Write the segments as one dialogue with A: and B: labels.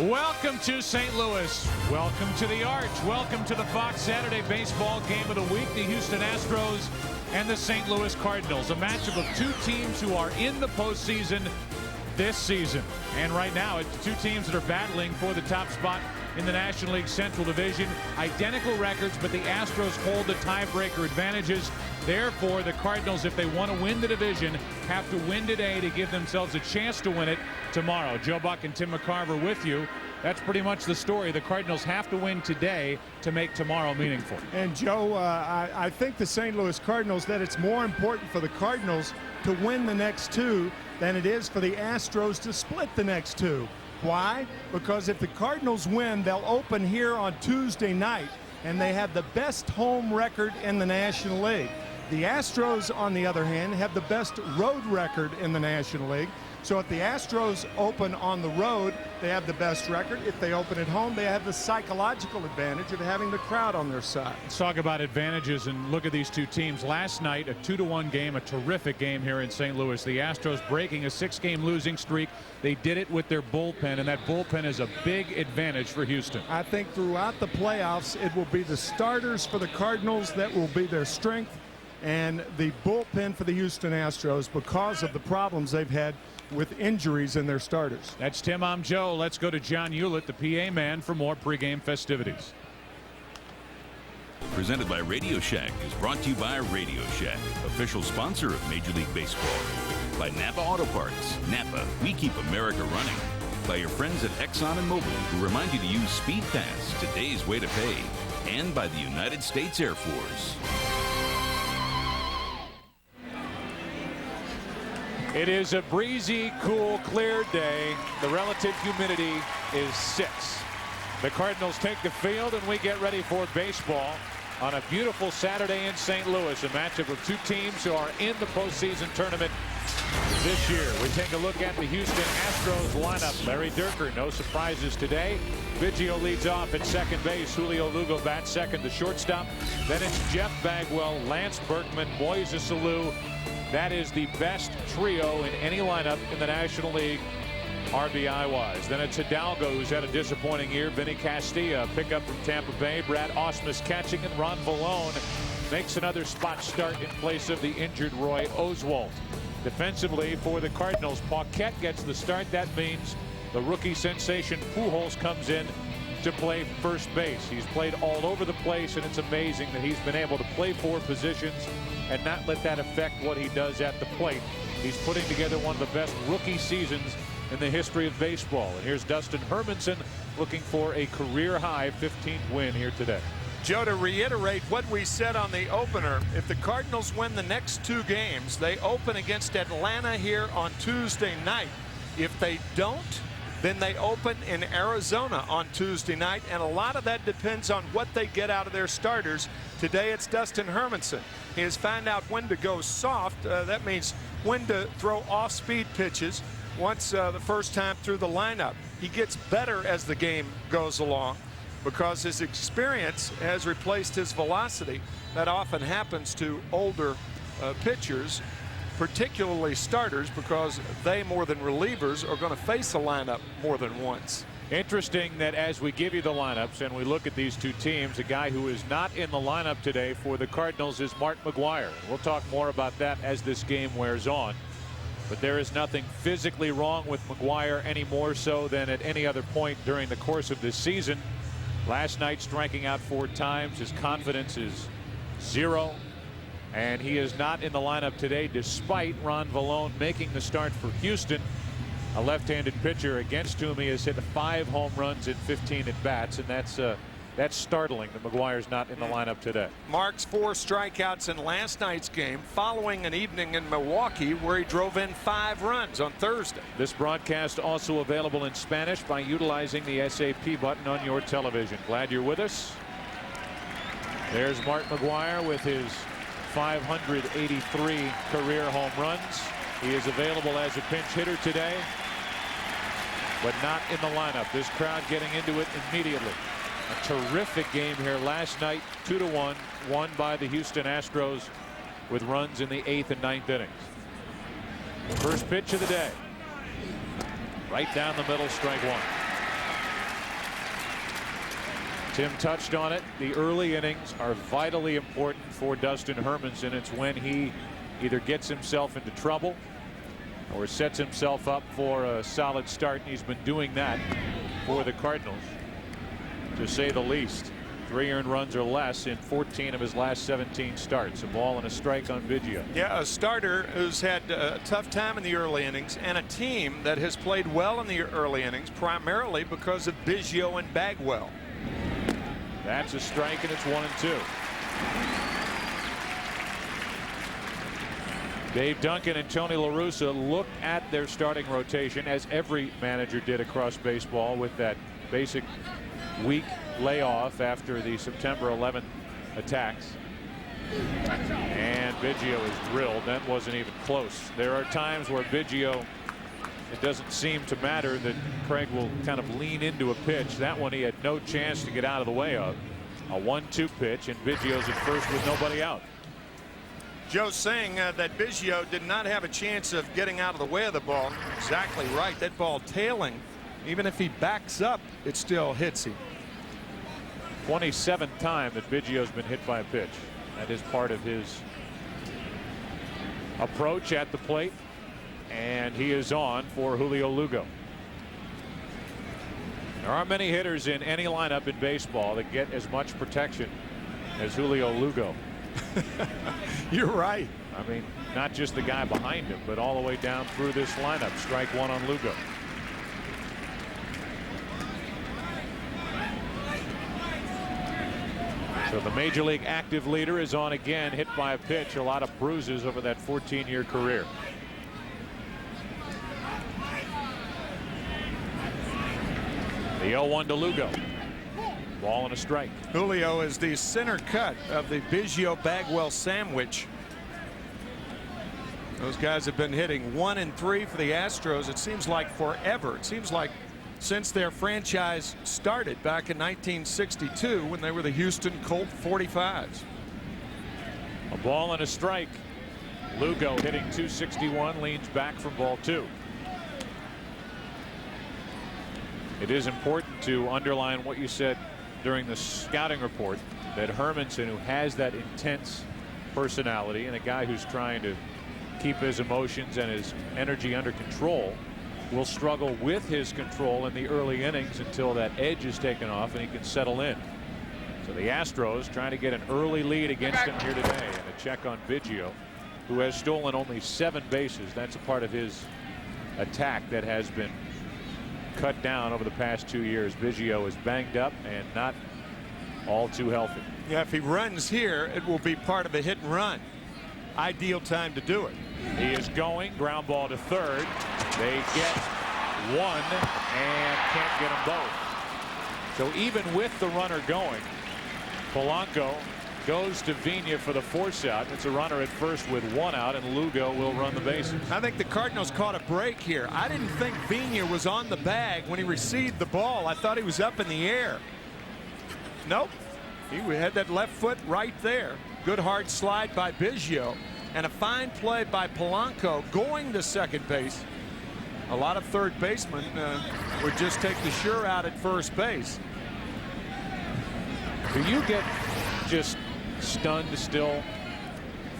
A: Welcome to St. Louis. Welcome to the Arch. Welcome to the Fox Saturday baseball game of the week. The Houston Astros and the St. Louis Cardinals. A matchup of two teams who are in the postseason this season. And right now, it's two teams that are battling for the top spot in the National League Central Division. Identical records, but the Astros hold the tiebreaker advantages. Therefore, the Cardinals, if they want to win the division, have to win today to give themselves a chance to win it tomorrow. Joe Buck and Tim McCarver with you. That's pretty much the story. The Cardinals have to win today to make tomorrow meaningful.
B: And Joe, I think the St. Louis Cardinals, that it's more important for the Cardinals to win the next two than it is for the Astros to split the next two. Why? Because if the Cardinals win, they'll open here on Tuesday night, and they have the best home record in the National League. The Astros, on the other hand, have the best road record in the National League. So if the Astros open on the road, they have the best record. If they open at home, they have the psychological advantage of having the crowd on their side.
A: Let's talk about advantages and look at these two teams. Last night, a 2-1 game, a terrific game here in St. Louis. The Astros breaking a 6-game losing streak. They did it with their bullpen, and that bullpen is a big advantage for Houston.
B: I think throughout the playoffs, it will be the starters for the Cardinals that will be their strength, and the bullpen for the Houston Astros because of the problems they've had with injuries in their starters.
A: That's Tim. I'm Joe. Let's go to John Hewlett, the PA man, for more pregame festivities.
C: Presented by Radio Shack is brought to you by Radio Shack, official sponsor of Major League Baseball. By Napa Auto Parts. Napa, we keep America running. By your friends at Exxon and Mobil, who remind you to use Speed Pass, today's way to pay. And by the United States Air Force.
A: It is a breezy, cool, clear day. The relative humidity is 6. The Cardinals take the field, and we get ready for baseball on a beautiful Saturday in St. Louis. A matchup of two teams who are in the postseason tournament this year. We take a look at the Houston Astros lineup. Larry Dierker, no surprises today. Biggio leads off at second base. Julio Lugo bats second, the shortstop. Then it's Jeff Bagwell, Lance Berkman, Moises Alou. That is the best trio in any lineup in the National League, RBI-wise. Then it's Hidalgo, who's had a disappointing year. Vinny Castilla, pickup from Tampa Bay. Brad Ausmus catching, and Ron Vallone makes another spot start in place of the injured Roy Oswalt. Defensively for the Cardinals, Paquette gets the start. That means the rookie sensation Pujols comes in to play first base. He's played all over the place, and it's amazing that he's been able to play 4 positions and not let that affect what he does at the plate. He's putting together one of the best rookie seasons in the history of baseball. And here's Dustin Hermanson looking for a career-high 15th win here today.
D: Joe, to reiterate what we said on the opener, if the Cardinals win the next 2 games, they open against Atlanta here on Tuesday night. If they don't, then they open in Arizona on Tuesday night, and a lot of that depends on what they get out of their starters. Today it's Dustin Hermanson. He has found out when to go soft. That means when to throw off-speed pitches once the first time through the lineup. He gets better as the game goes along because his experience has replaced his velocity. That often happens to older pitchers, particularly starters, because they, more than relievers, are going to face a lineup more than once.
A: Interesting that as we give you the lineups and we look at these two teams, a guy who is not in the lineup today for the Cardinals is Mark McGwire. We'll talk more about that as this game wears on. But there is nothing physically wrong with McGwire any more so than at any other point during the course of this season. Last night striking out 4 times. His confidence is 0. And he is not in the lineup today despite Ron Vallone making the start for Houston. A left-handed pitcher against whom he has hit 5 home runs in 15 at-bats, and that's startling that McGwire's not in the lineup today.
D: Mark's 4 strikeouts in last night's game following an evening in Milwaukee where he drove in 5 runs on Thursday.
A: This broadcast also available in Spanish by utilizing the SAP button on your television. Glad you're with us. There's Mark McGwire with his 583 career home runs. He is available as a pinch hitter today, but not in the lineup. This crowd getting into it immediately. A terrific game here last night, 2-1, won by the Houston Astros with runs in the 8th and 9th innings. First pitch of the day. Right down the middle, strike 1. Tim touched on it. The early innings are vitally important for Dustin Hermanson. It's when he either gets himself into trouble or sets himself up for a solid start. And he's been doing that for the Cardinals, to say the least. 3 earned runs or less in 14 of his last 17 starts. A ball and a strike on Biggio.
D: Yeah, a starter who's had a tough time in the early innings, and a team that has played well in the early innings primarily because of Biggio and Bagwell.
A: That's a strike, and it's 1-2. Dave Duncan and Tony La Russa looked at their starting rotation, as every manager did across baseball, with that basic week layoff after the September 11th attacks. And Biggio is drilled. That wasn't even close. There are times where Biggio, it doesn't seem to matter that Craig will kind of lean into a pitch. That one he had no chance to get out of the way of. A 1-2 pitch, and Biggio's at first with nobody out.
D: Joe's saying that Biggio did not have a chance of getting out of the way of the ball. Exactly right. That ball tailing, even if he backs up, it still hits him.
A: 27th time that Biggio's been hit by a pitch. That is part of his approach at the plate. And he is on for Julio Lugo. There aren't many hitters in any lineup in baseball that get as much protection as Julio Lugo.
D: You're right.
A: I mean, not just the guy behind him, but all the way down through this lineup. Strike 1 on Lugo. So the major league active leader is on again, hit by a pitch. A lot of bruises over that 14-year career. The 0-1 to Lugo. Ball and a strike.
D: Julio is the center cut of the Biggio-Bagwell sandwich. Those guys have been hitting 1 and 3 for the Astros. It seems like forever. It seems like since their franchise started back in 1962 when they were the Houston Colt 45s.
A: A ball and a strike. Lugo hitting .261, leans back from ball 2. It is important to underline what you said during the scouting report, that Hermanson, who has that intense personality and a guy who's trying to keep his emotions and his energy under control, will struggle with his control in the early innings until that edge is taken off and he can settle in. So the Astros trying to get an early lead against him here today, and a check on Biggio, who has stolen only 7 bases. That's a part of his attack that has been cut down over the past 2 years. Biggio is banged up and not all too healthy.
D: Yeah, if he runs here, it will be part of a hit and run. Ideal time to do it.
A: He is going. Ground ball to third. They get one and can't get them both. So even with the runner going, Polanco goes to Vigna for the force out. It's a runner at first with 1 out, and Lugo will run the bases.
D: I think the Cardinals caught a break here. I didn't think Vigna was on the bag when he received the ball. I thought he was up in the air. Nope. He had that left foot right there. Good hard slide by Biggio, and a fine play by Polanco going to second base. A lot of third basemen would just take the sure out at first base.
A: Do you get just stunned still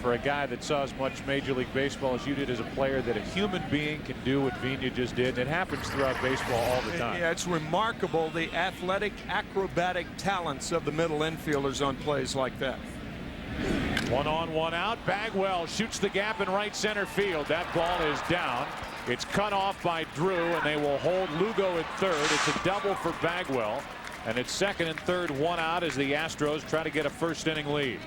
A: for a guy that saw as much Major League Baseball as you did as a player, that a human being can do what Vigna just did? And it happens throughout baseball all the time.
D: Yeah, it's remarkable, the athletic, acrobatic talents of the middle infielders on plays like that.
A: 1 on, 1 out. Bagwell shoots the gap in right center field. That ball is down. It's cut off by Drew, and they will hold Lugo at third. It's a double for Bagwell, and it's second and third, 1 out, as the Astros try to get a first inning lead.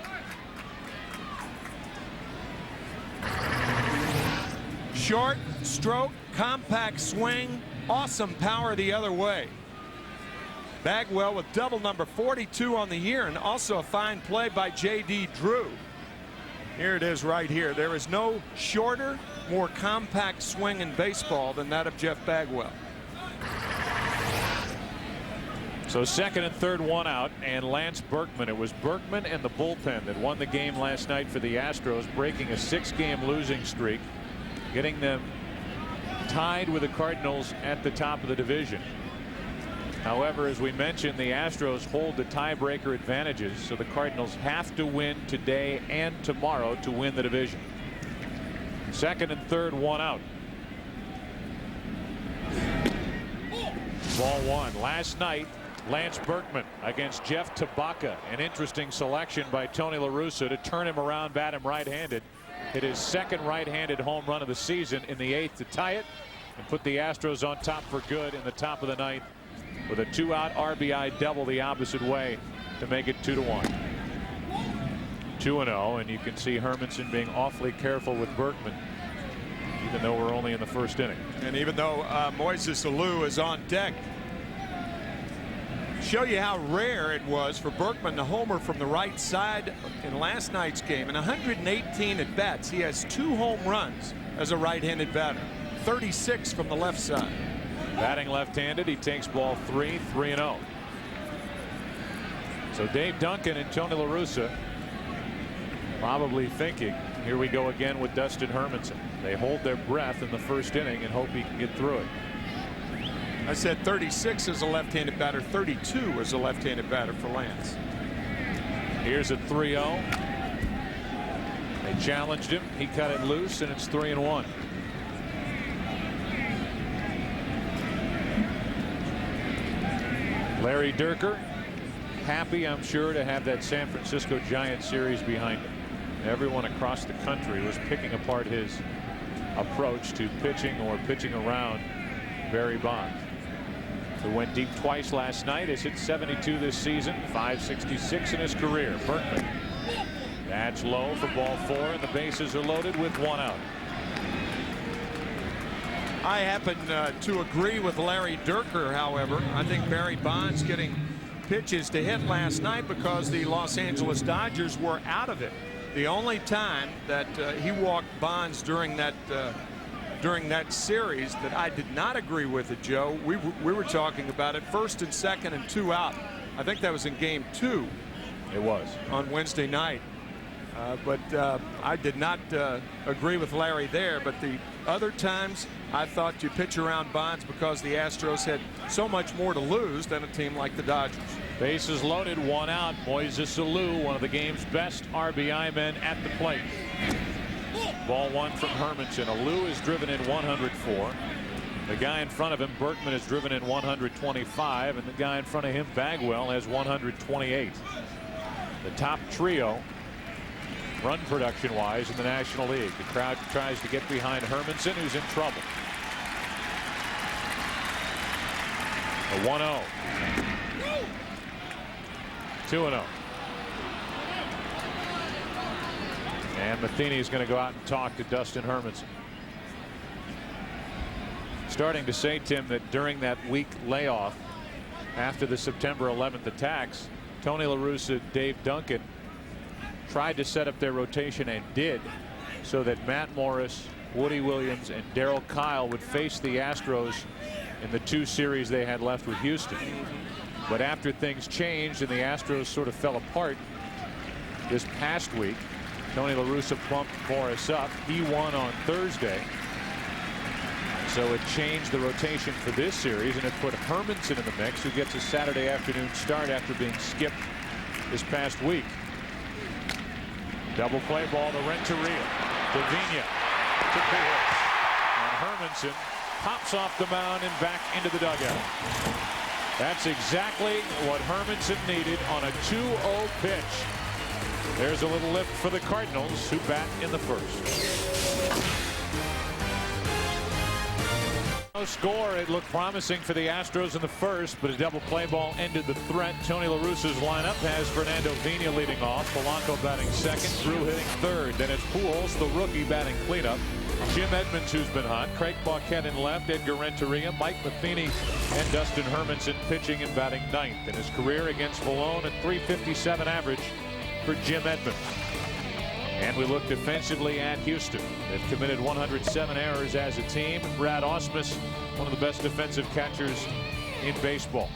D: Short stroke, compact swing, awesome power the other way. Bagwell with double number 42 on the year, and also a fine play by J.D. Drew. Here it is right here. There is no shorter, more compact swing in baseball than that of Jeff Bagwell.
A: So second and third, 1 out, and Lance Berkman. It was Berkman and the bullpen that won the game last night for the Astros, breaking a 6-game losing streak, getting them tied with the Cardinals at the top of the division. However, as we mentioned, the Astros hold the tiebreaker advantages, so the Cardinals have to win today and tomorrow to win the division. Second and third, one out. Ball one. Last night, Lance Berkman against Jeff Tabaka. An interesting selection by Tony La Russa to turn him around, bat him right-handed. Hit his second right-handed home run of the season in the 8th to tie it and put the Astros on top for good in the top of the 9th with a 2-out RBI double the opposite way to make it 2-1. 2-0, and you can see Hermanson being awfully careful with Berkman, even though we're only in the first inning.
D: And even though Moises Alou is on deck. Show you how rare it was for Berkman to homer from the right side in last night's game. In 118 at bats, he has 2 home runs as a right-handed batter, 36 from the left side.
A: Batting left-handed, he takes ball 3, 3-0. So Dave Duncan and Tony La Russa probably thinking, here we go again with Dustin Hermanson. They hold their breath in the first inning and hope he can get through it.
D: I said 36 as a left-handed batter, 32 as a left-handed batter for Lance.
A: Here's a 3-0. They challenged him. He cut it loose, and it's 3-1. Larry Dierker, happy, I'm sure, to have that San Francisco Giants series behind him. Everyone across the country was picking apart his approach to pitching or pitching around Barry Bonds, who went deep twice last night. Has hit 72 this season, 566 in his career. Berkman. That's low for ball 4, and the bases are loaded with 1 out.
D: I happen to agree with Larry Dierker, however. I think Barry Bonds getting pitches to hit last night because the Los Angeles Dodgers were out of it. The only time that he walked Bonds during that series that I did not agree with it, Joe, we were talking about it, 1st and 2nd and 2 out. I think that was in game 2.
A: It was
D: on Wednesday night. But I did not agree with Larry there. But the other times I thought you pitch around Bonds because the Astros had so much more to lose than a team like the Dodgers.
A: Bases loaded, 1 out. Moises Alou, one of the game's best RBI men at the plate. Ball 1 from Hermanson. Alou is driven in 104. The guy in front of him, Berkman, is driven in 125, and the guy in front of him, Bagwell, has 128. The top trio run production wise in the National League. The crowd tries to get behind Hermanson, who's in trouble. A 1-0. 2-0. And Matheny is going to go out and talk to Dustin Hermanson. Starting to say, Tim, that during that week layoff after the September 11th attacks, Tony La Russa, Dave Duncan tried to set up their rotation and did, so that Matt Morris, Woody Williams, and Darryl Kyle would face the Astros in the 2 series they had left with Houston. But after things changed and the Astros sort of fell apart this past week, Tony La Russa bumped Morris up. He won on Thursday. So it changed the rotation for this series, and it put Hermanson in the mix, who gets a Saturday afternoon start after being skipped this past week. Double play ball to Renteria. Davina to Beers. And Hermanson pops off the mound and back into the dugout. That's exactly what Hermanson needed on a 2-0 pitch. There's a little lift for the Cardinals, who bat in the first. No score. It looked promising for the Astros in the first, but a double play ball ended the threat. Tony La Russa's lineup has Fernando Vina leading off, Polanco batting second, Drew hitting third. Then it's Pujols, the rookie, batting cleanup. Jim Edmonds, who's been hot, Craig Paquette in left, Edgar Renteria, Mike Matheny, and Dustin Hermanson pitching and batting ninth. In his career against Malone, a .357 average for Jim Edmonds. And we look defensively at Houston. They've committed 107 errors as a team. Brad Ausmus, one of the best defensive catchers in baseball.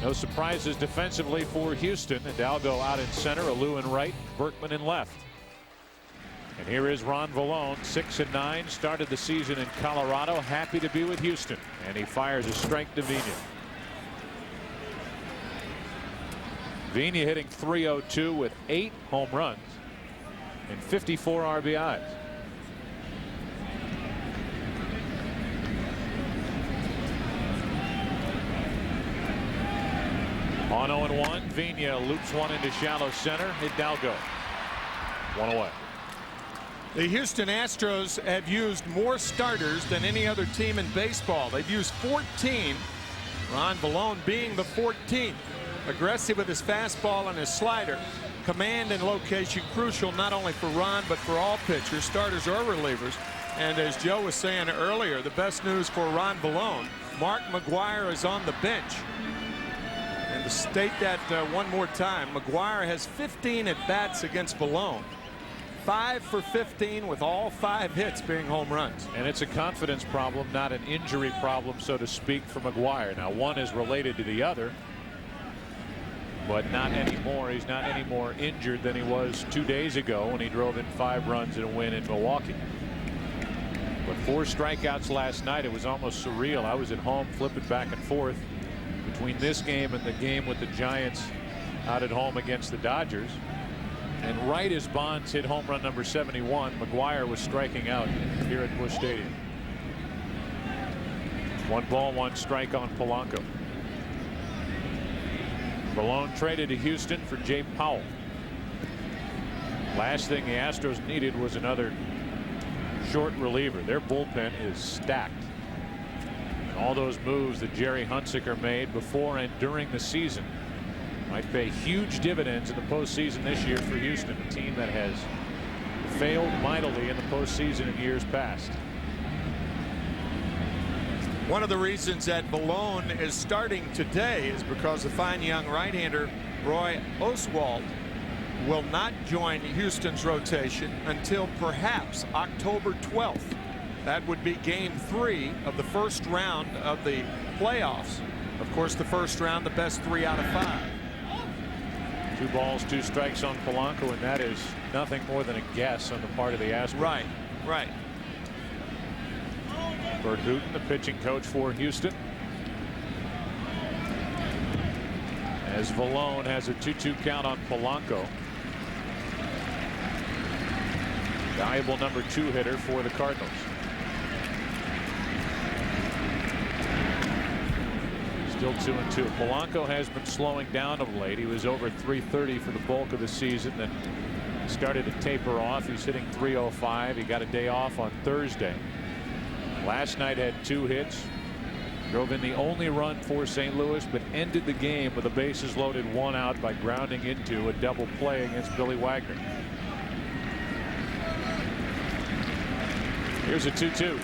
A: No surprises defensively for Houston. Hidalgo out in center, Alou in right, Berkman in left. And here is Ron Vallone, 6-9, started the season in Colorado, happy to be with Houston, and he fires a strike to Vina. Vina hitting .302 with 8 home runs and 54 RBIs. On 0-1, Vina loops one into shallow center. Hidalgo. 1 away.
D: The Houston Astros have used more starters than any other team in baseball. They've used 14. Ron Vallone being the 14th. Aggressive with his fastball and his slider. Command and location crucial not only for Ron but for all pitchers, starters or relievers. And as Joe was saying earlier, the best news for Ron Vallone, Mark McGwire is on the bench. And to state that one more time, McGwire has 15 at-bats against Vallone. 5 for 15 with all 5 hits being home runs.
A: And it's a confidence problem, not an injury problem, so to speak, for McGwire. Now, one is related to the other, but not anymore. He's not any more injured than he was 2 days ago when he drove in 5 runs in a win in Milwaukee. But 4 strikeouts last night. It was almost surreal. I was at home flipping back and forth between this game and the game with the Giants out at home against the Dodgers. And right as Bonds hit home run number 71, McGwire was striking out here at Busch Stadium. 1 ball, 1 strike on Polanco. Vallone traded to Houston for Jay Powell. Last thing the Astros needed was another short reliever. Their bullpen is stacked. And all those moves that Jerry Hunsaker made before and during the season might pay huge dividends in the postseason this year for Houston, a team that has failed mightily in the postseason in years past.
D: One of the reasons that Vallone is starting today is because the fine young right-hander Roy Oswalt will not join Houston's rotation until perhaps October 12th. That would be game 3 of the first round of the playoffs. Of course, the first round, the best 3 out of 5.
A: 2 balls, 2 strikes on Polanco, and that is nothing more than a guess on the part of the Astros.
D: Right, right.
A: Bert Hooton, the pitching coach for Houston, as Vallone has a 2-2 count on Polanco. Valuable number 2 hitter for the Cardinals. Still 2-2. Polanco has been slowing down of late. He was over .330 for the bulk of the season, then started to taper off. He's hitting .305. He got a day off on Thursday. Last night had 2 hits. Drove in the only run for St. Louis, but ended the game with a bases loaded 1 out by grounding into a double play against Billy Wagner. Here's a 2-2.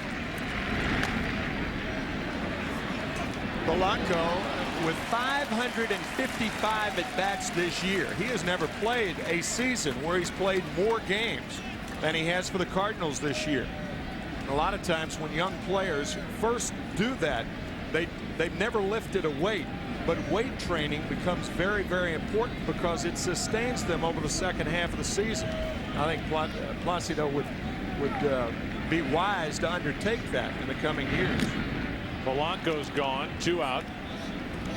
D: Polanco with 555 at-bats this year. He has never played a season where he's played more games than he has for the Cardinals this year. And a lot of times when young players first do that, they've never lifted a weight, but weight training becomes very, very important because it sustains them over the second half of the season. I think Placido would be wise to undertake that in the coming years.
A: Polanco's gone, 2 out.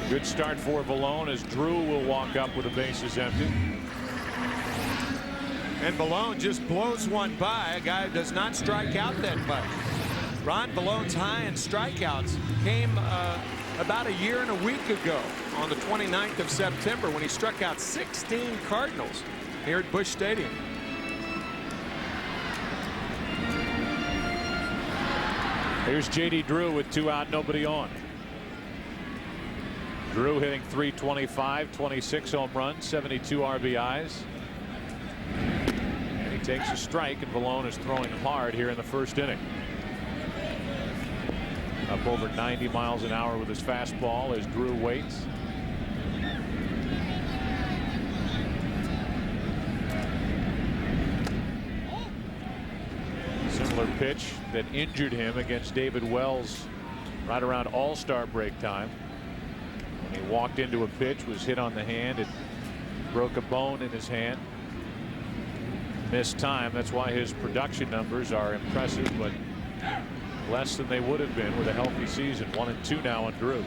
A: Good start for Vallone as Drew will walk up with the bases empty.
D: And Vallone just blows one by a guy who does not strike out that much. Ron Vallone's high in strikeouts came about a year and a week ago on the 29th of September when he struck out 16 Cardinals here at Busch Stadium.
A: Here's J.D. Drew with 2 out, nobody on. Drew hitting .325, 26 home runs, 72 RBIs. And he takes a strike, and Vallone is throwing hard here in the first inning. Up over 90 miles an hour with his fastball as Drew waits. Similar pitch that injured him against David Wells right around All-Star break time. When he walked into a pitch, was hit on the hand, it broke a bone in his hand. Missed time. That's why his production numbers are impressive, but less than they would have been with a healthy season. 1-2 now on Drew.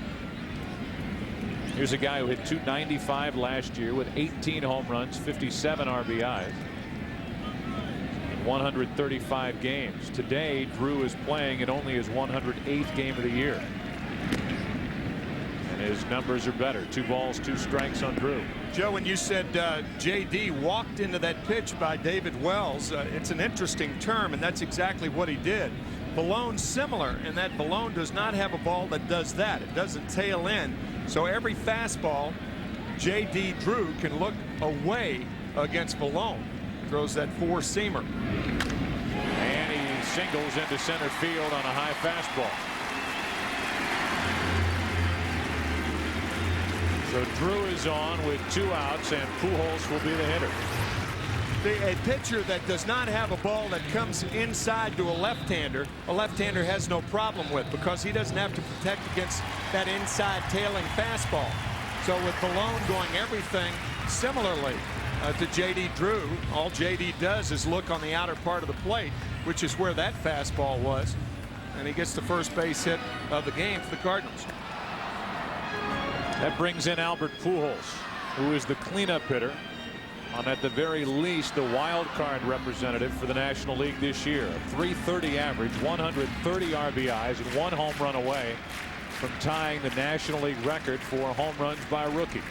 A: Here's a guy who hit .295 last year with 18 home runs, 57 RBIs, in 135 games. Today, Drew is playing in only his 108th game of the year. And his numbers are better. 2 balls, 2 strikes on Drew.
D: Joe, when you said JD walked into that pitch by David Wells, it's an interesting term, and that's exactly what he did. Ballone's similar in that Balone does not have a ball that does that. It doesn't tail in. So every fastball, JD Drew can look away against Balone. Throws that 4-seamer.
A: And he singles into center field on a high fastball. So Drew is on with 2 outs, and Pujols will be the hitter.
D: A pitcher that does not have a ball that comes inside to a left-hander has no problem with, because he doesn't have to protect against that inside tailing fastball. So with Balone going everything similarly to JD Drew, all JD does is look on the outer part of the plate, which is where that fastball was, and he gets the first base hit of the game for the Cardinals.
A: That brings in Albert Pujols, who is the cleanup hitter on, at the very least, the wild card representative for the National League this year. A .330 average, 130 RBIs, and 1 home run away from tying the National League record for home runs by a rookie.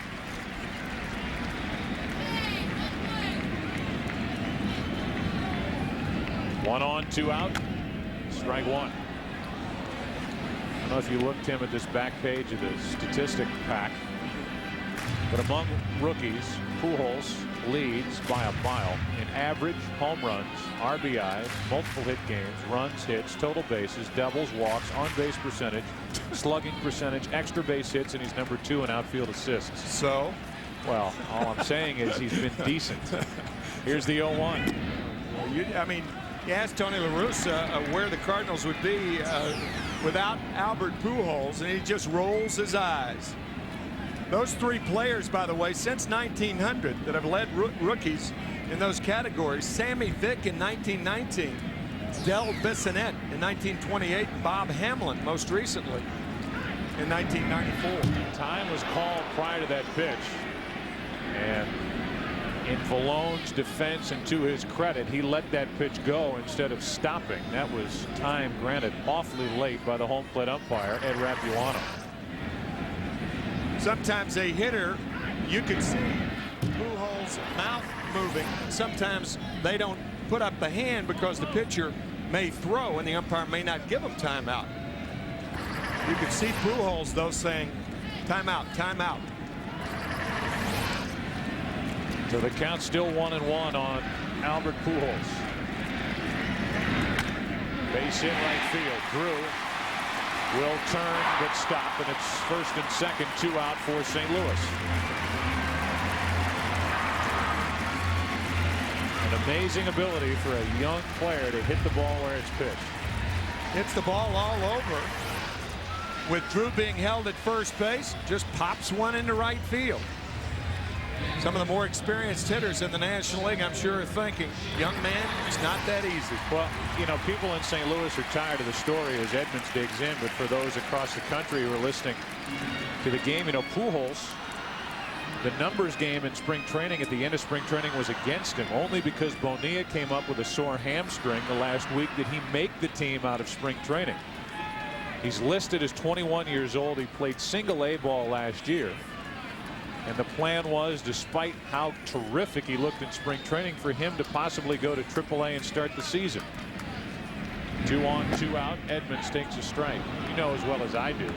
A: One on, 2 out. Strike 1. I don't know if you looked, Tim, at this back page of the statistic pack, but among rookies, Pujols leads by a mile in average home runs, RBIs, multiple hit games, runs, hits, total bases, doubles, walks, on base percentage, slugging percentage, extra base hits, and he's number 2 in outfield assists.
D: So,
A: well, all I'm saying is he's been decent. Here's the 0-1.
D: I mean, you asked Tony La Russa where the Cardinals would be without Albert Pujols, and he just rolls his eyes. Those 3 players, by the way, since 1900 that have led rookies in those categories: Sammy Vick in 1919, Del Bissonette in 1928, and Bob Hamlin most recently in 1994.
A: Time was called prior to that pitch, and in Valone's defense and to his credit, he let that pitch go instead of stopping. That was time granted awfully late by the home plate umpire, Ed Rapuano.
D: Sometimes a hitter, you can see Pujols' mouth moving. Sometimes they don't put up the hand because the pitcher may throw and the umpire may not give him timeout. You can see Pujols, though, saying timeout, timeout.
A: So the count's still 1-1 on Albert Pujols. Base hit right field. Drew will turn but stop, and it's first and second, 2 out for St. Louis. An amazing ability for a young player to hit the ball where it's pitched.
D: Hits the ball all over. With Drew being held at first base, just pops one into right field. Some of the more experienced hitters in the National League, I'm sure, are thinking, young man, it's not that easy.
A: Well, you know, people in St. Louis are tired of the story as Edmonds digs in, but for those across the country who are listening to the game, you know, Pujols, the numbers game in spring training at the end of spring training was against him. Only because Bonilla came up with a sore hamstring the last week did he make the team out of spring training. He's listed as 21 years old. He played single A ball last year. And the plan was, despite how terrific he looked in spring training, for him to possibly go to AAA and start the season. 2 on, 2 out. Edmonds takes a strike. You know as well as I do,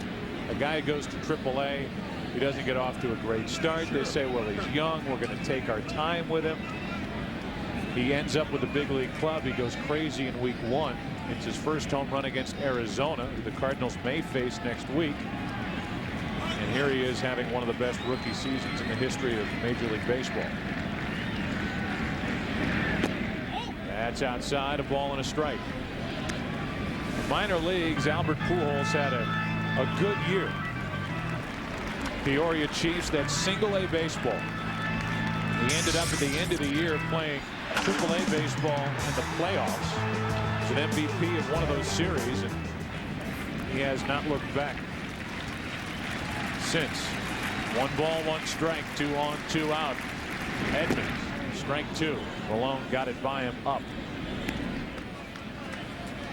A: a guy who goes to AAA, he doesn't get off to a great start. They say, well, he's young, we're going to take our time with him. He ends up with a big league club. He goes crazy in week 1. It's his first home run against Arizona, who the Cardinals may face next week. And here he is having one of the best rookie seasons in the history of Major League Baseball. That's outside, a ball and a strike. In minor leagues, Albert Pujols had a good year. Peoria Chiefs, that single A baseball. He ended up at the end of the year playing AAA baseball in the playoffs. He's an MVP of one of those series, and he has not looked back since. 1 ball, 1 strike, 2 on, 2 out. Edmonds, strike 2. Malone got it by him up.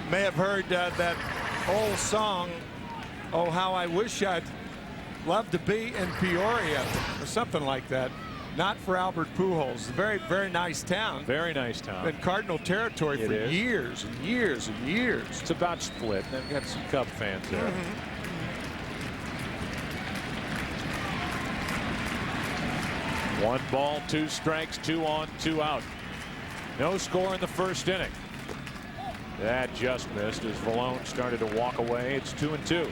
D: May have heard that old song, "Oh How I Wish I'd Love to Be in Peoria," or something like that. Not for Albert Pujols. Very, very nice town.
A: Very nice town.
D: Been Cardinal territory for years and years and years.
A: It's about split. They've got some Cub fans there. 1 ball, 2 strikes, 2 on, 2 out. No score in the first inning. That just missed as Malone started to walk away. It's 2-2.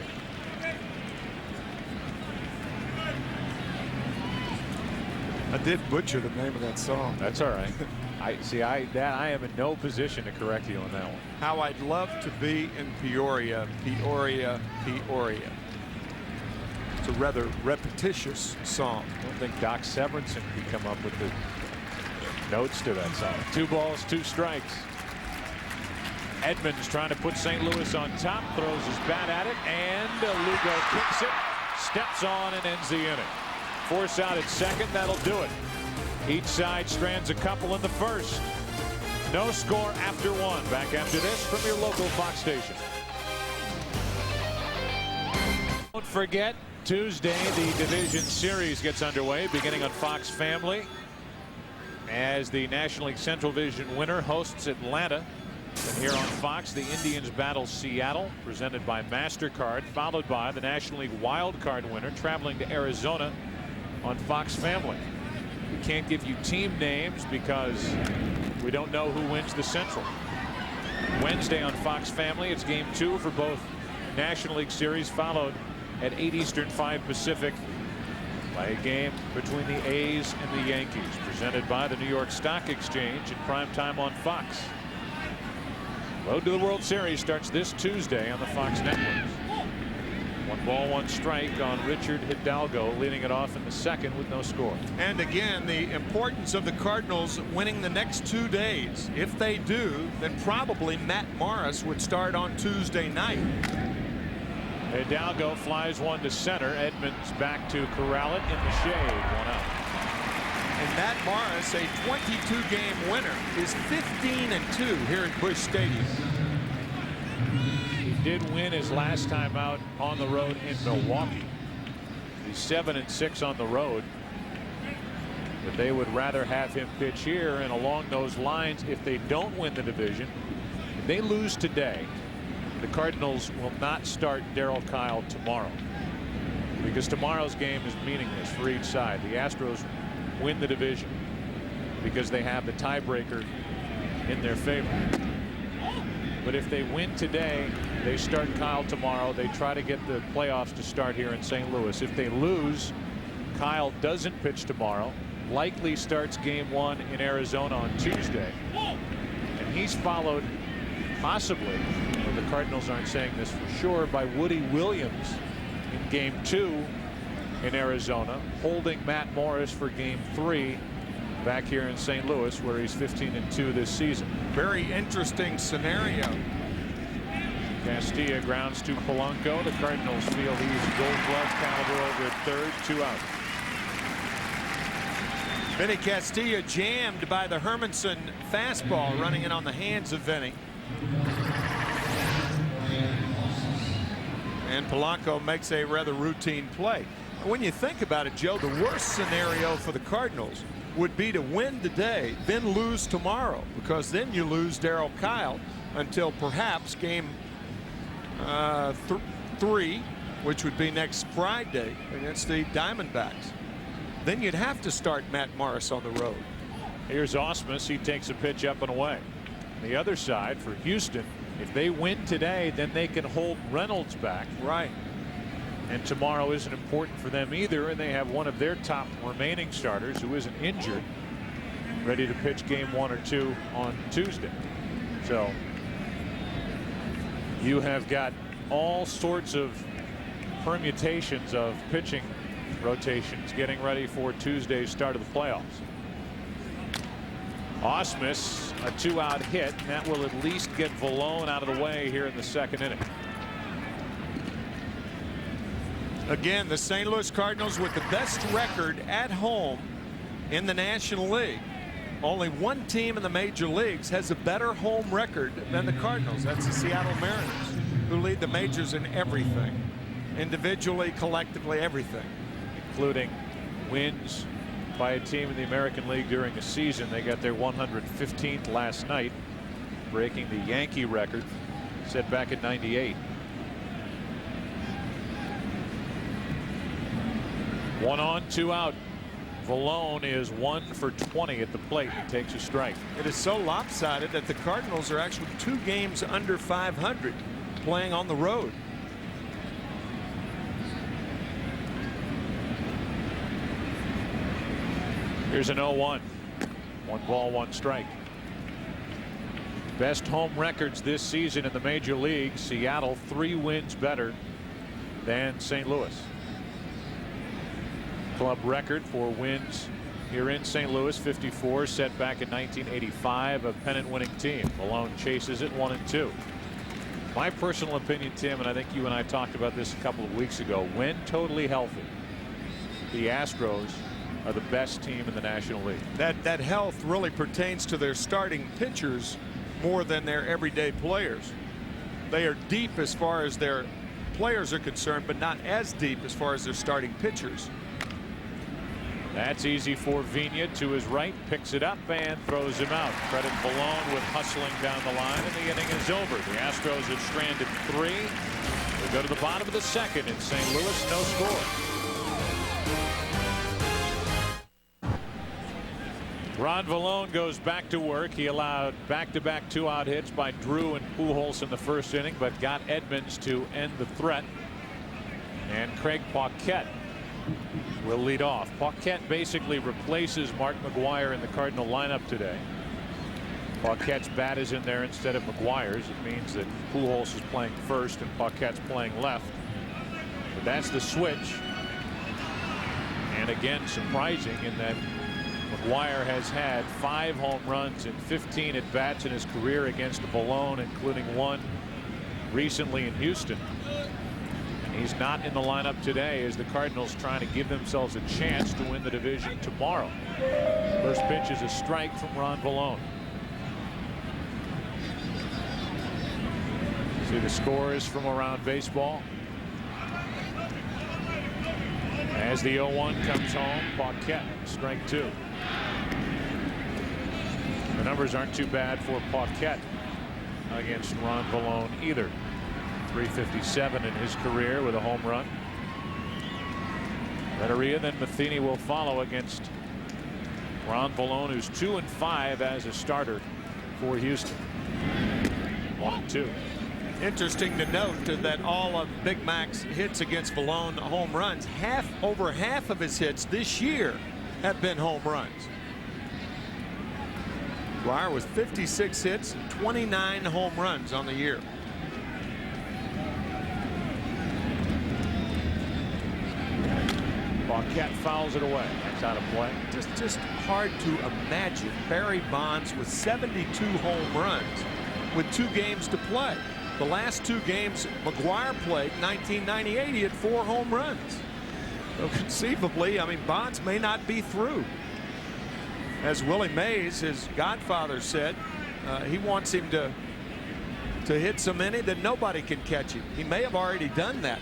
D: I did butcher the name of that song.
A: That's all right. I am in no position to correct you on that one.
D: How I'd Love to Be in Peoria, Peoria, Peoria. It's a rather repetitious song.
A: I don't think Doc Severinsen could come up with the notes to that song. 2 balls, 2 strikes. Edmonds trying to put St. Louis on top, throws his bat at it, and Lugo kicks it, steps on, and ends the inning. Force out at second, that'll do it. Each side strands a couple in the first. No score after 1. Back after this from your local Fox station. Don't forget, Tuesday the Division Series gets underway, beginning on Fox Family, as the National League Central Division winner hosts Atlanta. And here on Fox, the Indians battle Seattle, presented by MasterCard, followed by the National League Wild Card winner traveling to Arizona on Fox Family. We can't give you team names because we don't know who wins the Central. Wednesday on Fox Family, it's game 2 for both National League Series, followed at 8 Eastern, 5 Pacific by a game between the A's and the Yankees, presented by the New York Stock Exchange in prime time on Fox. Road to the World Series starts this Tuesday on the Fox networks. 1 ball, 1 strike on Richard Hidalgo, leading it off in the second with no score.
D: And again, the importance of the Cardinals winning the next 2 days. If they do, then probably Matt Morris would start on Tuesday night.
A: Hidalgo flies 1 to center. Edmonds back to corral it in the shade. 1 out.
D: And Matt Morris, a 22-game winner, is 15-2 here at Busch Stadium.
A: He did win his last time out on the road in Milwaukee. He's 7-6 on the road. But they would rather have him pitch here, and along those lines, if they don't win the division, if they lose today, the Cardinals will not start Darryl Kyle tomorrow, because tomorrow's game is meaningless for each side. The Astros win the division because they have the tiebreaker in their favor. But if they win today, they start Kyle tomorrow. They try to get the playoffs to start here in St. Louis. If they lose, Kyle doesn't pitch tomorrow, likely starts game 1 in Arizona on Tuesday, and he's followed possibly, the Cardinals aren't saying this for sure, by Woody Williams in game 2 in Arizona, holding Matt Morris for game 3 back here in St. Louis, where he's 15-2 this season.
D: Very interesting scenario.
A: Castilla grounds to Polanco. The Cardinals feel he's Gold Glove caliber over at third. 2 out.
D: Vinny Castilla jammed by the Hermanson fastball running in on the hands of Vinny. And Polanco makes a rather routine play. When you think about it, Joe, the worst scenario for the Cardinals would be to win today, then lose tomorrow, because then you lose Darryl Kyle until perhaps game 3, which would be next Friday against the Diamondbacks. Then you'd have to start Matt Morris on the road.
A: Here's Ausmus. He takes a pitch up and away. The other side for Houston, if they win today, then they can hold Reynolds back.
D: Right.
A: And tomorrow isn't important for them either, and they have one of their top remaining starters who isn't injured, ready to pitch game 1 or 2 on Tuesday. So you have got all sorts of permutations of pitching rotations getting ready for Tuesday's start of the playoffs. Ausmus, a 2-out hit, and that will at least get Vallone out of the way here in the second inning.
D: Again, the St. Louis Cardinals with the best record at home in the National League. Only one team in the major leagues has a better home record than the Cardinals. That's the Seattle Mariners, who lead the majors in everything. Individually, collectively, everything.
A: Including wins by a team in the American League during the season. They got their 115th last night, breaking the Yankee record set back in '98. 1 on, 2 out. Vallone is 1 for 20 at the plate and takes a strike.
D: It is so lopsided that the Cardinals are actually 2 games under 500 playing on the road.
A: Here's an 0-1. 1 ball, 1 strike. Best home records this season in the major league. Seattle 3 wins better than St. Louis. Club record for wins here in St. Louis, 54, set back in 1985. A pennant winning team. Malone chases it 1-2. My personal opinion, Tim, and I think you and I talked about this a couple of weeks ago, when totally healthy, the Astros are the best team in the National League.
D: That health really pertains to their starting pitchers more than their everyday players. They are deep as far as their players are concerned, but not as deep as far as their starting pitchers.
A: That's easy for Vigna to his right, picks it up and throws him out. Credit Vallone with hustling down the line, and the inning is over. The Astros have stranded 3. We go to the bottom of the second in St. Louis, no score. Ron Vallone goes back to work. He allowed back-to-back 2-out hits by Drew and Pujols in the first inning, but got Edmonds to end the threat. And Craig Paquette will lead off. Paquette basically replaces Mark McGwire in the Cardinal lineup today. Paquette's bat is in there instead of McGwire's. It means that Pujols is playing first and Paquette's playing left. But that's the switch. And again, surprising in that McGwire has had 5 home runs and 15 at bats in his career against Vallone, including 1 recently in Houston. He's not in the lineup today as the Cardinals trying to give themselves a chance to win the division tomorrow. First pitch is a strike from Ron Vallone. See the scores from around baseball. As the 0-1 comes home, Paquette, strike 2. The numbers aren't too bad for Paquette against Ron Vallone either. 357 in his career with a home run. Renteria, then Matheny will follow against Ron Vallone, who's 2-5 as a starter for Houston. 1-2.
D: Interesting to note that all of Big Mac's hits against Vallone home runs, over half of his hits this year have been home runs. Dwyer with 56 hits and 29 home runs on the year.
A: Paquette fouls it away. That's out of play.
D: Just hard to imagine Barry Bonds with 72 home runs with 2 games to play. The last 2 games McGwire played in 1998, he had 4 home runs. So conceivably, I mean, Bonds may not be through. As Willie Mays, his godfather, said, he wants him to hit so many that nobody can catch him. He may have already done that.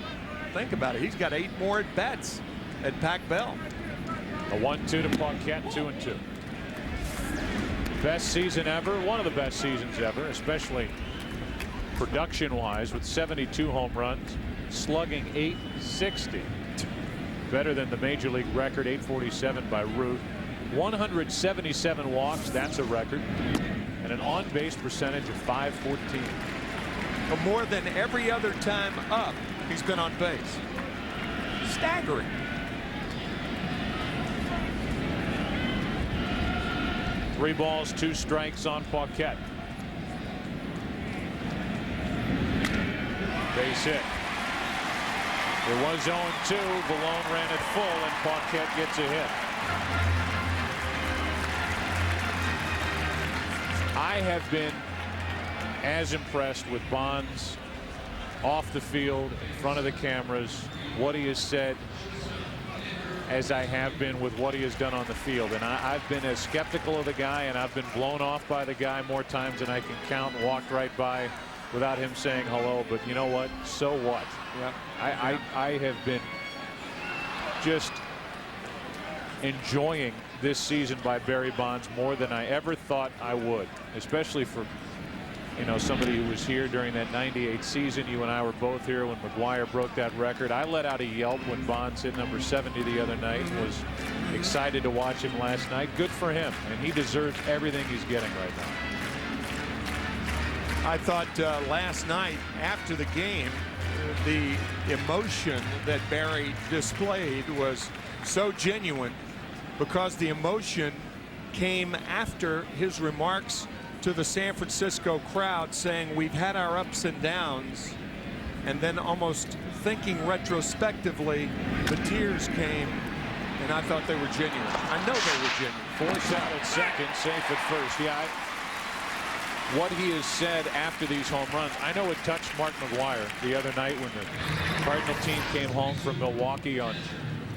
D: Think about it. He's got 8 more at bats at Pac Bell.
A: A 1-2 to Paquette, 2-2. Best season ever, one of the best seasons ever, especially production-wise, with 72 home runs, slugging .860. Better than the major league record, .847 by Root. 177 walks, that's a record, and an on-base percentage of .514.
D: But more than every other time up, he's been on base. Staggering.
A: Three balls, 2 strikes on Paquette. Base hit. It was 0-2. Vallone ran it full, and Paquette gets a hit. I have been as impressed with Bonds off the field, in front of the cameras, what he has said as I have been with what he has done on the field. And I've been as skeptical of the guy, and I've been blown off by the guy more times than I can count, and walked right by without him saying hello. But you know what? So what? Yeah. I have been just enjoying this season by Barry Bonds more than I ever thought I would, especially for, you know, somebody who was here during that '98 season. You and I were both here when McGwire broke that record. I let out a yelp when Bonds hit number 70 the other night, and was excited to watch him last night. Good for him, and he deserves everything he's getting right now.
D: I thought last night after the game, the emotion that Barry displayed was so genuine, because the emotion came after his remarks to the San Francisco crowd, saying we've had our ups and downs, and then almost thinking retrospectively, the tears came, and I thought they were genuine. I know they were genuine.
A: Force out at second, safe at first. Yeah, what he has said after these home runs, I know it touched Mark McGwire the other night when the Cardinal team came home from Milwaukee on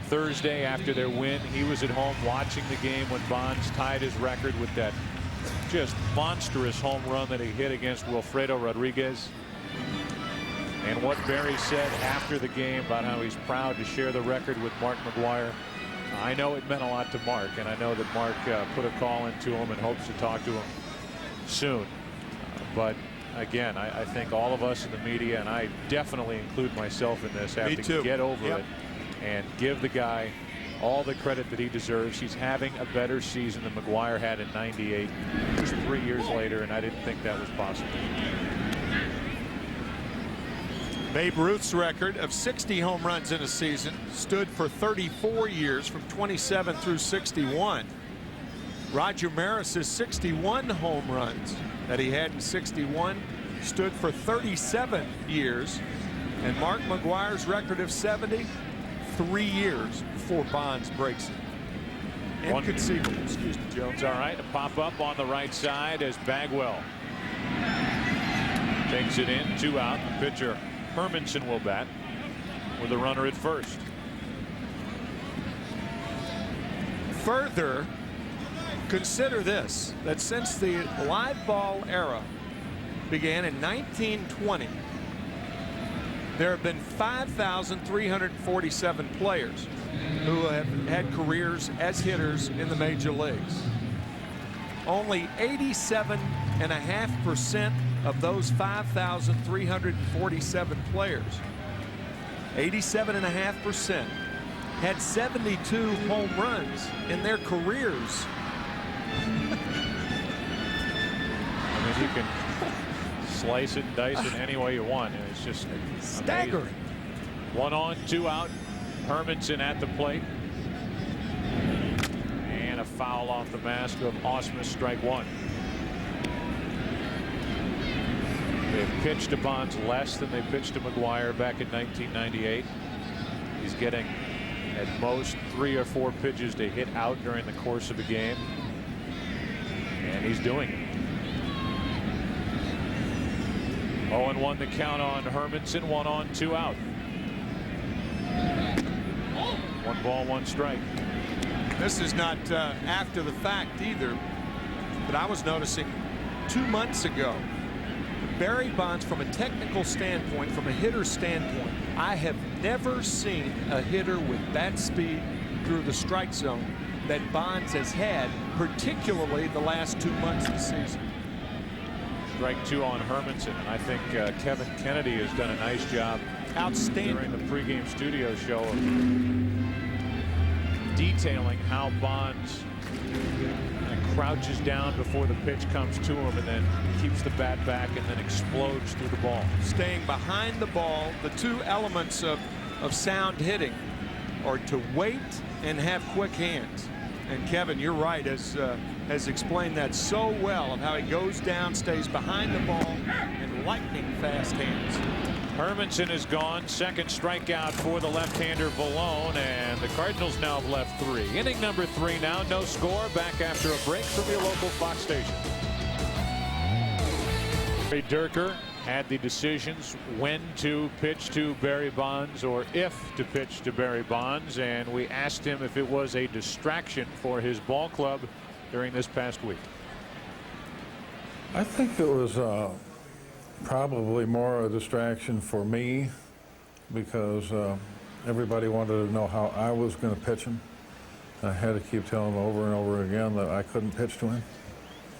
A: Thursday after their win. He was at home watching the game when Bonds tied his record with that just monstrous home run that he hit against Wilfredo Rodriguez. And what Barry said after the game about how he's proud to share the record with Mark McGwire, I know it meant a lot to Mark, and I know that Mark put a call into him and hopes to talk to him soon. But again, I think all of us in the media, and I definitely include myself in this, have to get over it and give the guy all the credit that he deserves. He's having a better season than McGwire had in '98, just 3 years later, and I didn't think that was possible.
D: Babe Ruth's record of 60 home runs in a season stood for 34 years, from 27 through 61. Roger Maris's 61 home runs that he had in '61 stood for 37 years, and Mark McGwire's record of 70, 3 years before Bonds breaks it. Inconceivable. Excuse me, Joe.
A: It's all right. A pop up on the right side as Bagwell takes it in. 2 out. The pitcher Hermanson will bat with a runner at first.
D: Further, consider this, that since the live ball era began in 1920, there have been 5,347 players who have had careers as hitters in the major leagues. Only 87.5% of those 5,347 players, 87.5%, had 72 home runs in their careers.
A: I mean, you can slice it and dice it any way you want. It's just
D: staggering.
A: Amazing. 1 on, 2 out. Hermanson at the plate. And a foul off the mask of Ausmus, strike 1. They've pitched to Bonds less than they pitched to McGwire back in 1998. He's getting at most 3 or 4 pitches to hit out during the course of a game. And he's doing it. 0-1 the count on Hermanson. 1 on, 2 out. 1 ball, 1 strike.
D: This is not after the fact either, but I was noticing 2 months ago, Barry Bonds, from a technical standpoint, from a hitter's standpoint, I have never seen a hitter with bat speed through the strike zone that Bonds has had, particularly the last 2 months of the season.
A: Strike 2 on Hermanson, and I think Kevin Kennedy has done a nice job,
D: outstanding,
A: during the pregame studio show of detailing how Bonds crouches down before the pitch comes to him, and then keeps the bat back and then explodes through the ball. Staying behind the ball. The 2 elements of sound hitting are to wait and have quick hands. And Kevin, you're right, has explained that so well, of how he goes down, stays behind the ball, and lightning fast hands. Hermanson is gone. Second strikeout for the left-hander Vallone, and the Cardinals now have left 3. Inning number 3 now, no score. Back after a break from your local Fox station. Durker had the decisions when to pitch to Barry Bonds or if to pitch to Barry Bonds, and we asked him if it was a distraction for his ball club during this past week.
E: I think it was probably more a distraction for me because everybody wanted to know how I was going to pitch him. I had to keep telling him over and over again that I couldn't pitch to him.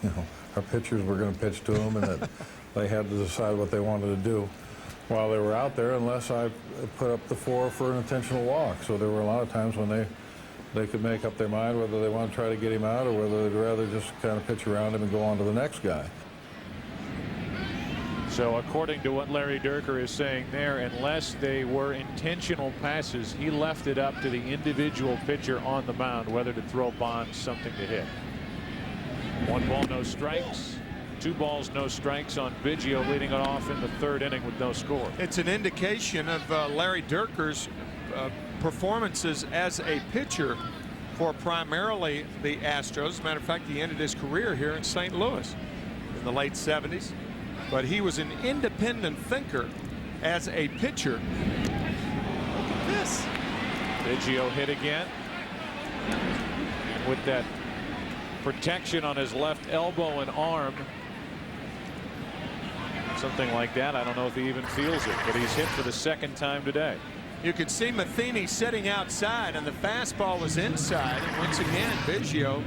E: You know, our pitchers were going to pitch to him, and that they had to decide what they wanted to do while they were out there, unless I put up the 4 for an intentional walk. So there were a lot of times when they could make up their mind whether they want to try to get him out or whether they'd rather just kind of pitch around him and go on to the next guy.
A: So according to what Larry Dierker is saying there, unless they were intentional passes, he left it up to the individual pitcher on the mound whether to throw Bonds something to hit. 1 ball, no strikes. 2 balls, no strikes on Biggio, leading it off in the 3rd inning with no score.
D: It's an indication of Larry Dierker's performances as a pitcher for primarily the Astros. As a matter of fact, he ended his career here in St. Louis in the late 70s. But he was an independent thinker as a pitcher. Look at this.
A: Biggio hit again. And with that protection on his left elbow and arm, something like that, I don't know if he even feels it, but he's hit for the 2nd time today.
D: You could see Matheny sitting outside, and the fastball was inside. And once again, Biggio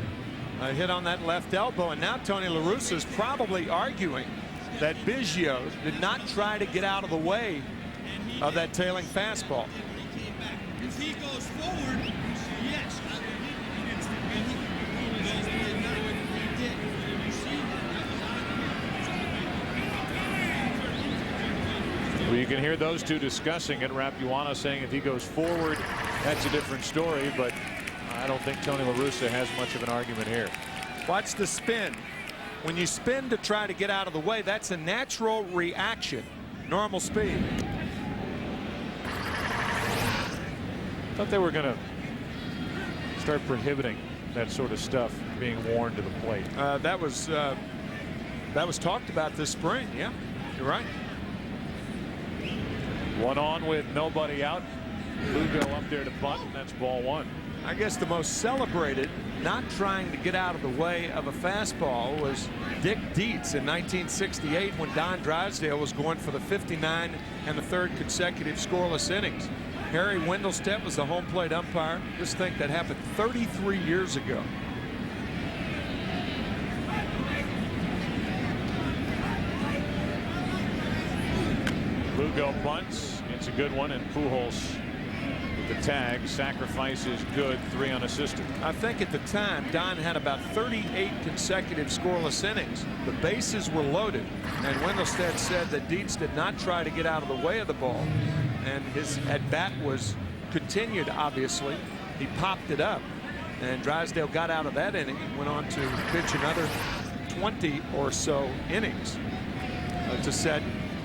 D: hit on that left elbow. And now Tony La Russa is probably arguing that Biggio did not try to get out of the way of that tailing fastball.
F: If he goes forward, yes.
A: Well, you can hear those two discussing it. Rapuano saying if he goes forward, that's a different story, but I don't think Tony La Russa has much of an argument here.
D: Watch the spin. When you spin to try to get out of the way, that's a natural reaction. Normal speed.
A: Thought they were going to start prohibiting that sort of stuff being worn to the plate.
D: That was talked about this spring. Yeah, you're right.
A: 1 on with nobody out. Lugo up there to bunt, and that's ball 1.
D: I guess the most celebrated not trying to get out of the way of a fastball was Dick Dietz in 1968 when Don Drysdale was going for the 59 and the 3rd consecutive scoreless innings. Harry Wendelstedt was the home plate umpire. Just think that happened 33 years ago.
A: Lugo bunts. It's a good one, and Pujols with the tag. Sacrifice is good. 3 unassisted.
D: I think at the time Don had about 38 consecutive scoreless innings. The bases were loaded, and Wendelstedt said that Dietz did not try to get out of the way of the ball, and his at-bat was continued. Obviously, he popped it up, and Drysdale got out of that inning and went on to pitch another 20 or so innings to set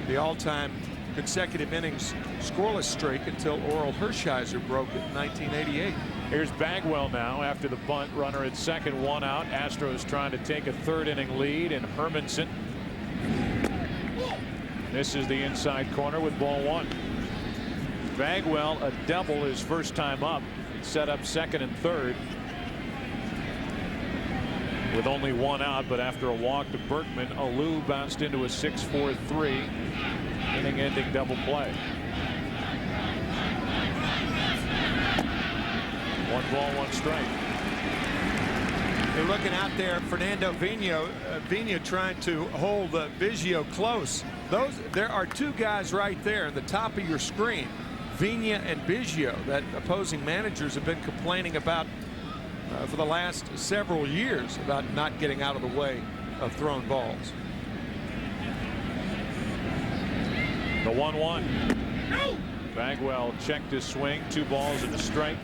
D: the all-time consecutive innings scoreless streak until Oral Hershiser broke it in 1988.
A: Here's Bagwell now after the bunt. Runner at 2nd, 1 out. Astros trying to take a 3rd inning lead, and Hermanson. This is the inside corner with ball 1. Bagwell a double his first time up. Set up 2nd and 3rd with only 1 out, but after a walk to Berkman, Alou bounced into a 6-4-3 inning-ending double play. 1 ball, 1 strike.
D: You're looking out there, Fernando Vina trying to hold Biggio close. There are 2 guys right there at the top of your screen, Vina and Biggio, that opposing managers have been complaining about for the last several years about not getting out of the way of thrown balls.
A: The 1-1. Bagwell checked his swing. 2 balls and a strike.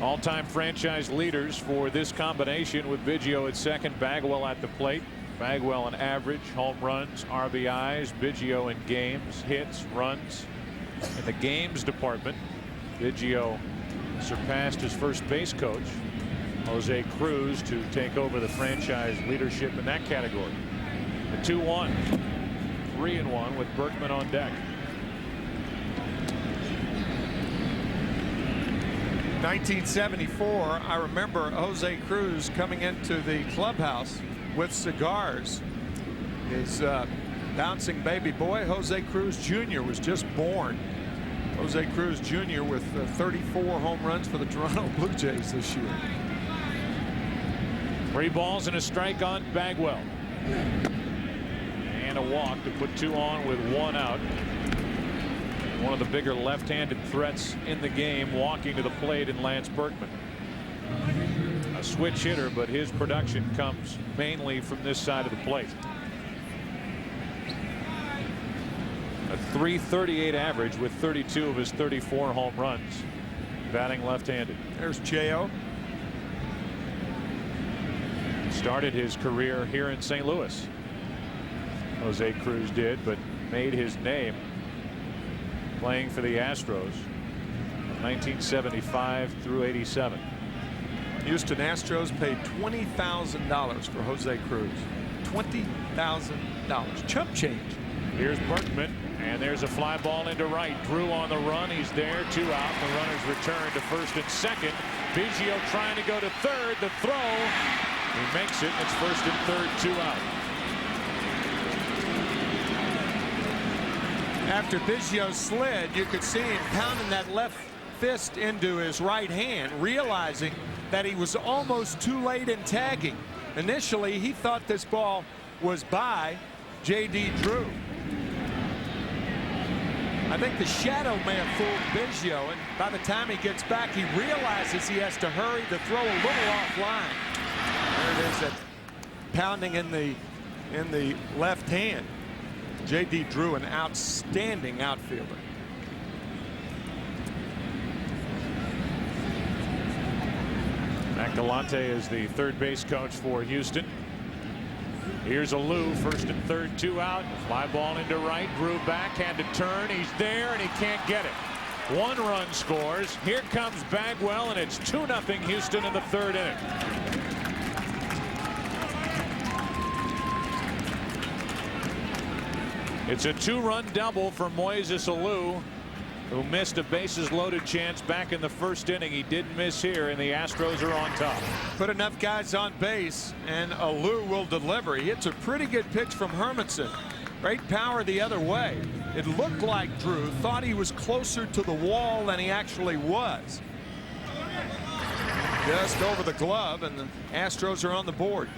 A: All-time franchise leaders for this combination with Biggio at 2nd, Bagwell at the plate. Bagwell in average, home runs, RBIs. Biggio in games, hits, runs. In the games department, Biggio surpassed his first base coach, Jose Cruz, to take over the franchise leadership in that category. The 2-1. 3-1 with Berkman on deck.
D: 1974, I remember Jose Cruz coming into the clubhouse with cigars. His bouncing baby boy, Jose Cruz Jr., was just born. Jose Cruz Jr. with 34 home runs for the Toronto Blue Jays this year.
A: 3 balls and a strike on Bagwell. And a walk to put 2 on with 1 out. One of the bigger left-handed threats in the game walking to the plate in Lance Berkman. A switch hitter, but his production comes mainly from this side of the plate. A .338 average with 32 of his 34 home runs. Batting left-handed.
D: There's Cheo.
A: Started his career here in St. Louis. Jose Cruz did, but made his name playing for the Astros from 1975 through 87.
D: Houston Astros paid $20,000 for Jose Cruz. $20,000. Chump change.
A: Here's Berkman, and there's a fly ball into right. Drew on the run. He's there. 2 out. The runners return to first and second. Biggio trying to go to third. The throw. He makes it. It's first and third. 2 out.
D: After Biggio slid, you could see him pounding that left fist into his right hand, realizing that he was almost too late in tagging. Initially, he thought this ball was by J.D. Drew. I think the shadow may have fooled Biggio, and by the time he gets back, he realizes he has to hurry to throw a little offline. There it is, that pounding in the left hand. J.D. Drew, an outstanding outfielder.
A: Mac Galante is the third base coach for Houston. Here's Alou, first and third, 2 out. Fly ball into right. Drew back, had to turn. He's there, and he can't get it. 1 run scores. Here comes Bagwell, and it's 2-0 Houston in the 3rd inning. It's a 2-run double for Moises Alou, who missed a bases loaded chance back in the 1st inning. He did miss here, and the Astros are on top.
D: Put enough guys on base, and Alou will deliver. He hits a pretty good pitch from Hermanson. Great power the other way. It looked like Drew thought he was closer to the wall than he actually was. Just over the glove, and the Astros are on the board.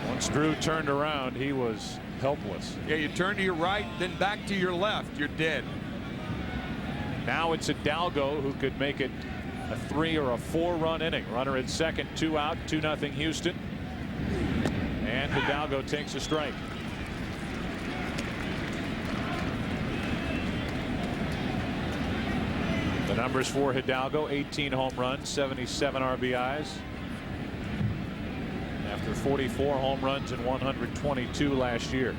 A: Once Drew turned around, he was helpless.
D: Yeah, you turn to your right, then back to your left. You're dead.
A: Now it's Hidalgo who could make it a 3 or a 4-run inning. Runner at second, 2 out, 2-0 Houston. And Hidalgo takes a strike. The numbers for Hidalgo: 18 home runs, 77 RBIs. After 44 home runs and 122 last year.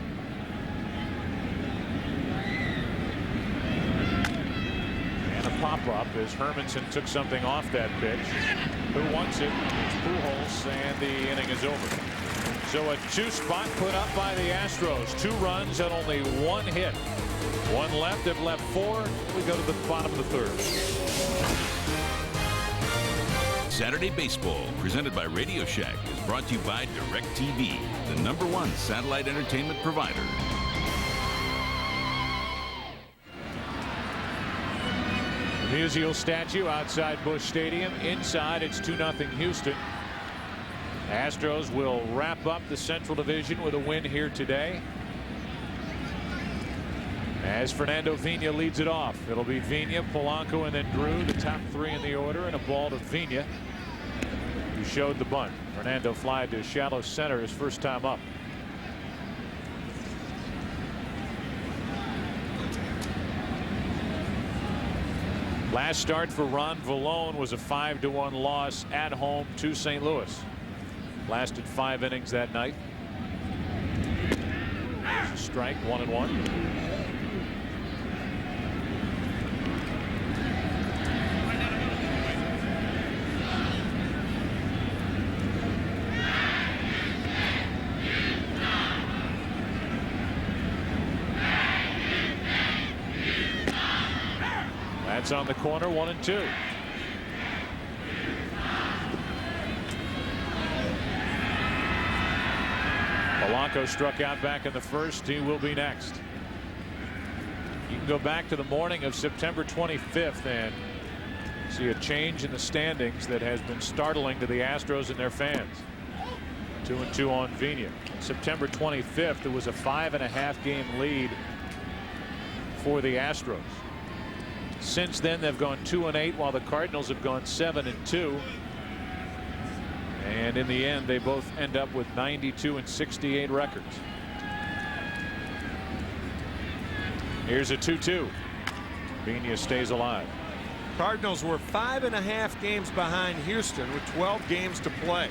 A: And a pop-up as Hermanson took something off that pitch. Who wants it? It's Pujols, and the inning is over. So a 2 spot put up by the Astros. 2 runs and only 1 hit. 1 left. They've left 4. We go to the bottom of the 3rd.
C: Saturday Baseball, presented by Radio Shack, is brought to you by DirecTV, the #1 satellite entertainment provider.
A: The Musial statue outside Busch Stadium. Inside, it's 2-0 Houston. Astros will wrap up the Central Division with a win here today, as Fernando Vina leads it off. It'll be Vina, Polanco, and then Drew, the top 3 in the order, and a ball to Vina, who showed the bunt. Fernando fly to shallow center his first time up. Last start for Ron Vallone was a 5-1 loss at home to St. Louis. Lasted 5 innings that night. There's a strike, 1-1. Hits on the corner, 1-2. Polanco struck out back in the first. He will be next. You can go back to the morning of September 25th and see a change in the standings that has been startling to the Astros and their fans. 2-2 on Vina. September 25th, it was a 5.5 game lead for the Astros. Since then, they've gone 2-8, while the Cardinals have gone 7-2. And in the end, they both end up with 92 and 68 records. Here's a 2-2. Vina stays alive.
D: Cardinals were 5.5 games behind Houston with 12 games to play.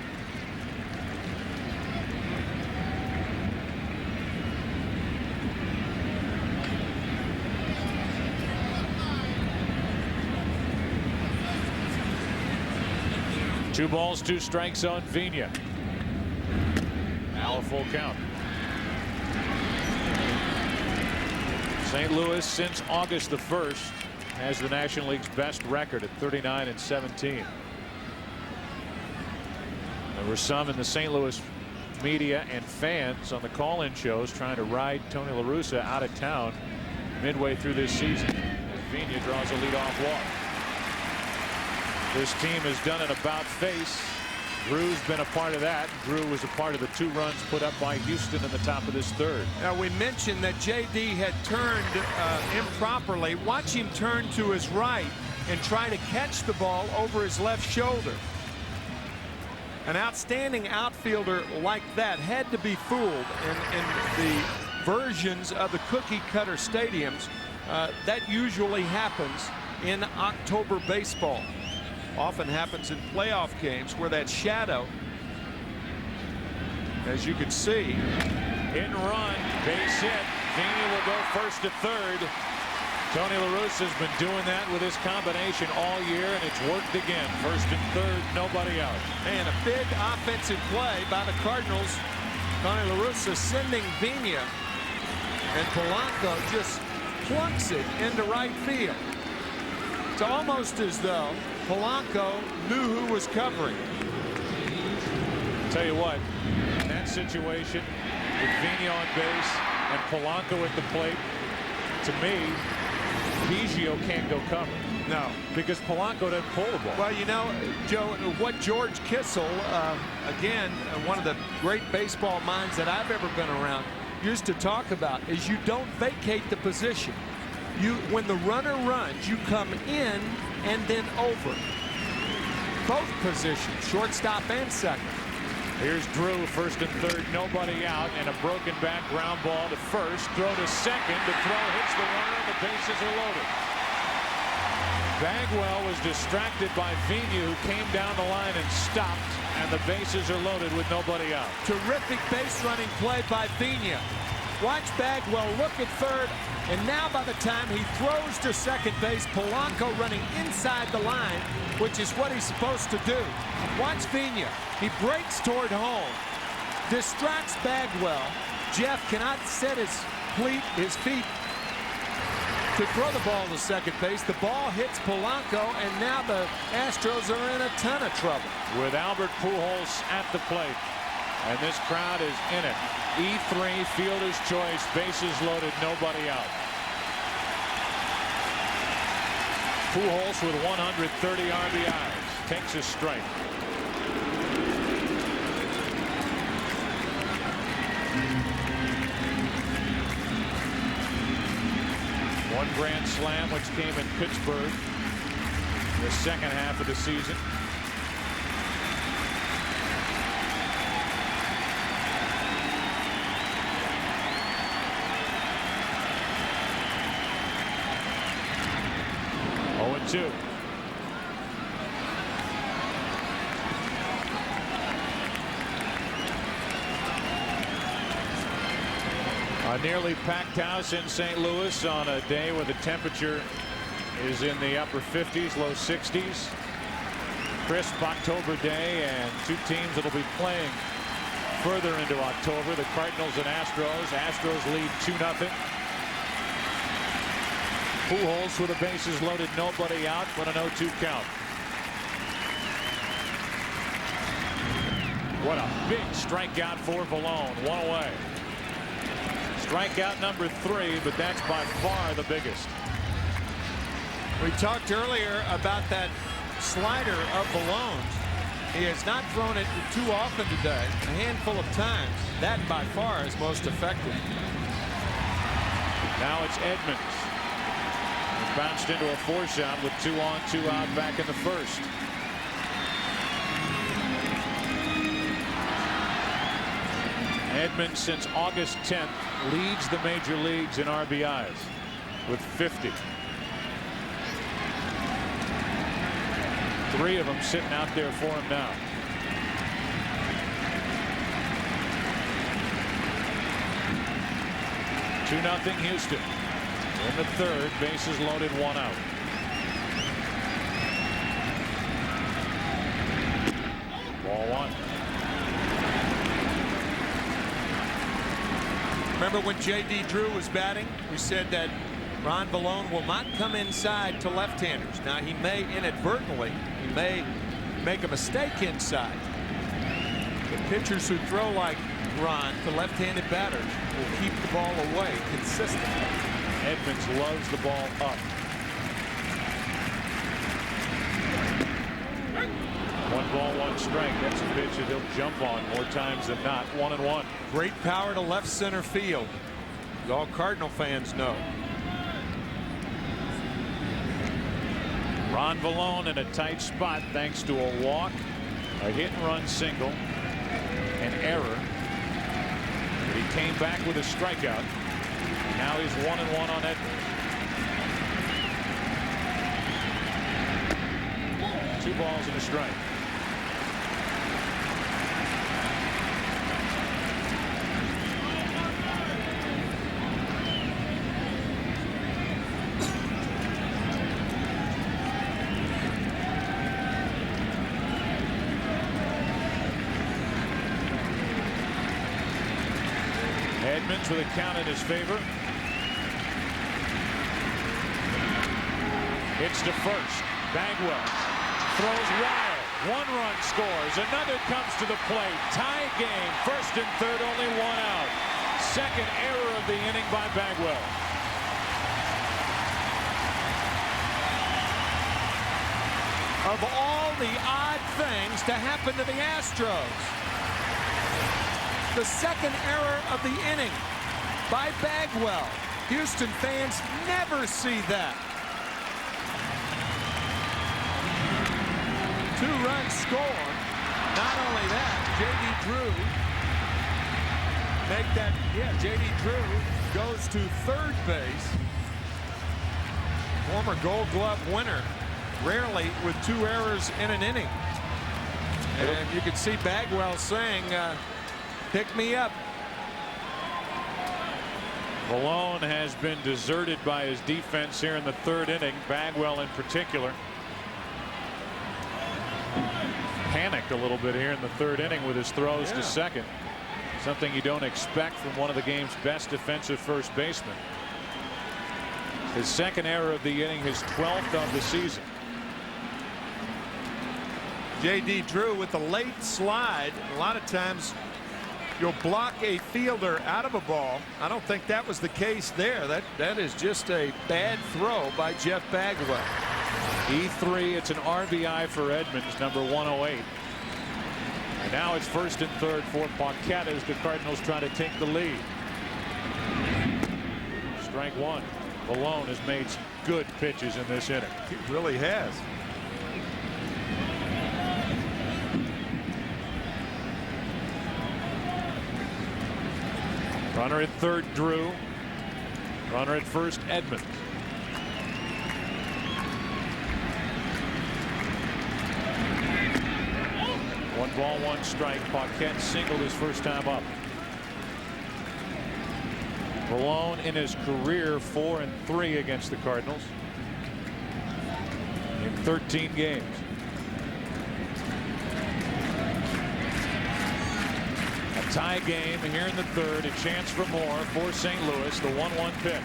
A: Two balls, 2 strikes on Vina. Now a full count. St. Louis, since August the 1st, has the National League's best record at 39 and 17. There were some in the St. Louis media and fans on the call-in shows trying to ride Tony La Russa out of town midway through this season as Vina draws a leadoff walk. This team has done an about-face. Drew's been a part of that. Drew was a part of the 2 runs put up by Houston in the top of this third.
D: Now, we mentioned that J.D. had turned improperly. Watch him turn to his right and try to catch the ball over his left shoulder. An outstanding outfielder like that had to be fooled. In the versions of the cookie cutter stadiums, that usually happens in October baseball. Often happens in playoff games where that shadow, as you can see.
A: Hit and run, base hit. Vina will go first to third. Tony La Russa has been doing that with his combination all year, and it's worked again. First and third, nobody out.
D: And a big offensive play by the Cardinals. Tony La Russa sending Vina, and Polanco just plunks it into right field. It's almost as though Polanco knew who was covering.
A: Tell you what, in that situation, with Vina on base and Polanco at the plate, to me, Biggio can't go cover.
D: No.
A: Because Polanco doesn't pull the ball.
D: Well, you know, Joe, what George Kissel, again, one of the great baseball minds that I've ever been around, used to talk about is you don't vacate the position. When the runner runs, you come in and then over. Both positions, shortstop and second.
A: Here's Drew, first and third, nobody out, and a broken back ground ball to first. Throw to second. The throw hits the runner, and the bases are loaded. Bagwell was distracted by Vina, who came down the line and stopped, and the bases are loaded with nobody out.
D: Terrific base running play by Vina. Watch Bagwell look at third, and now by the time he throws to second base, Polanco running inside the line, which is what he's supposed to do. Watch Vina. He breaks toward home, distracts Bagwell. Jeff cannot set his feet to throw the ball to second base. The ball hits Polanco, and now the Astros are in a ton of trouble.
A: With Albert Pujols at the plate, and this crowd is in it. E3, fielder's choice, bases loaded, nobody out. Pujols with 130 RBIs takes a strike. One grand slam, which came in Pittsburgh the second half of the season. Two. A nearly packed house in St. Louis on a day where the temperature is in the upper 50s, low 60s. Crisp October day, and 2 teams that will be playing further into October. The Cardinals and Astros. Astros lead 2-0. Pujols with the bases loaded, nobody out, but an 0-2 count. What a big strikeout for Valone. One away. Strikeout number 3, but that's by far the biggest.
D: We talked earlier about that slider of Valone's. He has not thrown it too often today, a handful of times. That by far is most effective.
A: Now it's Edmonds. He bounced into a 4-shot with 2 on, 2 out back in the first. Edmonds since August 10th leads the major leagues in RBIs with 50. 3 of them sitting out there for him now. Two 2-0 Houston. In the third, bases loaded, 1 out. Ball 1.
D: Remember when J.D. Drew was batting? We said that Ron Valone will not come inside to left-handers. Now he may inadvertently, he may make a mistake inside. The pitchers who throw like Ron to left-handed batters will keep the ball away consistently.
A: Edmonds loves the ball up. 1 ball, 1 strike. That's a pitch that he'll jump on more times than not. 1-1.
D: Great power to left center field. All Cardinal fans know.
A: Ron Valone in a tight spot thanks to a walk, a hit and run single, an error. He came back with a strikeout. Now he's 1-1 on Edmonds. 2 balls and a strike. Edmonds with a count in his favor. Hits to first. Bagwell throws wild. 1 run scores. Another comes to the plate. Tie game. First and third, only 1 out. Second error of the inning by Bagwell.
D: Of all the odd things to happen to the Astros, the second error of the inning by Bagwell. Houston fans never see that. 2 runs scored. Not only that, J.D. Drew J.D. Drew goes to third base. Former Gold Glove winner, rarely with 2 errors in an inning. And you can see Bagwell saying, pick me up.
A: Valone has been deserted by his defense here in the 3rd inning. Bagwell in particular panicked a little bit here in the 3rd inning with his throws to second. Something you don't expect from one of the game's best defensive first basemen. His second error of the inning, his 12th of the season.
D: J.D. Drew with a late slide. A lot of times you'll block a fielder out of a ball. I don't think that was the case there. That is just a bad throw by Jeff Bagwell.
A: E3, it's an RBI for Edmonds, number 108. And now it's first and third for Paquette as the Cardinals try to take the lead. Strike 1. Valone has made some good pitches in this inning.
D: He really has.
A: Runner at third, Drew. Runner at first, Edmonds. One ball, 1 strike. Paquette singled his first time up. Valone in his career 4-3 against the Cardinals in 13 games. A tie game here in the 3rd. A chance for more for St. Louis. The 1-1 pitch.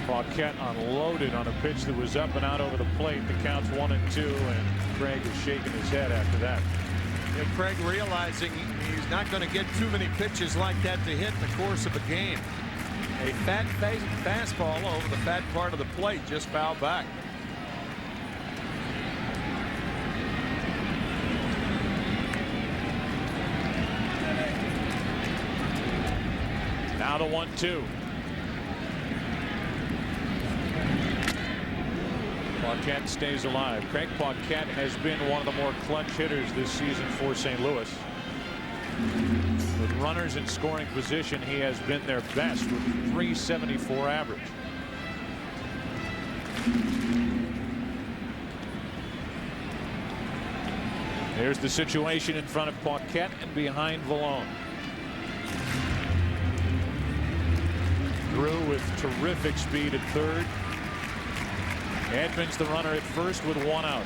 A: Paquette unloaded on a pitch that was up and out over the plate. The count's 1-2, and Craig is shaking his head after that.
D: Yeah, Craig realizing he's not going to get too many pitches like that to hit in the course of a game. A fat fastball over the fat part of the plate, just fouled back.
A: Now the 1-2. Paquette stays alive. Craig Paquette has been one of the more clutch hitters this season for St. Louis. With runners in scoring position, he has been their best with .374 average. There's the situation in front of Paquette and behind Vallone. Drew with terrific speed at third. Edmonds the runner at first with 1 out.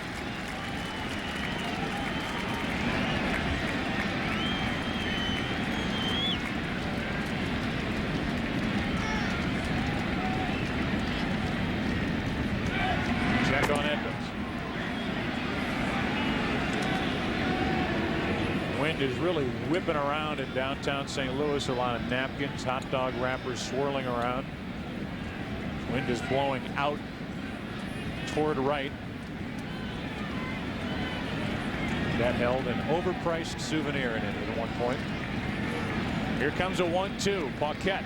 A: Check on Edmonds. Wind is really whipping around in downtown St. Louis. A lot of napkins, hot dog wrappers swirling around. Wind is blowing out toward right. That held an overpriced souvenir in it at one point. Here comes a 1-2. Paquette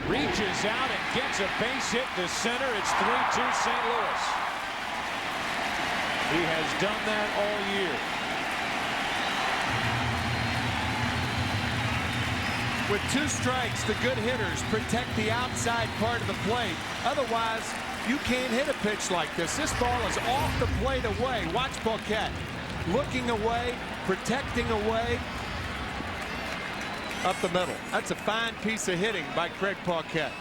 A: reaches out and gets a base hit to center. It's 3-2 St. Louis. He has done that all year.
D: With 2 strikes, the good hitters protect the outside part of the plate. Otherwise, you can't hit a pitch like this. This ball is off the plate away. Watch Paquette looking away, protecting away, up the middle. That's a fine piece of hitting by Craig Paquette.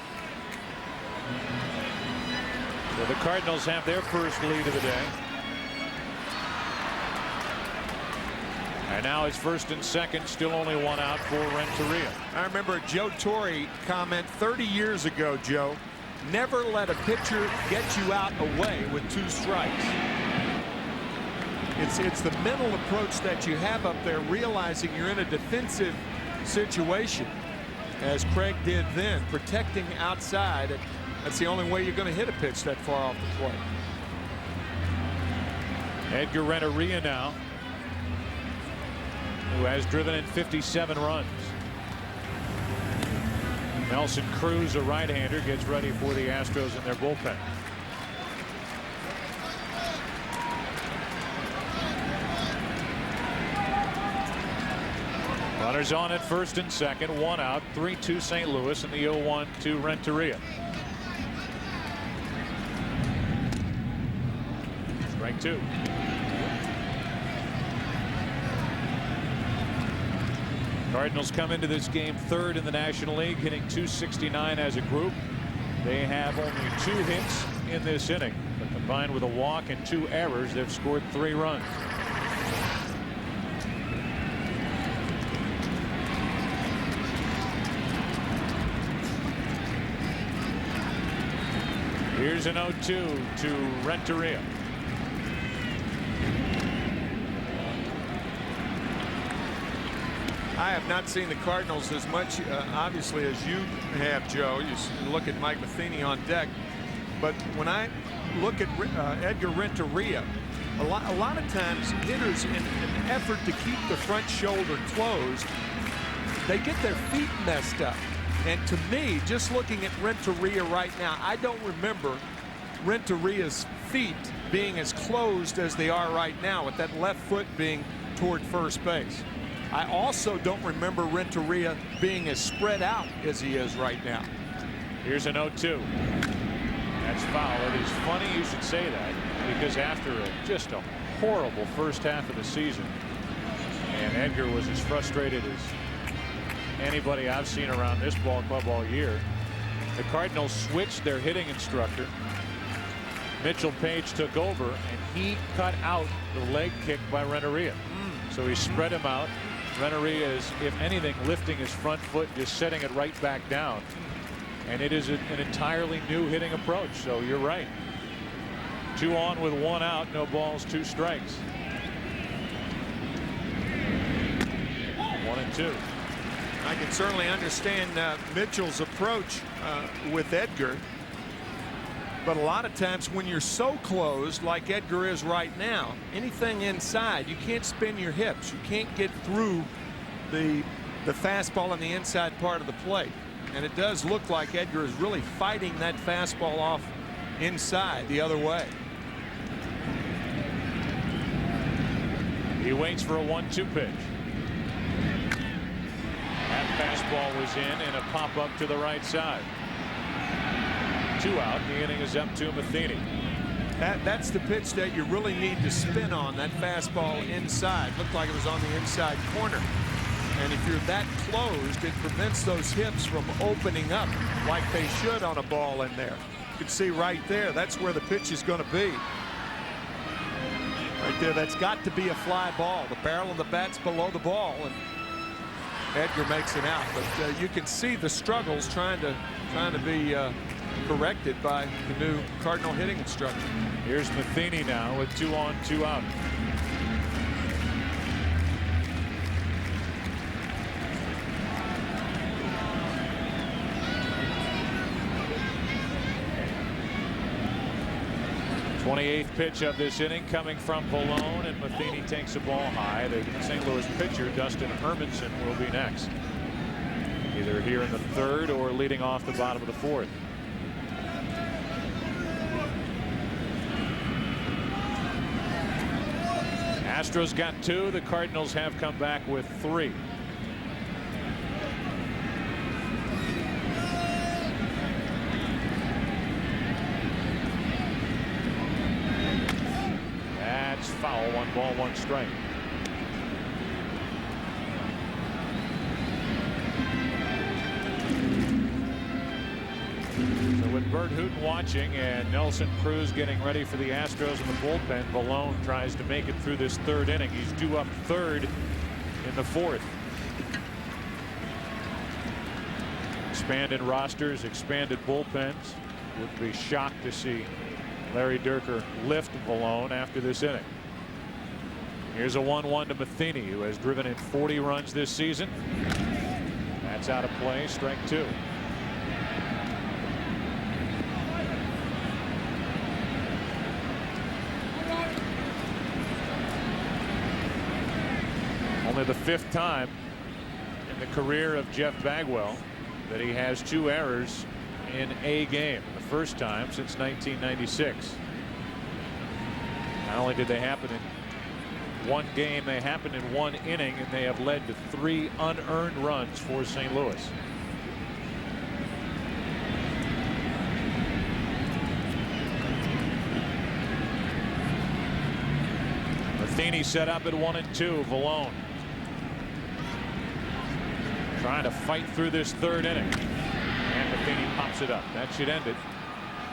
A: So the Cardinals have their first lead of the day. And now it's first and second, still only 1 out for Renteria.
D: I remember Joe Torre comment 30 years ago, Joe, never let a pitcher get you out away with 2 strikes. It's the mental approach that you have up there, realizing you're in a defensive situation, as Craig did then, protecting outside. That's the only way you're going to hit a pitch that far off the plate.
A: Edgar Renteria now, who has driven in 57 runs. Nelson Cruz, a right-hander, gets ready for the Astros in their bullpen. Runners on at first and second, 1 out, 3-2 St. Louis, and the 0-1 to Renteria. Strike 2. Cardinals come into this game 3rd in the National League, hitting .269 as a group. They have only 2 hits in this inning, but combined with a walk and 2 errors, they've scored 3 runs. Here's an 0-2 to Renteria.
D: I have not seen the Cardinals as much, obviously, as you have, Joe. You look at Mike Matheny on deck. But when I look at Edgar Renteria, a lot of times hitters, in an effort to keep the front shoulder closed, they get their feet messed up. And to me, just looking at Renteria right now, I don't remember Renteria's feet being as closed as they are right now, with that left foot being toward first base. I also don't remember Renteria being as spread out as he is right now.
A: Here's an 0-2. That's foul. It is funny you should say that, because after just a horrible first half of the season, and Edgar was as frustrated as anybody I've seen around this ball club all year, the Cardinals switched their hitting instructor. Mitchell Page took over, and he cut out the leg kick by Renteria. So he spread him out. Renteria is, if anything, lifting his front foot, just setting it right back down. And it is an entirely new hitting approach. So you're right. 2 on with 1 out, no balls, 2 strikes. 1-2.
D: I can certainly understand Mitchell's approach with Edgar. But a lot of times when you're so closed like Edgar is right now, anything inside, you can't spin your hips. You can't get through the fastball on the inside part of the plate. And it does look like Edgar is really fighting that fastball off inside the other way.
A: He waits for a 1-2 pitch. That fastball was in and a pop up to the right side. 2 out. The inning is up to Matheny.
D: That's the pitch that you really need to spin on, that fastball inside. Looked like it was on the inside corner. And if you're that closed, it prevents those hips from opening up like they should on a ball in there. You can see right there, that's where the pitch is going to be. Right there, that's got to be a fly ball. The barrel of the bat's below the ball, and Edgar makes it out. But you can see the struggles trying to be corrected by the new Cardinal hitting instructor.
A: Here's Matheny now with 2 on, 2 out. The 28th pitch of this inning coming from Valone, and Matheny takes a ball high. The St. Louis pitcher Dustin Hermanson will be next, either here in the 3rd or leading off the bottom of the 4th. Astros got 2. The Cardinals have come back with 3. That's foul. 1 ball, 1 strike. So with Bert Hooton watching and Nelson Cruz getting ready for the Astros in the bullpen, Valone tries to make it through this 3rd inning. He's due up 3rd in the 4th. Expanded rosters, expanded bullpens. Would be shocked to see Larry Dierker lift Valone after this inning. Here's a 1-1 to Matheny, who has driven in 40 runs this season. That's out of play. Strike 2. Only the 5th time in the career of Jeff Bagwell that he has 2 errors in a game. The 1st time since 1996. Not only did they happen in 1 game, they happened in 1 inning, and they have led to 3 unearned runs for St. Louis. Matheny set up at 1-2. Valone trying to fight through this 3rd inning, and Matheny pops it up. That should end it.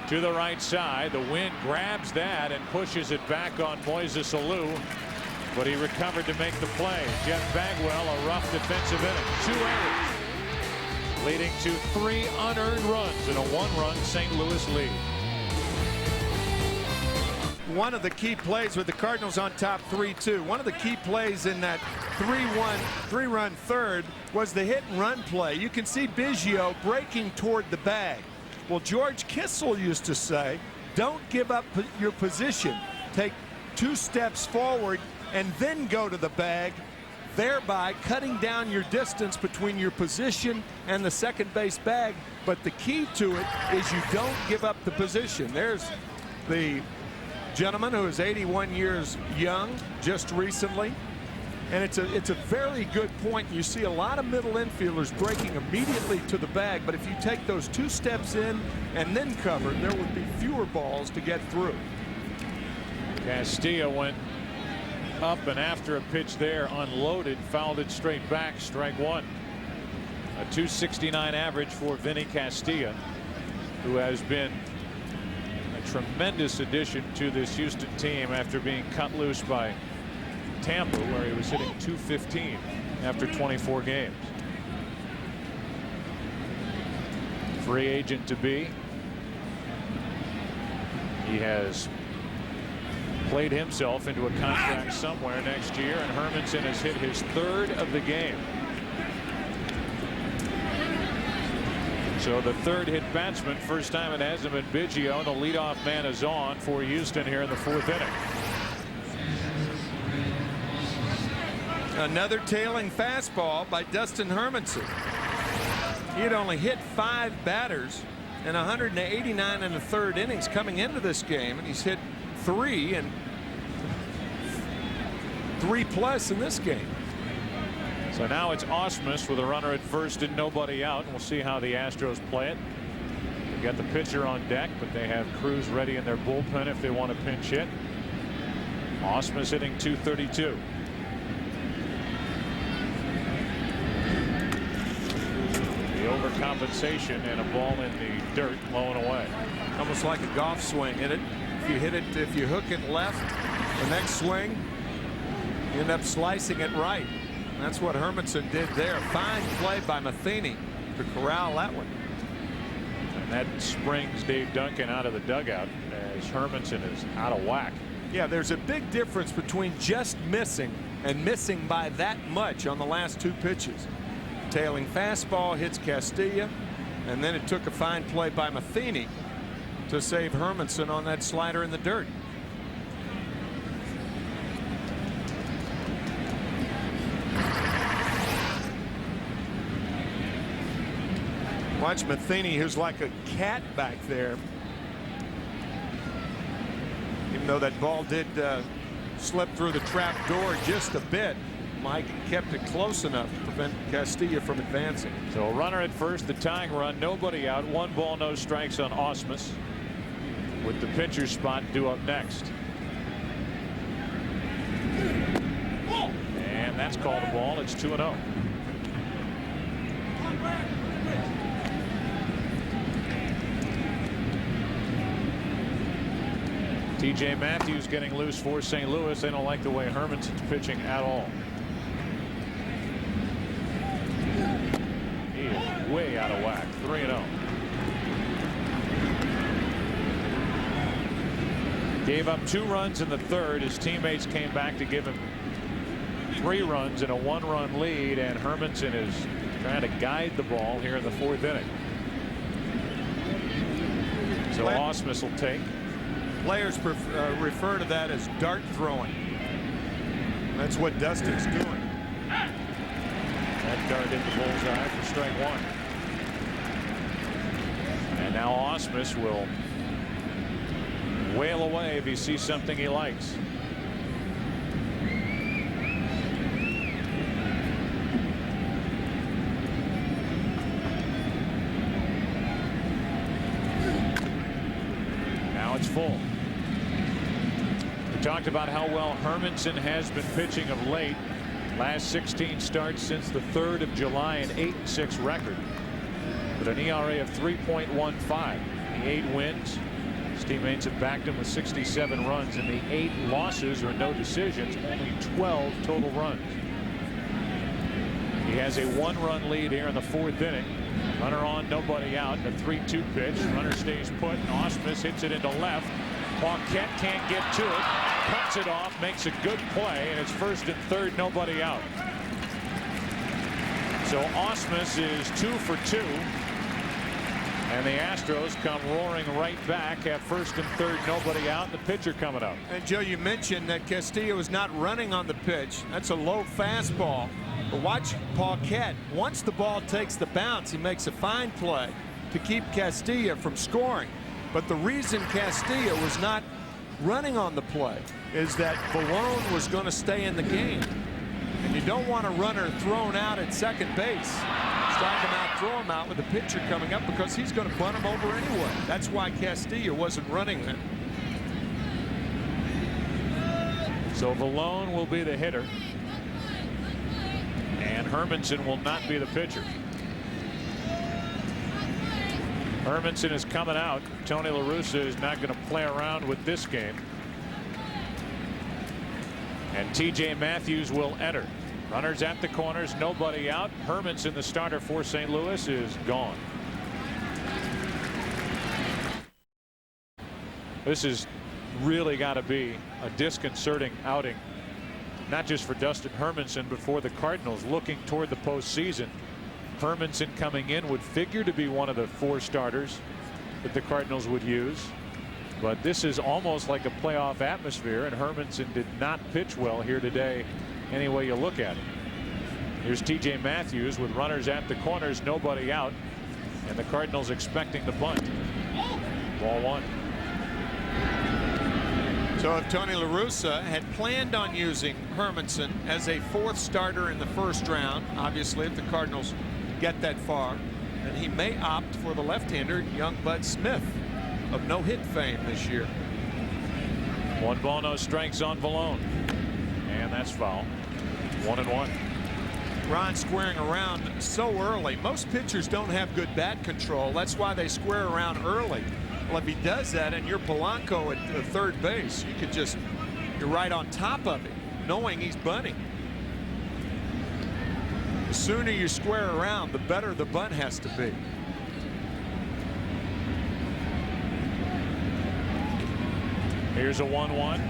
A: To the right side, the wind grabs that and pushes it back on Moises Alou, but he recovered to make the play. Jeff Bagwell, a rough defensive inning. 2 errors, leading to 3 unearned runs in a 1-run St. Louis lead.
D: One of the key plays with the Cardinals on top 3-2. One of the key plays in that 3-run 3rd was the hit and run play. You can see Biggio breaking toward the bag. Well, George Kissel used to say, don't give up your position. Take 2 steps forward and then go to the bag, thereby cutting down your distance between your position and the second base bag. But the key to it is you don't give up the position. There's the gentleman who is 81 years young just recently. And it's a very good point. You see a lot of middle infielders breaking immediately to the bag, but if you take those 2 steps in and then cover, there would be fewer balls to get through.
A: Castilla went up, and after a pitch there, unloaded, fouled it straight back. Strike 1. A .269 average for Vinny Castilla, who has been a tremendous addition to this Houston team after being cut loose by Tampa, where he was hitting .215 after 24 games. free agent to be. He has played himself into a contract somewhere next year, and Hermanson has hit his 3rd of the game. So the 3rd hit batsman, first time it hasn't been Biggio. The leadoff man is on for Houston here in the 4th inning.
D: Another tailing fastball by Dustin Hermanson. He had only hit 5 batters in 189 and a third innings coming into this game, and he's hit 3 and 3+ in this game.
A: So now it's Ausmus with a runner at first and nobody out. We'll see how the Astros play it. They've got the pitcher on deck, but they have Cruz ready in their bullpen if they want to pinch hit. Ausmus hitting .232. The overcompensation and a ball in the dirt, blowing away.
D: Almost like a golf swing. Hit it. If you hit it, if you hook it left, the next swing, you end up slicing it right. That's what Hermanson did there. Fine play by Matheny to corral that one.
A: And that springs Dave Duncan out of the dugout as Hermanson is out of whack.
D: Yeah, there's a big difference between just missing and missing by that much on the last 2 pitches. Tailing fastball hits Castilla, and then it took a fine play by Matheny to save Hermanson on that slider in the dirt. Watch Matheny, who's like a cat back there. Even though that ball did slip through the trap door just a bit, Mike kept it close enough to prevent Castilla from advancing.
A: So a runner at first, the tying run, nobody out, 1 ball, no strikes on Ausmus, with the pitcher spot due up next. And that's called a ball. It's 2-0. TJ Matthews getting loose for St. Louis. They don't like the way Hermanson's pitching at all. He is way out of whack. 3-0. Gave up 2 runs in the 3rd. His teammates came back to give him 3 runs and a 1-run lead, and Hermanson is trying to guide the ball here in the 4th inning. So Ausmus will take.
D: Players refer to that as dart throwing. That's what Dustin's doing.
A: That dart hit the bullseye for strike 1. And now Ausmus will wail away if he sees something he likes. Now it's full. We talked about how well Hermanson has been pitching of late. Last 16 starts since the 3rd of July, an 8-6 record with an ERA of 3.15. The 8 wins. His teammates have backed him with 67 runs, and the 8 losses or no decisions, only 12 total runs. He has a 1-run lead here in the 4th inning. Runner on, nobody out. The 3-2 pitch. Runner stays put. Ausmus hits it into left. Paquette can't get to it. Cuts it off, makes a good play, and it's 1st and 3rd, nobody out. So Ausmus is 2 for 2. And the Astros come roaring right back, have 1st and 3rd, nobody out, and the pitcher coming up.
D: And Joe, you mentioned that Castillo was not running on the pitch. That's a low fastball. But watch Paquette. Once the ball takes the bounce, he makes a fine play to keep Castillo from scoring. But the reason Castillo was not running on the play is that Balone was going to stay in the game. And you don't want a runner thrown out at second base. Strike him out, throw him out with the pitcher coming up, because he's going to bunt him over anyway. That's why Castillo wasn't running there.
A: So Balone will be the hitter, and Hermanson will not be the pitcher. Hermanson is coming out. Tony La Russa is not going to play around with this game. And TJ Matthews will enter. Runners at the corners, nobody out. Hermanson, the starter for St. Louis, is gone. This is really got to be a disconcerting outing, not just for Dustin Hermanson, but for the Cardinals looking toward the postseason. Hermanson coming in would figure to be one of the 4 starters that the Cardinals would use. But this is almost like a playoff atmosphere, and Hermanson did not pitch well here today any way you look at it. Here's T.J. Matthews with runners at the corners, nobody out, and the Cardinals expecting the bunt. Ball 1.
D: So if Tony La Russa had planned on using Hermanson as a 4th starter in the 1st round, obviously if the Cardinals get that far, then he may opt for the left-hander young Bud Smith of no-hit fame this year.
A: 1 ball, no strikes on Vallone, and that's foul. 1-1.
D: Ron squaring around so early. Most pitchers don't have good bat control. That's why they square around early. Well, if he does that and you're Polanco at third base, you could just, you're right on top of it, knowing he's bunting. The sooner you square around, the better the bunt has to be.
A: Here's a 1-1.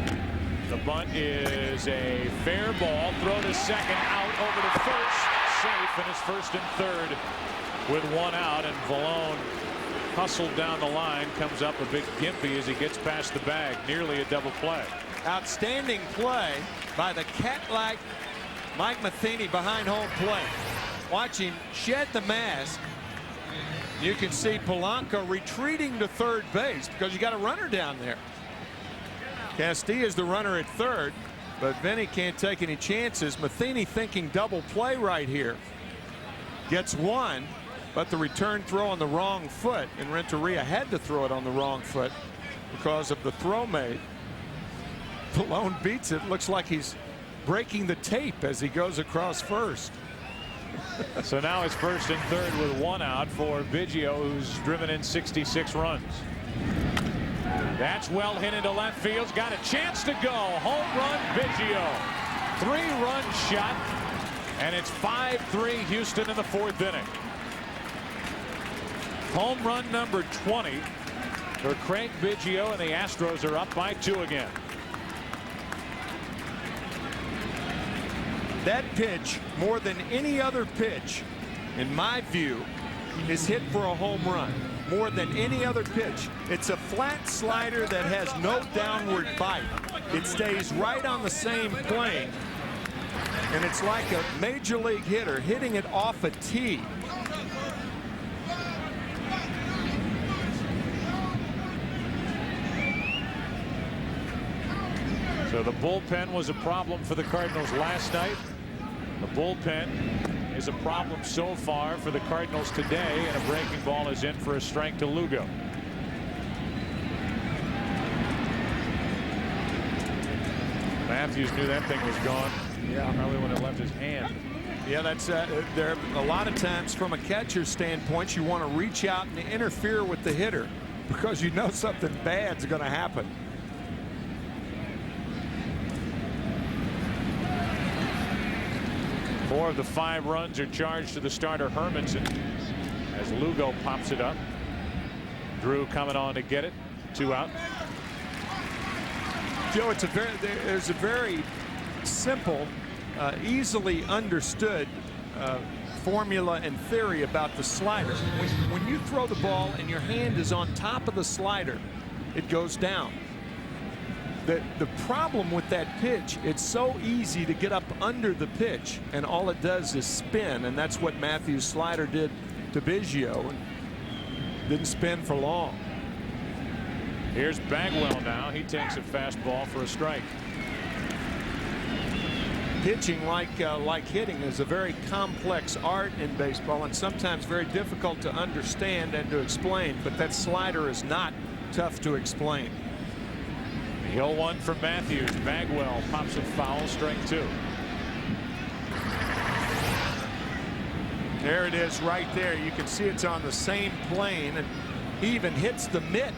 A: The bunt is a fair ball. Throw to second, out over to first. Safe, and it's 1st and 3rd with 1 out, and Vallone hustled down the line, comes up a big gimpy as he gets past the bag. Nearly a double play.
D: Outstanding play by the cat-like Mike Matheny behind home plate. Watch him shed the mask. You can see Polanco retreating to third base because you got a runner down there. Castilla's the runner at third, but Vinny can't take any chances. Matheny thinking double play right here. Gets 1, but the return throw on the wrong foot, and Renteria had to throw it on the wrong foot because of the throw made. Vallone beats it. Looks like he's breaking the tape as he goes across first.
A: So now it's 1st and 3rd with 1 out for Biggio, who's driven in 66 runs. That's well hit into left field. Got a chance to go. Home run, Biggio. 3-run shot, and it's 5-3 Houston in the 4th inning. Home run number 20 for Craig Biggio, and the Astros are up by 2 again.
D: That pitch, more than any other pitch, in my view, is hit for a home run. More than any other pitch. It's a flat slider that has no downward bite. It stays right on the same plane, and it's like a major league hitter hitting it off a tee.
A: So the bullpen was a problem for the Cardinals last night. The bullpen is a problem so far for the Cardinals today, and a breaking ball is in for a strike to Lugo. Matthews knew that thing was gone. Yeah, probably when it left his hand.
D: Yeah, that's there. A lot of times, from a catcher's standpoint, you want to reach out and interfere with the hitter because you know something bad's going to happen.
A: Four of the 5 runs are charged to the starter Hermanson as Lugo pops it up. Drew coming on to get it. 2 out.
D: Joe, there's a very simple, easily understood formula and theory about the slider. When you throw the ball and your hand is on top of the slider, it goes down. The problem with that pitch, it's so easy to get up under the pitch, and all it does is spin, and that's what Matthews' slider did to Biggio. And didn't spin for long.
A: Here's Bagwell now. He takes a fastball for a strike.
D: Pitching like hitting is a very complex art in baseball, and sometimes very difficult to understand and to explain, but that slider is not tough to explain.
A: The 0-1 from Matthews. Bagwell pops it foul, strike 2.
D: There it is right there. You can see it's on the same plane, and he even hits the mitt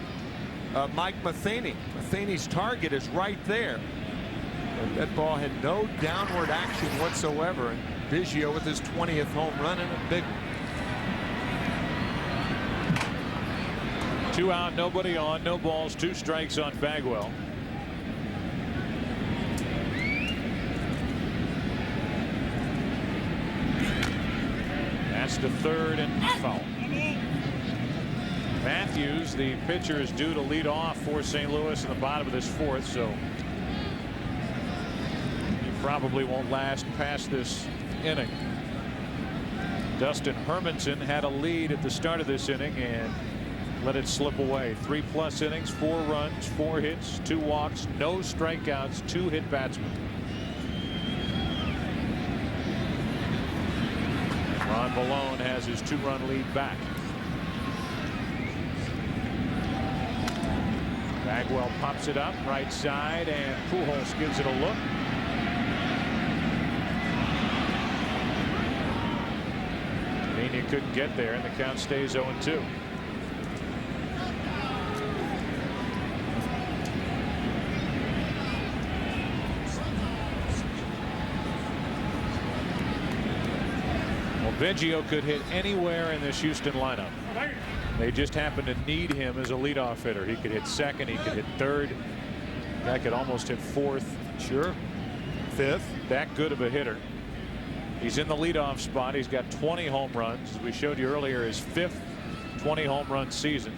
D: of Mike Matheny. Matheny's target is right there. But that ball had no downward action whatsoever, and Biggio with his 20th home run and a big one.
A: 2 out, nobody on, no balls, 2 strikes on Bagwell. That's the third and foul. Matthews, the pitcher, is due to lead off for St. Louis in the bottom of this 4th, so he probably won't last past this inning. Dustin Hermanson had a lead at the start of this inning and let it slip away. 3+ innings, 4 runs, 4 hits, 2 walks, no strikeouts, 2 hit batsmen. Ron Malone has his 2-run lead back. Bagwell pops it up right side, and Pujols gives it a look. Vina couldn't get there, and the count stays 0-2. Well, Biggio could hit anywhere in this Houston lineup. They just happen to need him as a leadoff hitter. He could hit second, he could hit third. Guy could almost hit 4th. Sure. 5th. That good of a hitter. He's in the leadoff spot. He's got 20 home runs. As we showed you earlier, his 5th 20 home run season.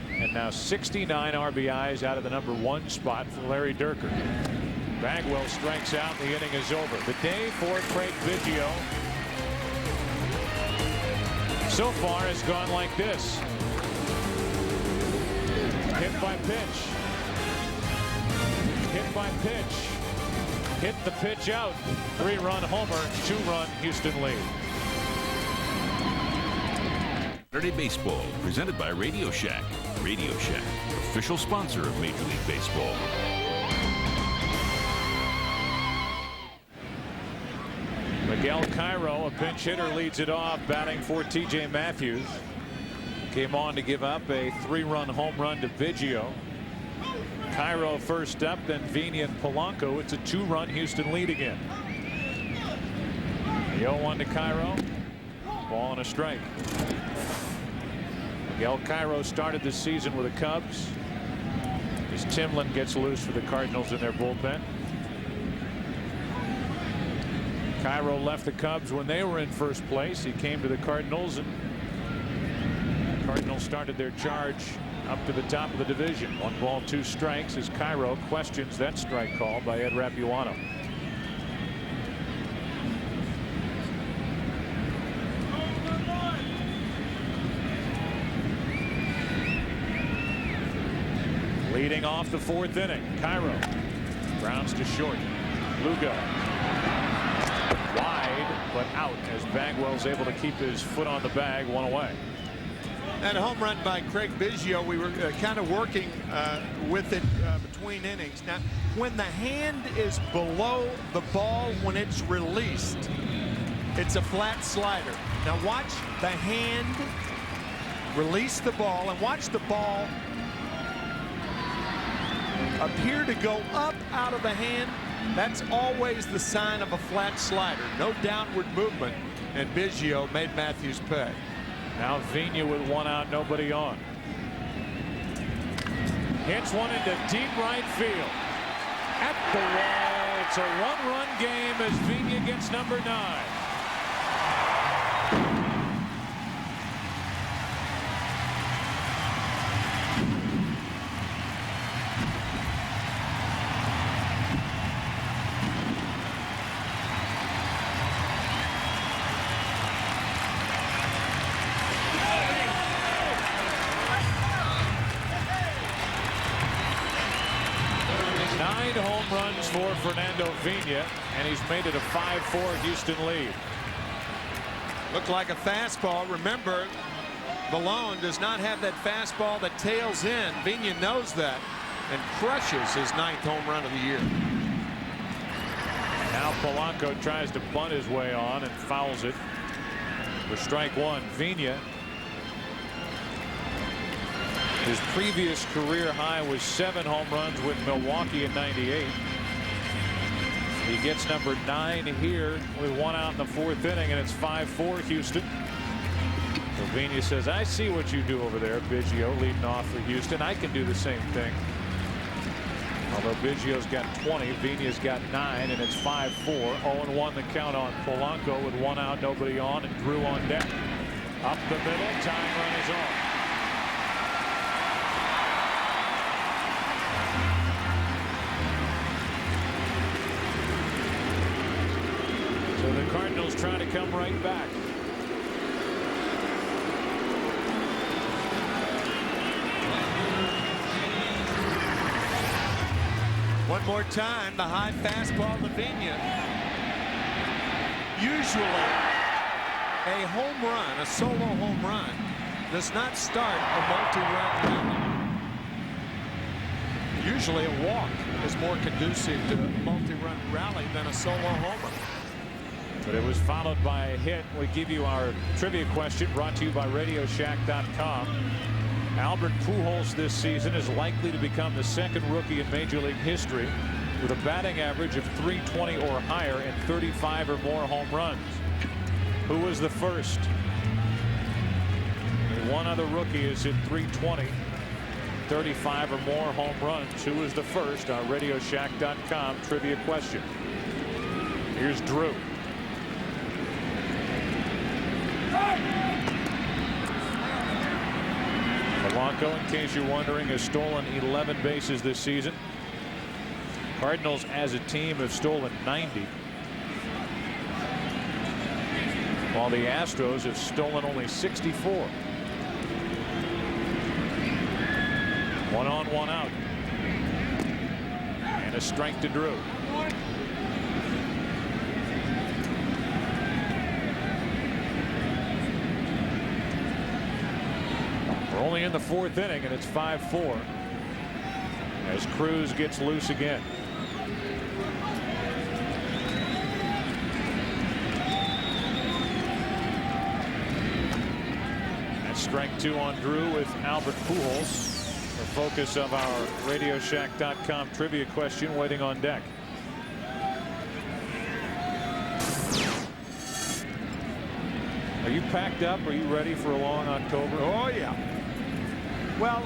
A: And now 69 RBIs out of the number 1 spot for Larry Dierker. Bagwell strikes out. The inning is over. The day for Craig Biggio so far has gone like this. Hit by pitch. Hit by pitch. Hit the pitch out. 3-run homer, 2-run Houston lead.
C: Saturday Baseball, presented by Radio Shack. Radio Shack, official sponsor of Major League Baseball.
A: Miguel Cairo, a pinch hitter, leads it off, batting for T.J. Matthews. Came on to give up a 3-run home run to Biggio. Cairo first up, then Vina and Polanco. It's a 2-run Houston lead again. The 0-1 to Cairo. Ball and a strike. Miguel Cairo started this season with the Cubs. As Timlin gets loose for the Cardinals in their bullpen. Cairo left the Cubs when they were in first place. He came to the Cardinals, and the Cardinals started their charge up to the top of the division. 1 ball, 2 strikes as Cairo questions that strike call by Ed Rapuano. Leading off the 4th inning, Cairo grounds to short. Lugo wide, but out as Bagwell's able to keep his foot on the bag. 1 away.
D: That home run by Craig Biggio, we were kind of working with it between innings. Now, when the hand is below the ball when it's released, it's a flat slider. Now watch the hand release the ball, and watch the ball appear to go up out of the hand. That's always the sign of a flat slider. No downward movement, and Biggio made Matthews pay.
A: Now Vina with 1 out, nobody on. Hits one into deep right field. At the wall. It's a 1-run game as Vina gets number 9. For Fernando Vina, and he's made it a 5-4 Houston lead.
D: Looked like a fastball. Remember, Malone does not have that fastball that tails in. Vina knows that and crushes his 9th home run of the year.
A: Now Polanco tries to bunt his way on and fouls it for strike 1. Vina, his previous career high was 7 home runs with Milwaukee in '98. He gets number 9 here with 1 out in the 4th inning, and it's 5-4 Houston. Sylvania says, I see what you do over there. Biggio leading off for Houston. I can do the same thing. Although Biggio's got 20, Vina's got 9, and it's 5-4. 0-1 the count on Polanco with 1 out, nobody on, and Drew on deck. Up the middle, tying run is on. So the Cardinals trying to come right back.
D: One more time, the high fastball to Vina. Usually, a home run, a solo home run, does not start a multi-run rally. Usually, a walk is more conducive to a multi-run rally than a solo homer.
A: But it was followed by a hit. We give you our trivia question brought to you by RadioShack.com. Albert Pujols this season is likely to become the second rookie in Major League history with a batting average of .320 or higher and 35 or more home runs. Who was the first? One other rookie is at .320, 35 or more home runs. Who was the first? Our RadioShack.com trivia question. Here's Drew. Polanco, in case you're wondering, has stolen 11 bases this season. Cardinals as a team have stolen 90. While the Astros have stolen only 64. 1 on, 1 out. And a strike to Drew. We're only in the 4th inning, and it's 5-4 as Cruz gets loose again. That's strike 2 on Drew with Albert Pujols. The focus of our RadioShack.com trivia question waiting on deck. Are you packed up? Are you ready for a long October?
D: Oh, yeah. Well,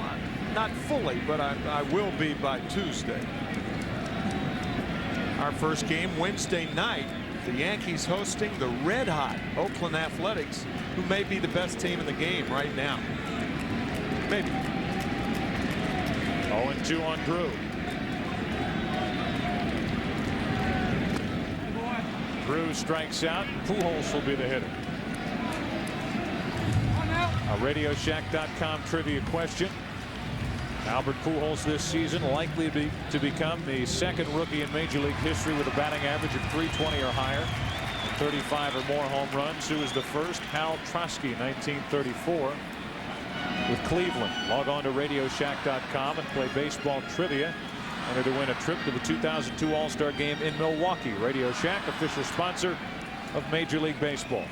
D: not fully, but I will be by Tuesday. Our first game Wednesday night. The Yankees hosting the red-hot Oakland Athletics, who may be the best team in the game right now. Maybe.
A: 0-2 on Drew. Drew strikes out. Pujols will be the hitter. A RadioShack.com trivia question. Albert Pujols this season likely to become the second rookie in Major League history with a batting average of .320 or higher, 35 or more home runs. Who was the first? Hal Trosky, 1934, with Cleveland. Log on to RadioShack.com and play baseball trivia. Enter to win a trip to the 2002 All-Star Game in Milwaukee. Radio Shack, official sponsor of Major League Baseball.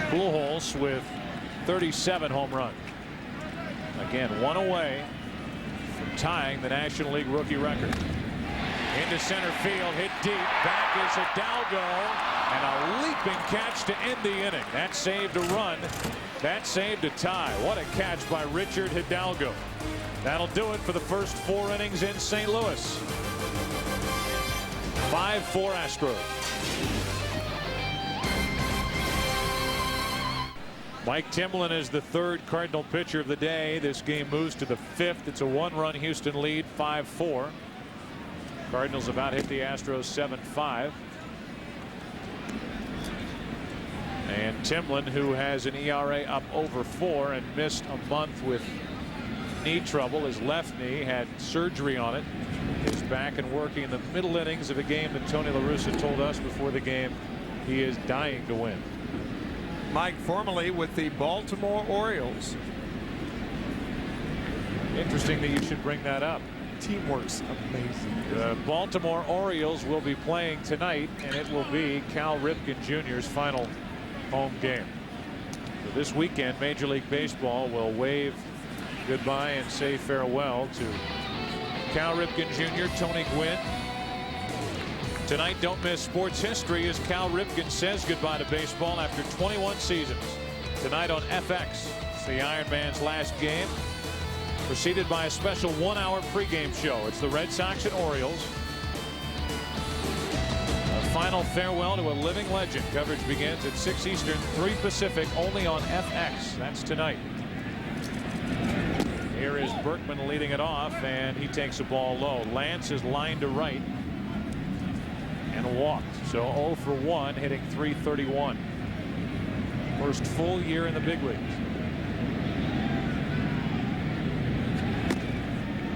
A: Pujols with 37 home runs. Again, 1 away from tying the National League rookie record. Into center field, hit deep. Back is Hidalgo, and a leaping catch to end the inning. That saved a run. That saved a tie. What a catch by Richard Hidalgo. That'll do it for the first 4 innings in St. Louis. 5-4 Astros. Mike Timlin is the 3rd Cardinal pitcher of the day. This game moves to the 5th. It's a 1-run Houston lead, 5-4. Cardinals about hit the Astros 7-5. And Timlin, who has an ERA up over 4 and missed a month with knee trouble. His left knee, had surgery on it, is back and working in the middle innings of a game that Tony La Russa told us before the game he is dying to win.
D: Mike, formerly with the Baltimore Orioles.
A: Interesting that you should bring that up.
D: Teamwork's amazing.
A: The Baltimore Orioles will be playing tonight, and it will be Cal Ripken Jr.'s final home game. So this weekend, Major League Baseball will wave goodbye and say farewell to Cal Ripken Jr., Tony Gwynn, Tonight, don't miss sports history as Cal Ripken says goodbye to baseball after 21 seasons. Tonight on FX, it's the Iron Man's last game, preceded by a special 1-hour pregame show. It's the Red Sox and Orioles. A final farewell to a living legend. Coverage begins at 6 Eastern, 3 Pacific, only on FX. That's tonight. Here is Berkman leading it off, and he takes a ball low. Lance is lined to right and walked. So 0 for 1, hitting .331. First full year in the big leagues.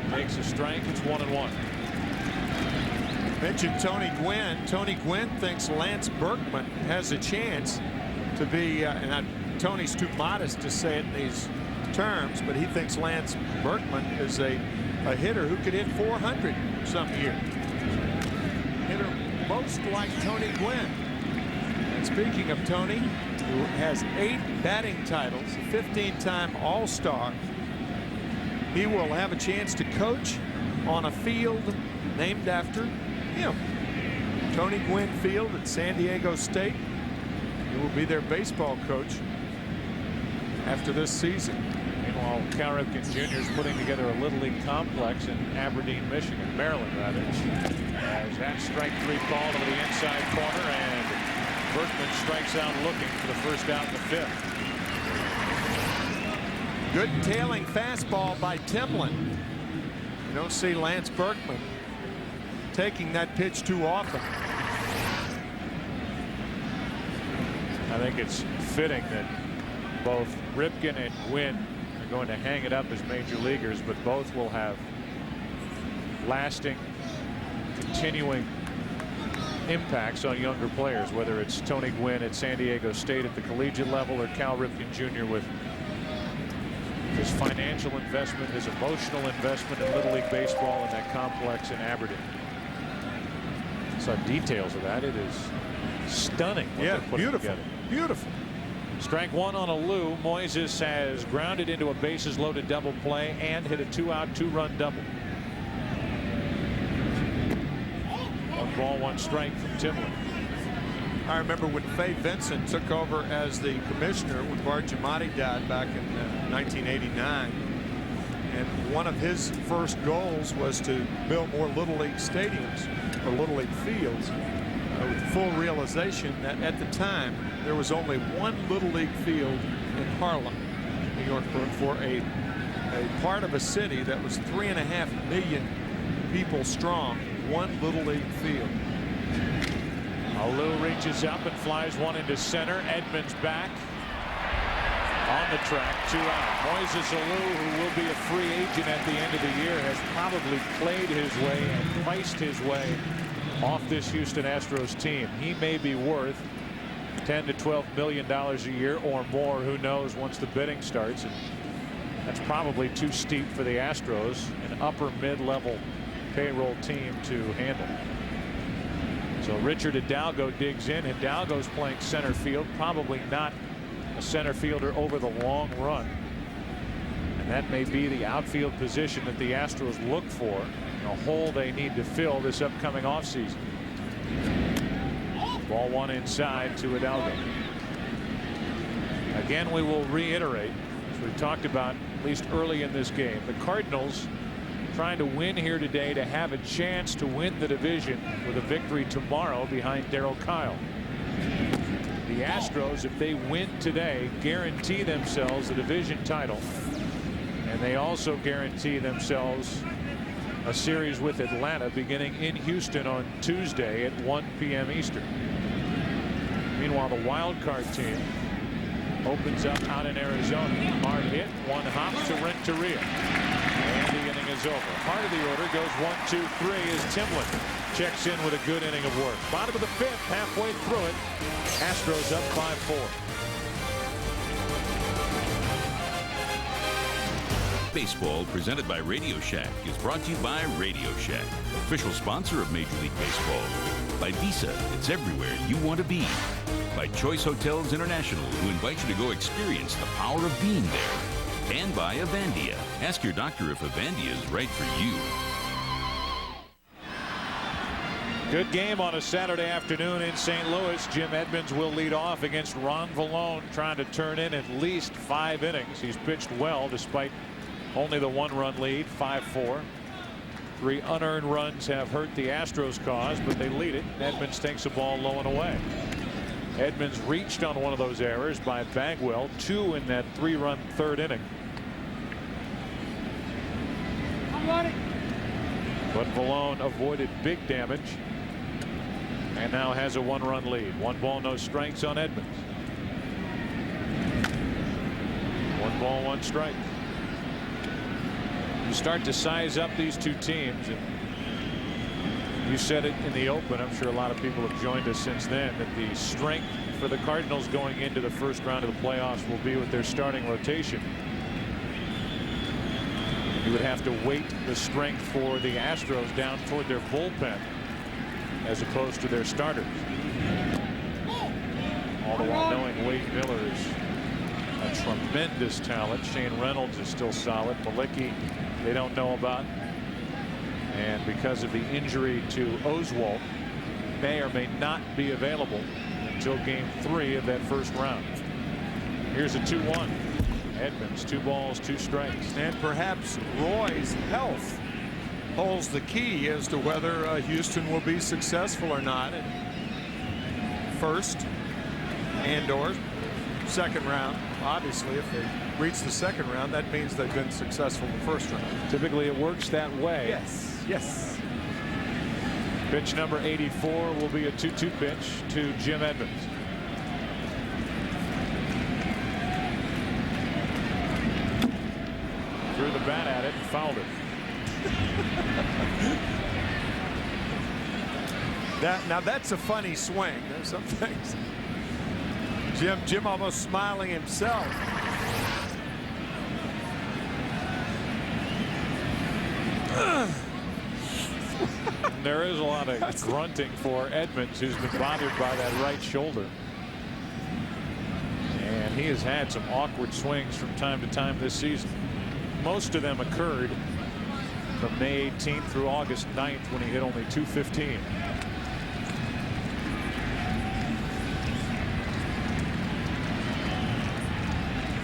A: Takes a strike. It's 1-1.
D: Mentioned Tony Gwynn. Tony Gwynn thinks Lance Berkman has a chance to be, and Tony's too modest to say it in these terms, but he thinks Lance Berkman is a hitter who could hit 400 some year. Hitter most like Tony Gwynn. And speaking of Tony, who has 8 batting titles, a 15-time All-Star, he will have a chance to coach on a field named after him. Tony Gwynn Field at San Diego State. He will be their baseball coach after this season.
A: Meanwhile, Cal Ripken Jr. is putting together a Little League complex in Aberdeen, Michigan, Maryland, rather. As that strike 3 call to the inside corner, and Berkman strikes out looking for the first out in the 5th.
D: Good tailing fastball by Timlin. You don't see Lance Berkman taking that pitch too often.
A: I think it's fitting that both Ripken and Gwynn are going to hang it up as major leaguers, but both will have lasting, continuing impacts on younger players, whether it's Tony Gwynn at San Diego State at the collegiate level or Cal Ripken Jr. with his financial investment, his emotional investment in Little League baseball and that complex in Aberdeen. Saw details of that. It is stunning what they're putting
D: beautiful
A: together.
D: Beautiful.
A: Strike 1 on a Lou. Moises has grounded into a bases loaded double play and hit a 2-out 2-run double. 1 ball 1 strike from Timlin.
D: I remember when Fay Vincent took over as the commissioner when Bart Giamatti died back in 1989, and one of his first goals was to build more Little League stadiums or Little League fields, with full realization that at the time there was only 1 Little League field in Harlem, New York, for a part of a city that was 3.5 million people strong. 1 Little League field.
A: Alou reaches up and flies one into center. Edmonds back on the track, 2 out. Moises Alou, who will be a free agent at the end of the year, has probably played his way and priced his way off this Houston Astros team. He may be worth $10 to $12 million a year or more. Who knows once the bidding starts. And that's probably too steep for the Astros, an upper mid-level payroll team to handle. So Richard Hidalgo digs in. Hidalgo's playing center field, probably not a center fielder over the long run. And that may be the outfield position that the Astros look for, a hole they need to fill this upcoming offseason. Ball 1 inside to Hidalgo. Again, we will reiterate, as we've talked about at least early in this game, the Cardinals trying to win here today to have a chance to win the division with a victory tomorrow behind Darryl Kyle. The Astros, if they win today, guarantee themselves a division title, and they also guarantee themselves a series with Atlanta beginning in Houston on Tuesday at 1 p.m. Eastern. Meanwhile, the wild card team opens up out in Arizona. Hard hit, 1 hop to Renteria. And the inning is over. Part of the order goes 1, 2, 3 as Timlin checks in with a good inning of work. Bottom of the 5th, halfway through it. Astros up 5-4.
C: Baseball, presented by Radio Shack, is brought to you by Radio Shack, official sponsor of Major League Baseball. By Visa, it's everywhere you want to be. By Choice Hotels International, who invite you to go experience the power of being there. And by Avandia. Ask your doctor if Avandia is right for you.
A: Good game on a Saturday afternoon in St. Louis. Jim Edmonds will lead off against Ron Vallone, trying to turn in at least 5 innings. He's pitched well despite only the 1-run lead, 5-4. 3 unearned runs have hurt the Astros cause, but they lead it. Edmonds takes the ball low and away. Edmonds reached on one of those errors by Bagwell, 2 in that 3-run 3rd inning. But Vallone avoided big damage and now has a 1-run lead. 1 ball, no strikes on Edmonds. 1 ball, 1 strike. You start to size up these two teams, and you said it in the open. I'm sure a lot of people have joined us since then, that the strength for the Cardinals going into the first round of the playoffs will be with their starting rotation. You would have to weight the strength for the Astros down toward their bullpen as opposed to their starters. All the while knowing Wade Miller is a tremendous talent. Shane Reynolds is still solid. Malicki they don't know about. And because of the injury to Oswalt, may or may not be available until game 3 of that first round. Here's a 2-1. Edmonds, 2 balls, 2 strikes.
D: And perhaps Roy's health holds the key as to whether Houston will be successful or not in first and/or second round. Obviously, if they reach the second round, that means they've been successful in the first round.
A: Typically, it works that way.
D: Yes. Yes.
A: Pitch number 84 will be a 2-2 pitch to Jim Edmonds. Threw the bat at it and fouled it.
D: Now that's a funny swing. There's some things. Jim almost smiling himself.
A: There is a lot of grunting for Edmonds, who's been bothered by that right shoulder. And he has had some awkward swings from time to time this season. Most of them occurred from May 18th through August 9th when he hit only .215.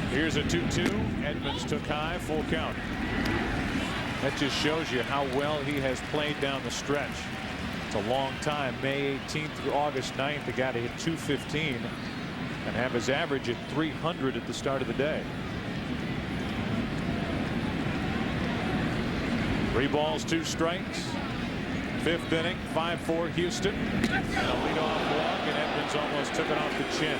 A: Here's a 2-2. Edmonds took high, full count. That just shows you how well he has played down the stretch. It's a long time. May 18th through August 9th, the guy to hit .215 and have his average at 300 at the start of the day. 3 balls, 2 strikes. 5th inning, 5-4 Houston. And a leadoff walk, and Edmonds almost took it off the chin.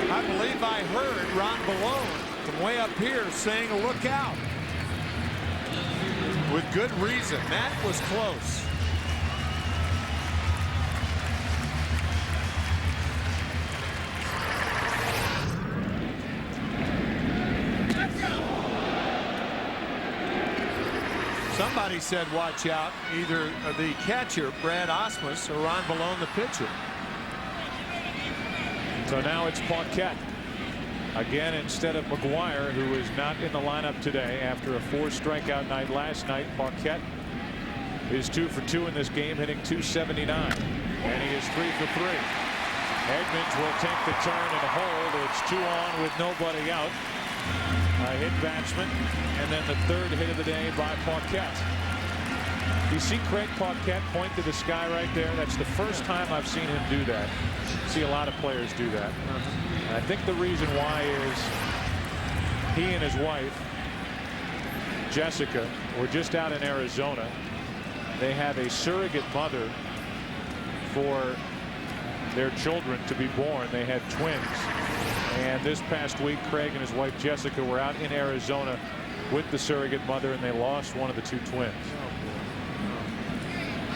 D: I believe I heard Ron Vallone from way up here saying, "Look out." With good reason. That was close. Somebody said watch out, either the catcher Brad Osmus or Ron Vallone the pitcher.
A: So now it's Paquette again instead of McGuire, who is not in the lineup today after a 4 strikeout night last night. Paquette is 2 for 2 in this game, hitting .279, and he is 3 for 3. Edmonds will take the turn and hold. It's 2 on with nobody out. A hit batsman, and then the 3rd hit of the day by Paquette. You see Craig Paquette point to the sky right there. That's the first time I've seen him do that. See a lot of players do that. And I think the reason why is he and his wife Jessica were just out in Arizona. They have a surrogate mother for their children to be born. They had twins. And this past week, Craig and his wife Jessica were out in Arizona with the surrogate mother, and they lost one of the 2 twins.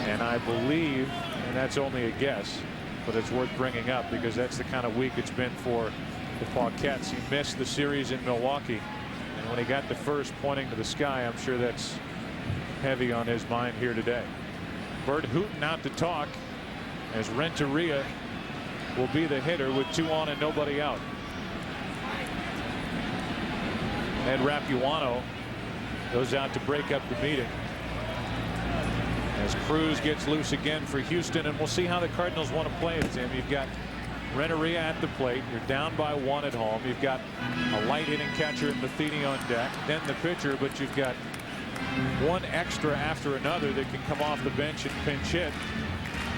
A: And I believe, and that's only a guess, but it's worth bringing up because that's the kind of week it's been for the Paquettes. He missed the series in Milwaukee, and when he got the first pointing to the sky, I'm sure that's heavy on his mind here today. Bert Hooton out to talk as Renteria will be the hitter with 2 on and nobody out. Ed Rapuano goes out to break up the meeting. As Cruz gets loose again for Houston, and we'll see how the Cardinals want to play it, Tim. You've got Renteria at the plate. You're down by 1 at home. You've got a light hitting catcher in Matheny on deck, then the pitcher, but you've got one extra after another that can come off the bench and pinch hit.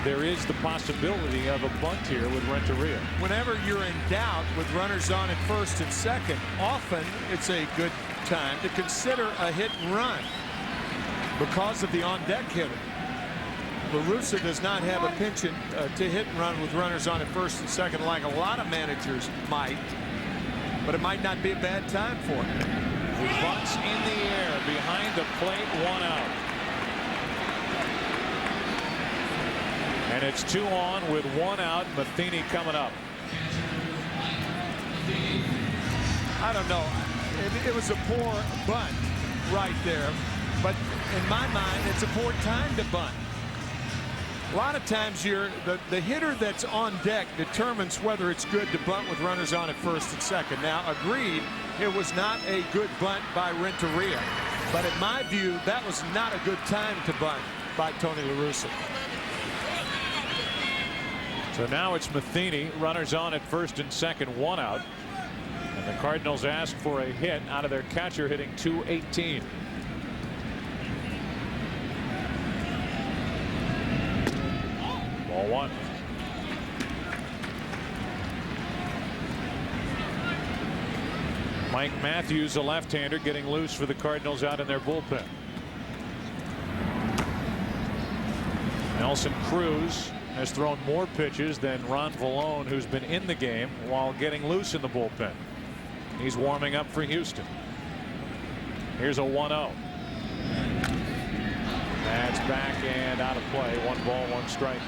A: There is the possibility of a bunt here with Renteria.
D: Whenever you're in doubt with runners on at first and second, often it's a good time to consider a hit and run because of the on-deck hitter. La Russa does not have a pinch to hit and run with runners on at first and second like a lot of managers might, but it might not be a bad time for him.
A: He bunts in the air behind the plate, 1 out. And it's 2 on with 1 out. Matheny coming up.
D: I don't know. It was a poor bunt right there, but in my mind, it's a poor time to bunt. A lot of times the hitter that's on deck determines whether it's good to bunt with runners on at first and second. Now, agreed, it was not a good bunt by Renteria, but in my view, that was not a good time to bunt by Tony La Russa.
A: So now it's Matheny, runners on at first and second, 1 out. And the Cardinals ask for a hit out of their catcher, hitting .218. Ball 1. Mike Matthews, a left-hander, getting loose for the Cardinals out in their bullpen. Nelson Cruz has thrown more pitches than Ron Vallone, who's been in the game while getting loose in the bullpen. He's warming up for Houston. Here's a 1-0. That's back and out of play. 1 ball, 1 strike.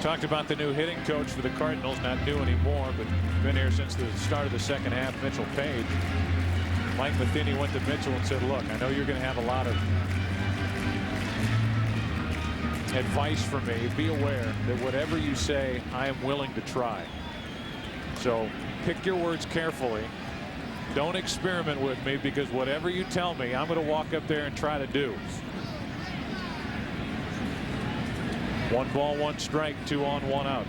A: Talked about the new hitting coach for the Cardinals, not new anymore, but been here since the start of the second half, Mitchell Page. Mike Matheny went to Mitchell and said, look, I know you're going to have a lot of advice for me. Be aware that whatever you say, I am willing to try. So pick your words carefully. Don't experiment with me, because whatever you tell me, I'm going to walk up there and try to do. 1 ball, 1 strike, 2 on, 1 out.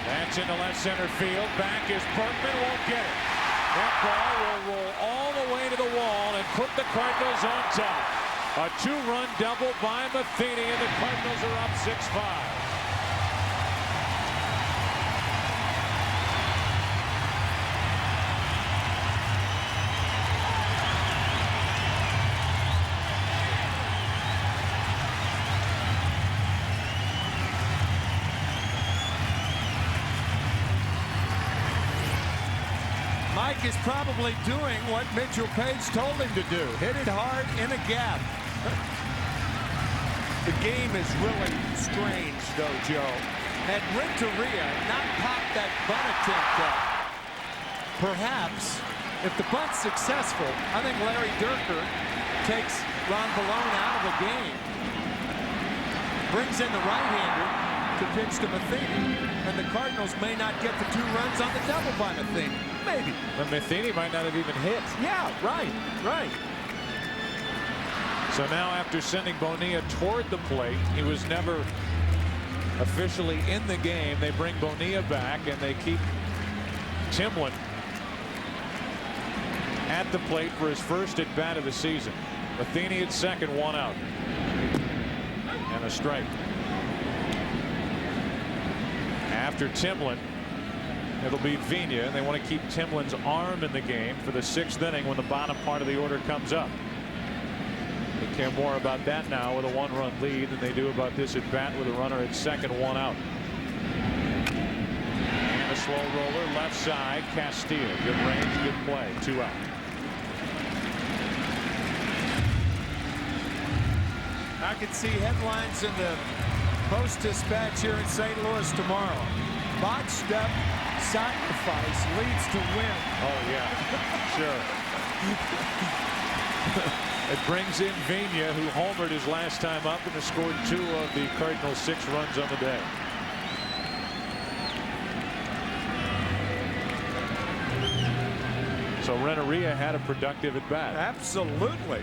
A: That's into left center field. Back is Berkman, won't get it. That ball will roll all the way to the wall and put the Cardinals on top. A 2-run double by Matheny, and the Cardinals are up 6-5.
D: Mike is probably doing what Mitchell Page told him to do. Hit it hard in a gap. The game is really strange, though, Joe. Had Renteria not popped that bunt attempt up, perhaps, if the bunt's successful, I think Larry Dierker takes Ron Vallone out of the game. Brings in the right-hander to pitch to Matheny, and the Cardinals may not get the 2 runs on the double by Matheny. Maybe.
A: But Matheny might not have even hit.
D: Yeah, right.
A: So now, after sending Bonilla toward the plate, he was never officially in the game. They bring Bonilla back, and they keep Timlin at the plate for his first at bat of the season. Matheny at second, 1 out. And a strike. After Timlin, it'll be Vigna. They want to keep Timlin's arm in the game for the 6th inning when the bottom part of the order comes up. They care more about that now with a 1-run lead than they do about this at bat with a runner at second, 1 out. And a slow roller left side. Castillo, good range, good play, 2 out.
D: I could see headlines in the Post-Dispatch here in St. Louis tomorrow. Botched up sacrifice leads to win.
A: Oh yeah, sure. It brings in Vigna, who homered his last time up and has scored 2 of the Cardinals' 6 runs on the day. So Renteria had a productive at bat.
D: Absolutely.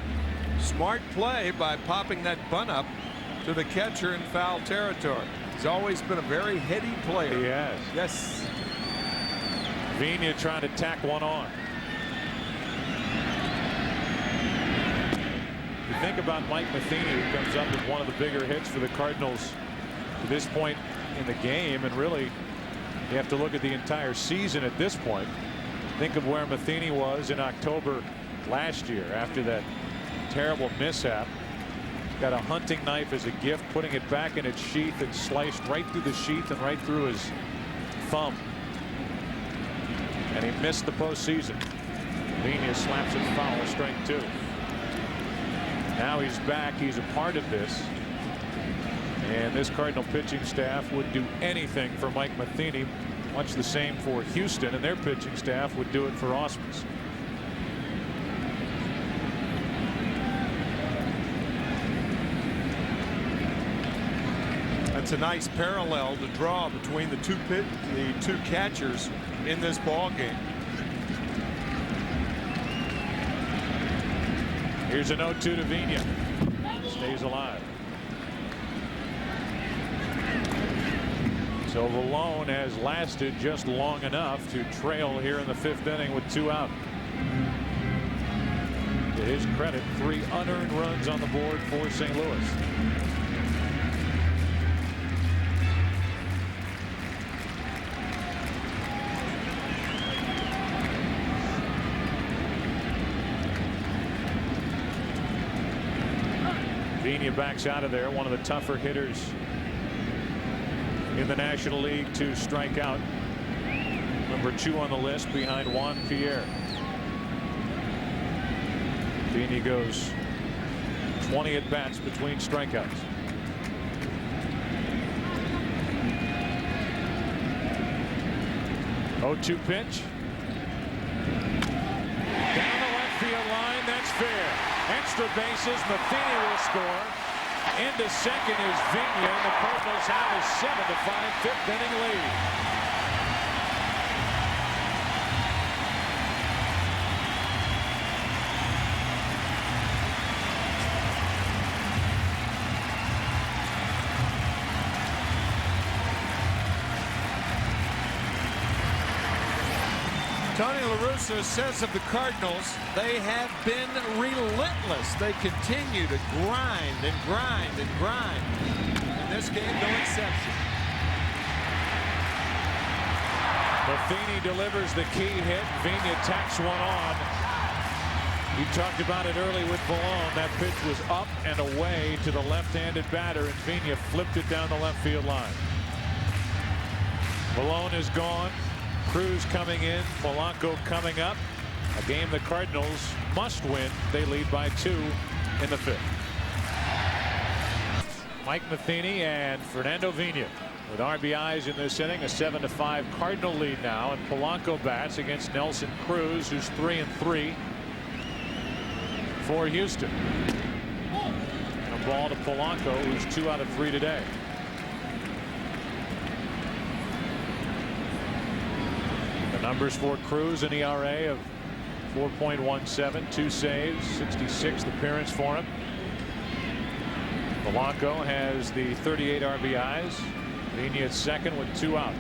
D: Smart play by popping that bunt up to the catcher in foul territory. He's always been a very heady player.
A: He has.
D: Yes.
A: Vigna trying to tack one on. You think about Mike Matheny, who comes up with one of the bigger hits for the Cardinals to this point in the game, and really you have to look at the entire season at this point. Think of where Matheny was in October last year after that terrible mishap. Got a hunting knife as a gift, putting it back in its sheath and sliced right through the sheath and right through his thumb. And he missed the postseason. Vigna slaps it foul, strike 2. Now he's back. He's a part of this. And this Cardinal pitching staff would do anything for Mike Matheny. Much the same for Houston, and their pitching staff would do it for Ausmus.
D: That's a nice parallel to draw between the two catchers in this ball game.
A: Here's an 0-2 to Vigna. Stays alive. So Valone has lasted just long enough to trail here in the 5th inning with 2 out. To his credit, 3 unearned runs on the board for St. Louis. Vigna backs out of there, one of the tougher hitters in the National League to strike out. Number 2 on the list behind Juan Pierre. Vigna goes 20 at bats between strikeouts. Oh, 2 pitch. Down the left field line. That's fair. Extra bases. Matheny will score. Into second is Vigna, and the Cardinals have a 7-5 5th inning lead.
D: Tony La Russa says of the Cardinals, they have been relentless. They continue to grind and grind and grind. And this game, no exception.
A: Matheny delivers the key hit. Vigna tacks one on. You talked about it early with Valone. That pitch was up and away to the left-handed batter, and Vigna flipped it down the left field line. Valone is gone. Cruz coming in, Polanco coming up. A game the Cardinals must win. They lead by 2 in the 5th. Mike Matheny and Fernando Vigna with RBIs in this inning. A 7-5 Cardinal lead now, and Polanco bats against Nelson Cruz, who's 3-3 for Houston. And a ball to Polanco, who's 2 out of 3 today. Numbers for Cruz, an ERA of 4.17, 2 saves, 66th appearance for him. Polanco has the 38 RBIs. Vigna at second with 2 out.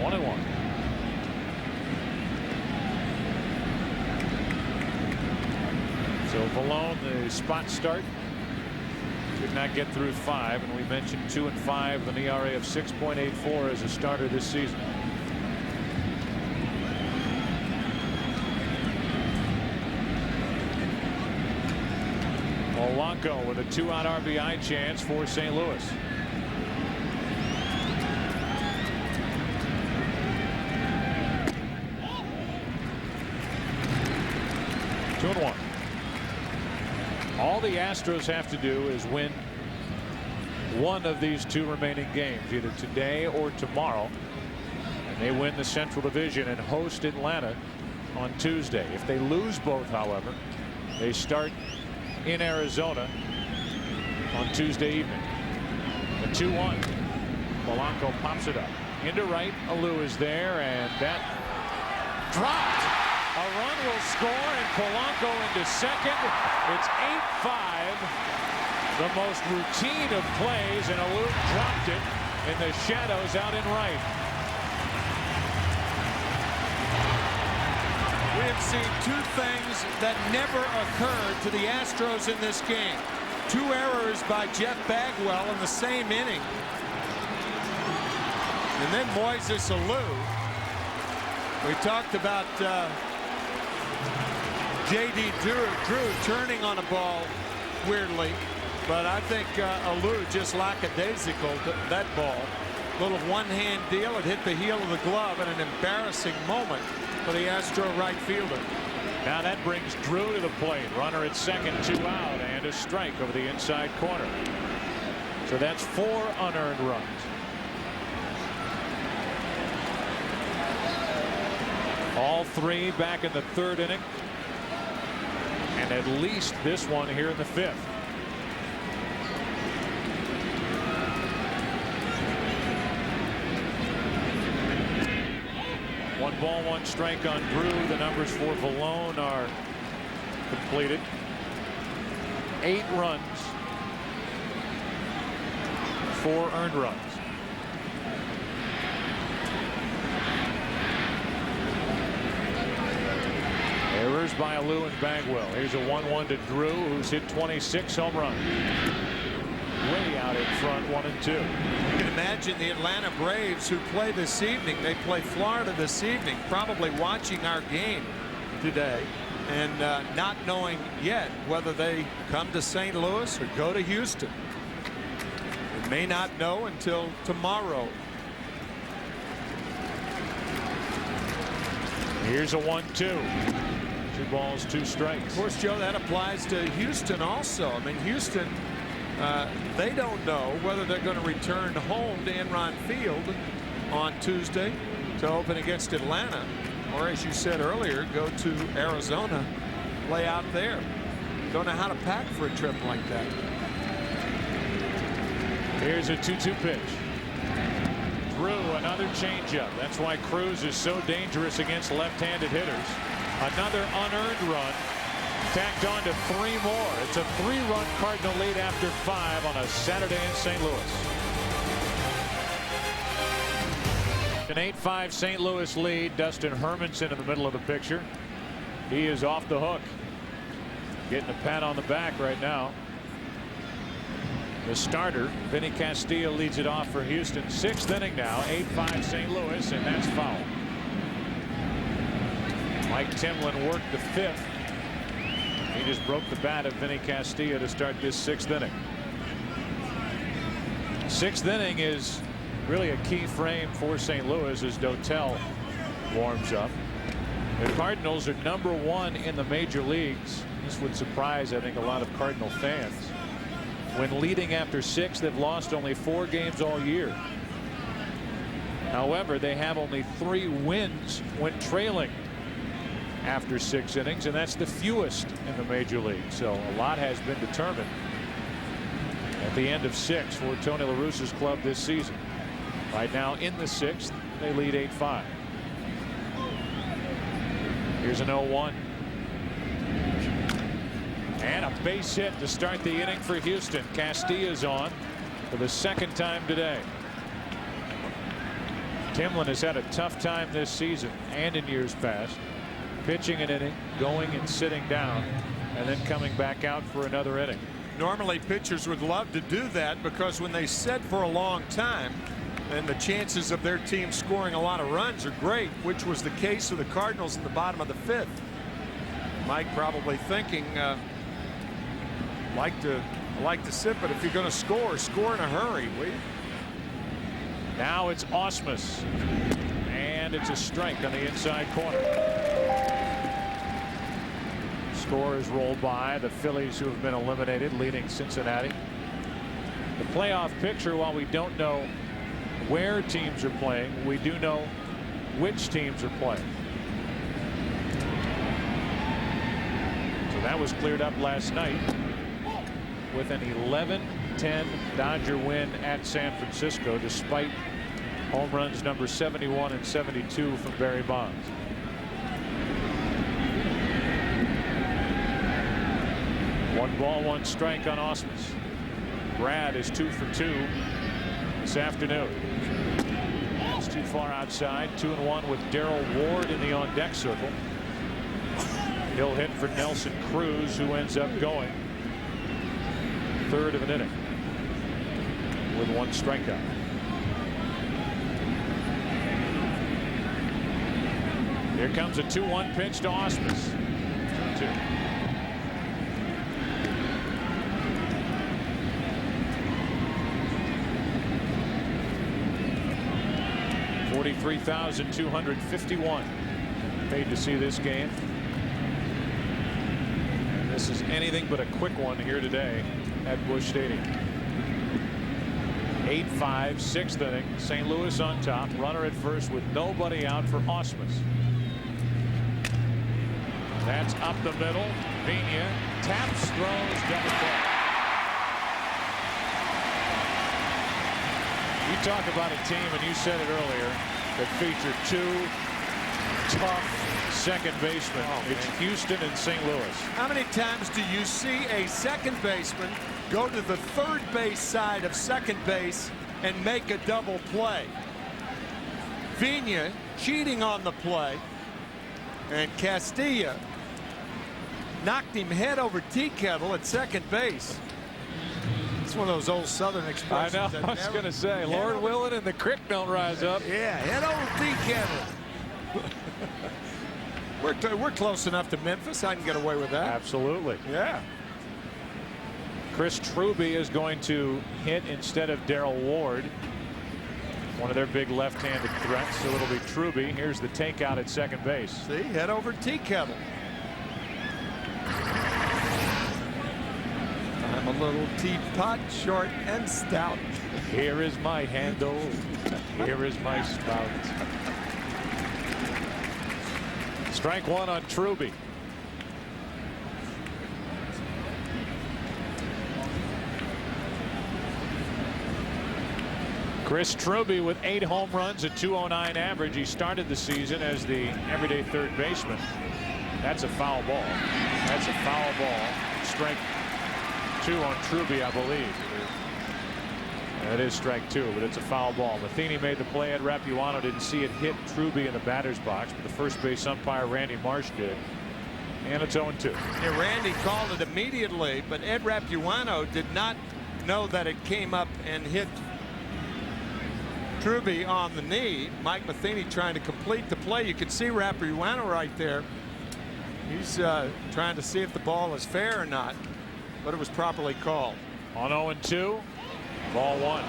A: One and one. So Valone, the spot start. Did not get through 5, and we mentioned 2-5, an ERA of 6.84 as a starter this season. Polanco with a 2-out RBI chance for St. Louis. Two and 1. All the Astros have to do is win one of these 2 remaining games, either today or tomorrow, and they win the Central Division and host Atlanta on Tuesday. If they lose both, however, they start in Arizona on Tuesday evening. The 2-1. Polanco pops it up. Into right. Alou is there, and that dropped. A run will score, and Polanco into second. It's 8-5. The most routine of plays, and Alou dropped it in the shadows out in right.
D: We have seen two things that never occurred to the Astros in this game. Two errors by Jeff Bagwell in the same inning. And then Moises Alou. We talked about J.D. Drew turning on a ball weirdly, but I think Alou just lackadaisical that ball. Little one-hand deal. It hit the heel of the glove in an embarrassing moment for the Astro right fielder.
A: Now that brings Drew to the plate. Runner at second, 2 out, and a strike over the inside corner. So that's 4 unearned runs. All 3 back in the 3rd inning, and at least this one here in the 5th. One ball, 1 strike on Drew. The numbers for Vallone are completed. 8 runs, 4 earned runs. Errors by Alou and Bagwell. Here's a 1-1 to Drew, who's hit 26 home runs. Way out in front, 1 and 2.
D: You can imagine the Atlanta Braves who play this evening. They play Florida this evening, probably watching our game today and not knowing yet whether they come to St. Louis or go to Houston. They may not know until tomorrow.
A: Here's a 1-2. 2 balls, 2 strikes.
D: Of course, Joe, that applies to Houston also. I mean, Houston, they don't know whether they're going to return home to Enron Field on Tuesday to open against Atlanta, or as you said earlier, go to Arizona, play out there. Don't know how to pack for a trip like that.
A: Here's a 2-2 pitch. Drew, another changeup. That's why Cruz is so dangerous against left-handed hitters. Another unearned run tacked on to 3 more. It's a 3-run Cardinal lead after 5 on a Saturday in St. Louis. An 8-5 St. Louis lead. Dustin Hermanson in the middle of the picture. He is off the hook. Getting a pat on the back right now. The starter, Vinny Castilla, leads it off for Houston. 6th inning now, 8-5 St. Louis, and that's foul. Mike Timlin worked the 5th. He just broke the bat of Vinny Castilla to start this 6th inning. 6th inning is really a key frame for St. Louis as Dotel warms up. The Cardinals are #1 in the major leagues. This would surprise, I think, a lot of Cardinal fans. When leading after 6, they've lost only 4 games all year. However, they have only 3 wins when trailing after 6 innings, and that's the fewest in the major league. So a lot has been determined at the end of 6 for Tony La Russa's club this season. Right now in the 6th, they lead 8-5. Here's an 0-1. And a base hit to start the inning for Houston. Castilla's on for the 2nd time today. Timlin has had a tough time this season and in years past, pitching an inning, going and sitting down, and then coming back out for another inning.
D: Normally pitchers would love to do that because when they sit for a long time, then the chances of their team scoring a lot of runs are great, which was the case of the Cardinals in the bottom of the 5th. Mike probably thinking, like to sit, but if you're going to score in a hurry, will you?
A: Now it's Ausmus, and it's a strike on the inside corner. Score is rolled by the Phillies, who have been eliminated, leading Cincinnati. The playoff picture, while we don't know where teams are playing, we do know which teams are playing. So that was cleared up last night with an 11-10 Dodger win at San Francisco, despite Home runs number 71 and 72 from Barry Bonds. One ball, one strike on Ausmus. Brad is 2 for 2 this afternoon. It's too far outside. 2-1 with Darrell Ward in the on-deck circle. He'll hit for Nelson Cruz, who ends up going third of an inning with 1 strikeout. Here comes a 2-1 pitch to Ausmus. 2. 43,251 paid to see this game. And this is anything but a quick one here today at Busch Stadium. 8-5, 6th inning. St. Louis on top. Runner at first with nobody out for Ausmus. That's up the middle. Vigna taps, throws, double play. You talk about a team, and you said it earlier, that featured 2 tough second basemen. It's Houston and St. Louis.
D: How many times do you see a second baseman go to the third base side of second base and make a double play? Vigna cheating on the play, and Castilla knocked him head over tea kettle at second base. It's one of those old Southern expressions.
A: I know. I was going to say, Lord willing and the creek don't rise up.
D: Yeah, head over tea kettle. We're close enough to Memphis. I can get away with that.
A: Absolutely.
D: Yeah.
A: Chris Truby is going to hit instead of Darrell Ward. One of their big left-handed threats. So it'll be Truby. Here's the takeout at second base.
D: See, head over tea kettle. I'm a little teapot, short and stout.
A: Here is my handle. Here is my spout. Strike 1 on Truby. Chris Truby with 8 home runs, a .209 average. He started the season as the everyday third baseman. That's a foul ball. That's a foul ball. Strike 2 on Truby, I believe. That is strike 2, but it's a foul ball. Matheny made the play. Ed Rapuano didn't see it hit Truby in the batter's box, but the first base umpire Randy Marsh did. And it's 0-2.
D: Yeah, Randy called it immediately, but Ed Rapuano did not know that it came up and hit Truby on the knee. Mike Matheny trying to complete the play. You can see Rapuano right there. He's trying to see if the ball is fair or not, but it was properly called.
A: On 0-2, ball 1.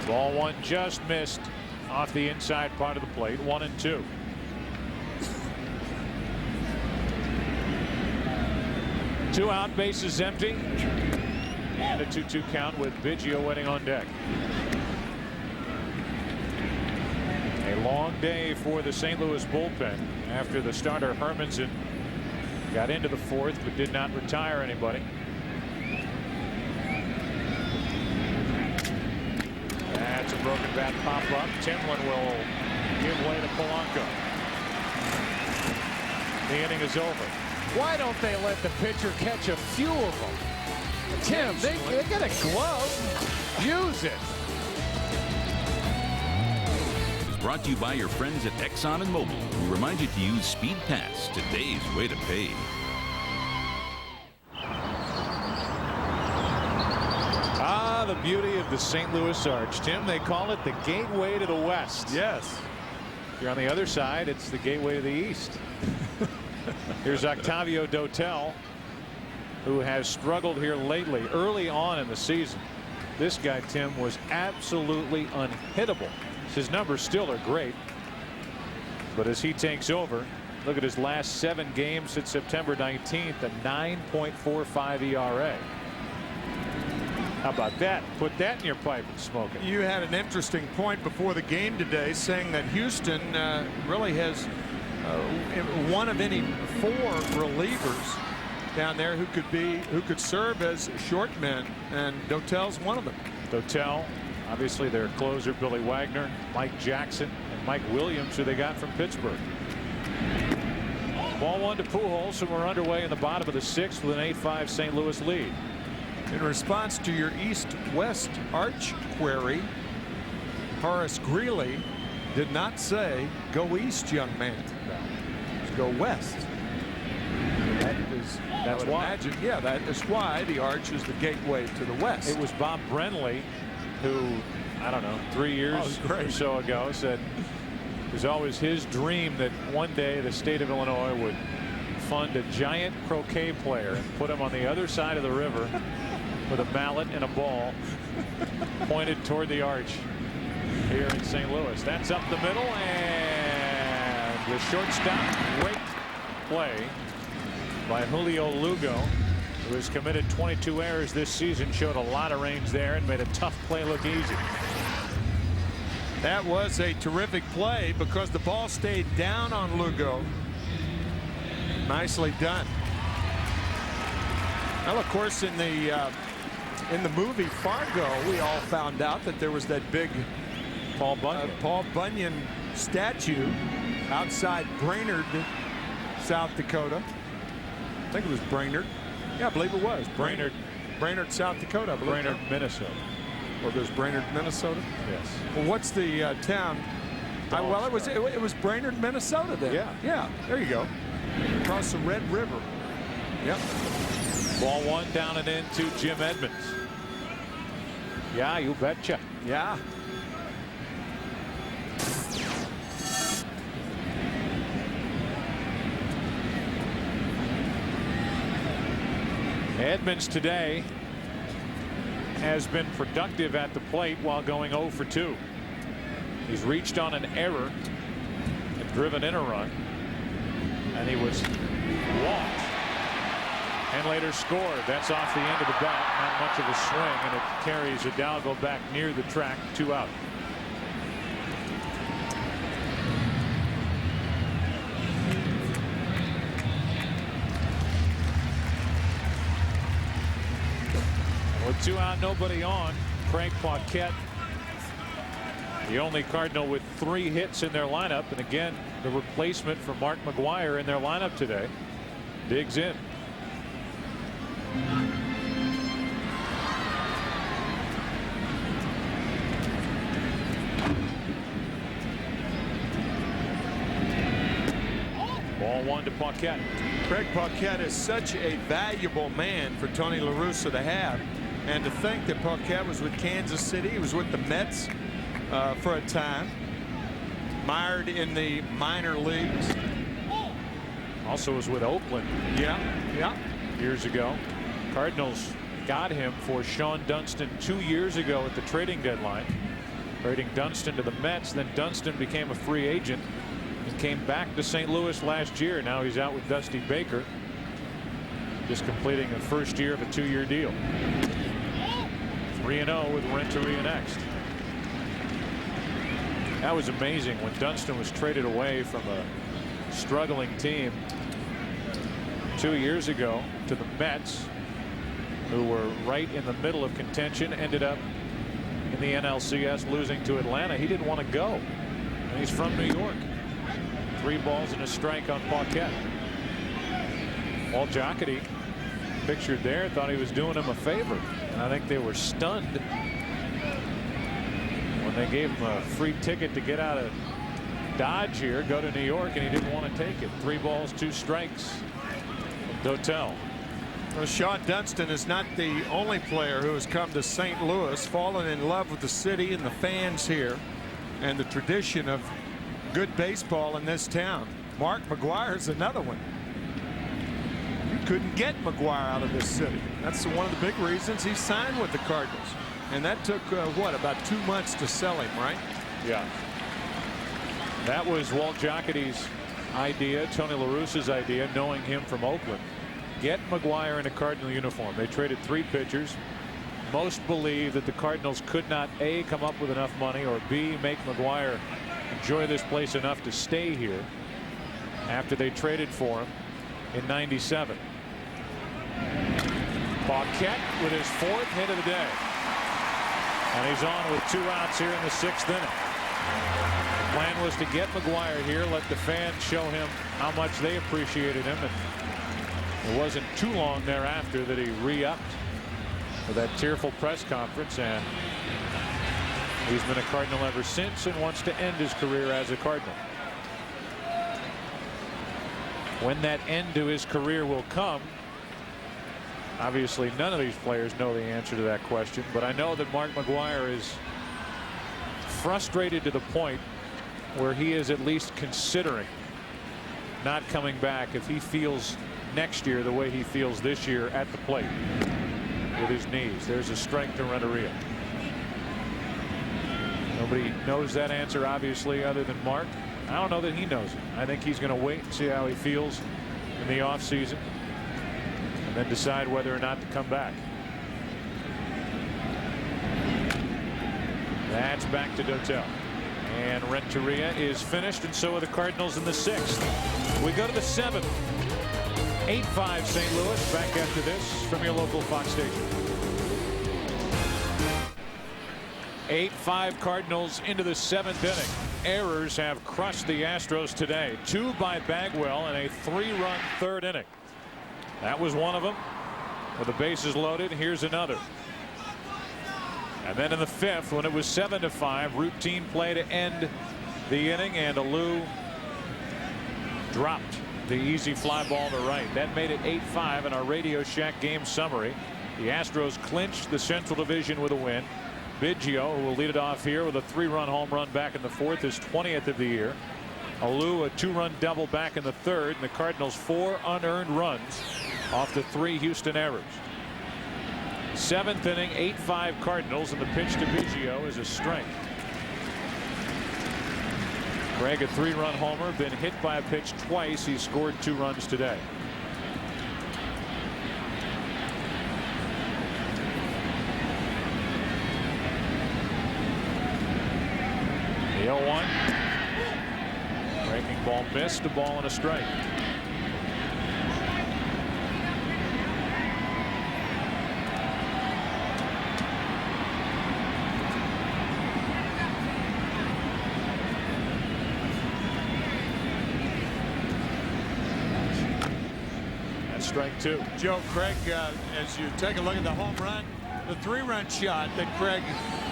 A: Ball 1 just missed off the inside part of the plate. 1-2. Two out, bases empty, and a 2-2 count with Biggio waiting on deck. A long day for the St. Louis bullpen after the starter Hermanson got into the 4th but did not retire anybody. That's a broken bat pop up. Timlin will give way to Polanco. The inning is over. Why don't they let the pitcher catch a few of them? Tim, they got a glove. Use it.
C: It's brought to you by your friends at Exxon and Mobil, who remind you to use Speed Pass, today's way to pay.
A: Ah, the beauty of the St. Louis Arch. Tim, they call it the gateway to the west.
D: Yes.
A: If you're on the other side, it's the gateway to the east. Here's Octavio Dotel, who has struggled here lately. Early on in the season, this guy, Tim, was absolutely unhittable. His numbers still are great, but as he takes over, look at his last 7 games since September 19th, a 9.45 ERA. How about that? Put that in your pipe and smoke it.
D: You had an interesting point before the game today, saying that Houston really has one of any 4 relievers down there who could serve as short men, and Dotel's one of them.
A: Dotel, obviously their closer Billy Wagner, Mike Jackson, and Mike Williams, who they got from Pittsburgh. Ball 1 to Pujols, and we're underway in the bottom of the 6th with an 8-5 St. Louis lead.
D: In response to your east-west arch query, Horace Greeley did not say, "Go east, young man." Go west. That's why. Yeah, that is why the arch is the gateway to the west.
A: It was Bob Brenly who, I don't know, 3 years or so ago said it was always his dream that one day the state of Illinois would fund a giant croquet player and put him on the other side of the river with a mallet and a ball pointed toward the arch here in St. Louis. That's up the middle, and the shortstop, great play by Julio Lugo, who has committed 22 errors this season, showed a lot of range there and made a tough play look easy.
D: That was a terrific play because the ball stayed down on Lugo. Nicely done. Well, of course, in the movie Fargo, we all found out that there was that big Paul Bunyan statue outside Brainerd, South Dakota. I think it was Brainerd. Yeah, I believe it was Brainerd, South Dakota.
A: Brainerd, Minnesota.
D: Or there's Brainerd, Minnesota.
A: Yes.
D: Well, what's the town? Well, it was Brainerd, Minnesota then. Yeah. There you go. Across the Red River. Yep.
A: Ball 1 down and in to Jim Edmonds. Yeah, you betcha.
D: Yeah.
A: Edmonds today has been productive at the plate while going 0 for 2. He's reached on an error and driven in a run, and he was walked and later scored. That's off the end of the bat. Not much of a swing, and it carries Hidalgo back near the track. 2 out. With 2 out, nobody on, Craig Paquette, the only Cardinal with 3 hits in their lineup, and again the replacement for Mark McGwire in their lineup today, digs in. Ball 1 to Paquette.
D: Craig Paquette is such a valuable man for Tony La Russa to have. And to think that Paquette was with Kansas City, he was with the Mets for a time, mired in the minor leagues.
A: Also was with Oakland.
D: Yeah.
A: Years ago. Cardinals got him for Sean Dunston 2 years ago at the trading deadline, trading Dunston to the Mets. Then Dunston became a free agent and came back to St. Louis last year. Now he's out with Dusty Baker, just completing the first year of a 2-year deal. 3-0 with Renteria next. That was amazing when Dunston was traded away from a struggling team 2 years ago to the Mets, who were right in the middle of contention, ended up in the NLCS losing to Atlanta. He didn't want to go, and he's from New York. 3 balls and a strike on Paquette. Walt Jocketty, pictured there, thought he was doing him a favor, and I think they were stunned when they gave him a free ticket to get out of Dodge here, go to New York, and he didn't want to take it. 3 balls, 2 strikes. Dotel.
D: Well, Sean Dunston is not the only player who has come to St. Louis, fallen in love with the city and the fans here and the tradition of good baseball in this town. Mark McGwire is another one. You couldn't get McGwire out of this city. That's one of the big reasons he signed with the Cardinals. And that took, what, about 2 months to sell him, right?
A: Yeah. That was Walt Jocketty's idea, Tony La Russa's idea, knowing him from Oakland. Get McGwire in a Cardinal uniform. They traded 3 pitchers. Most believe that the Cardinals could not A, come up with enough money, or B, make McGwire enjoy this place enough to stay here after they traded for him in '97. Paquette with his 4th hit of the day. And he's on with 2 outs here in the 6th inning. The plan was to get McGuire here, let the fans show him how much they appreciated him. And it wasn't too long thereafter that he re-upped for that tearful press conference, and he's been a Cardinal ever since and wants to end his career as a Cardinal. When that end to his career will come, obviously none of these players know the answer to that question, but I know that Mark McGuire is frustrated to the point where he is at least considering not coming back if he feels next year the way he feels this year at the plate with his knees. There's a strike to Renteria. Nobody knows that answer, obviously, other than Mark. I don't know that he knows it. I think he's going to wait and see how he feels in the offseason and then decide whether or not to come back. That's back to Dotel. And Renteria is finished, and so are the Cardinals in the 6th. We go to the 7th. 8-5 St. Louis. Back after this from your local Fox station. 8-5 Cardinals into the 7th inning. Errors have crushed the Astros today. 2 by Bagwell and a 3-run 3rd inning. That was one of them. With the bases loaded, here's another. And then in the 5th, when it was 7-5, routine play to end the inning, and Alou dropped the easy fly ball to right. That made it 8-5 in our Radio Shack game summary. The Astros clinched the Central Division with a win. Biggio, who will lead it off here with a 3-run home run back in the 4th, his 20th of the year. Alou, a 2-run double back in the 3rd, and the Cardinals 4 unearned runs off the 3 Houston errors. 7th inning, 8-5 Cardinals, and the pitch to Biggio is a strike. Craig, a 3-run homer, been hit by a pitch twice. He scored 2 runs today. The 0-1. Breaking ball missed, a ball and a strike. Strike 2.
D: Joe, Craig, as you take a look at the home run, the 3-run shot that Craig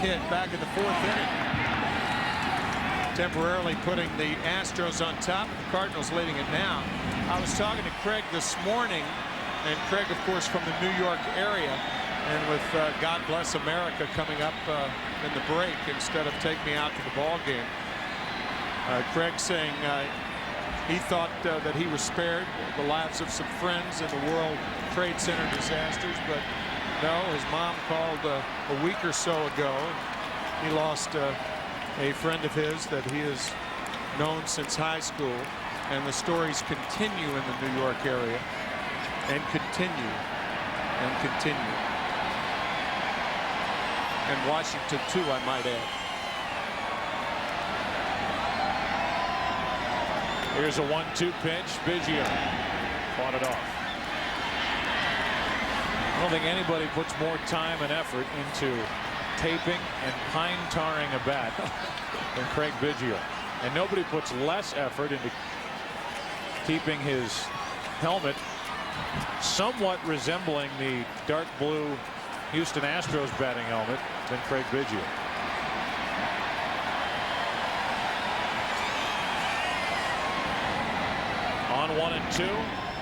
D: hit back in the 4th inning, temporarily putting the Astros on top, the Cardinals leading it now. I was talking to Craig this morning, and Craig, of course, from the New York area, and with God Bless America coming up in the break instead of Take Me Out to the Ball Game. Craig saying he thought that he was spared the lives of some friends in the World Trade Center disasters, but no, his mom called a week or so ago. He lost a friend of his that he has known since high school, and the stories continue in the New York area and continue and continue. And Washington too, I might add.
A: Here's a 1-2 pitch. Biggio fought it off. I don't think anybody puts more time and effort into taping and pine tarring a bat than Craig Biggio. And nobody puts less effort into keeping his helmet somewhat resembling the dark blue Houston Astros batting helmet than Craig Biggio. On 1-2,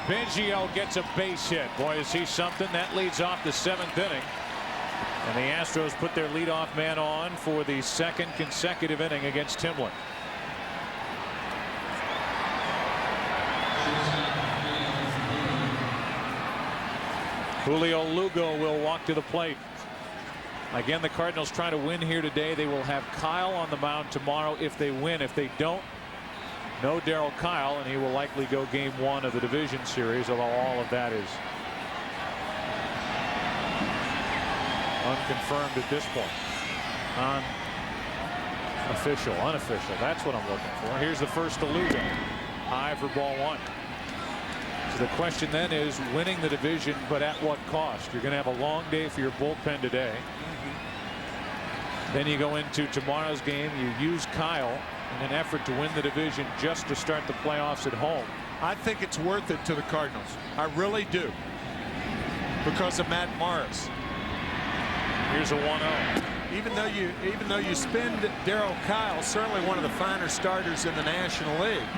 A: Biggio gets a base hit. Boy, is he something. That leads off the 7th inning. And the Astros put their leadoff man on for the 2nd consecutive inning against Timlin. Julio Lugo will walk to the plate. Again, the Cardinals try to win here today. They will have Kyle on the mound tomorrow if they win. If they don't, no Darryl Kyle, and he will likely go game 1 of the division series, although all of that is unconfirmed at this point. Unofficial. That's what I'm looking for. Here's the first to Lugo. High for ball 1. So the question then is winning the division, but at what cost? You're going to have a long day for your bullpen today. Then you go into tomorrow's game. You use Kyle in an effort to win the division just to start the playoffs at home.
D: I think it's worth it to the Cardinals. I really do. Because of Matt Morris.
A: Here's a 1-0.
D: Even though you spend Darryl Kyle, certainly one of the finer starters in the National League,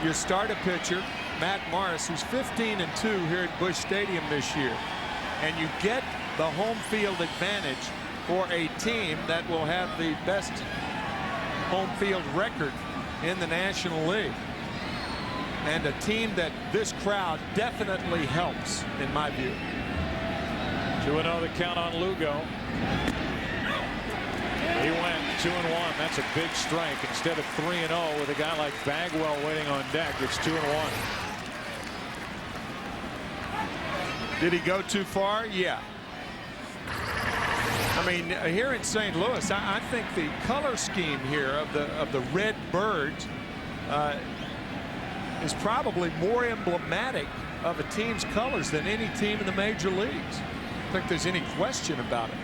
D: your starter pitcher, Matt Morris, who's 15-2 here at Busch Stadium this year, and you get the home field advantage for a team that will have the best home field record in the National League, and a team that this crowd definitely helps, in my view.
A: 2-0 the count on Lugo. He went 2-1. That's a big strike. Instead of 3-0 with a guy like Bagwell waiting on deck, it's 2-1.
D: Did he go too far? Yeah. I mean, here in St. Louis, I think the color scheme here of the red birds is probably more emblematic of a team's colors than any team in the major leagues. I don't think there's any question about it.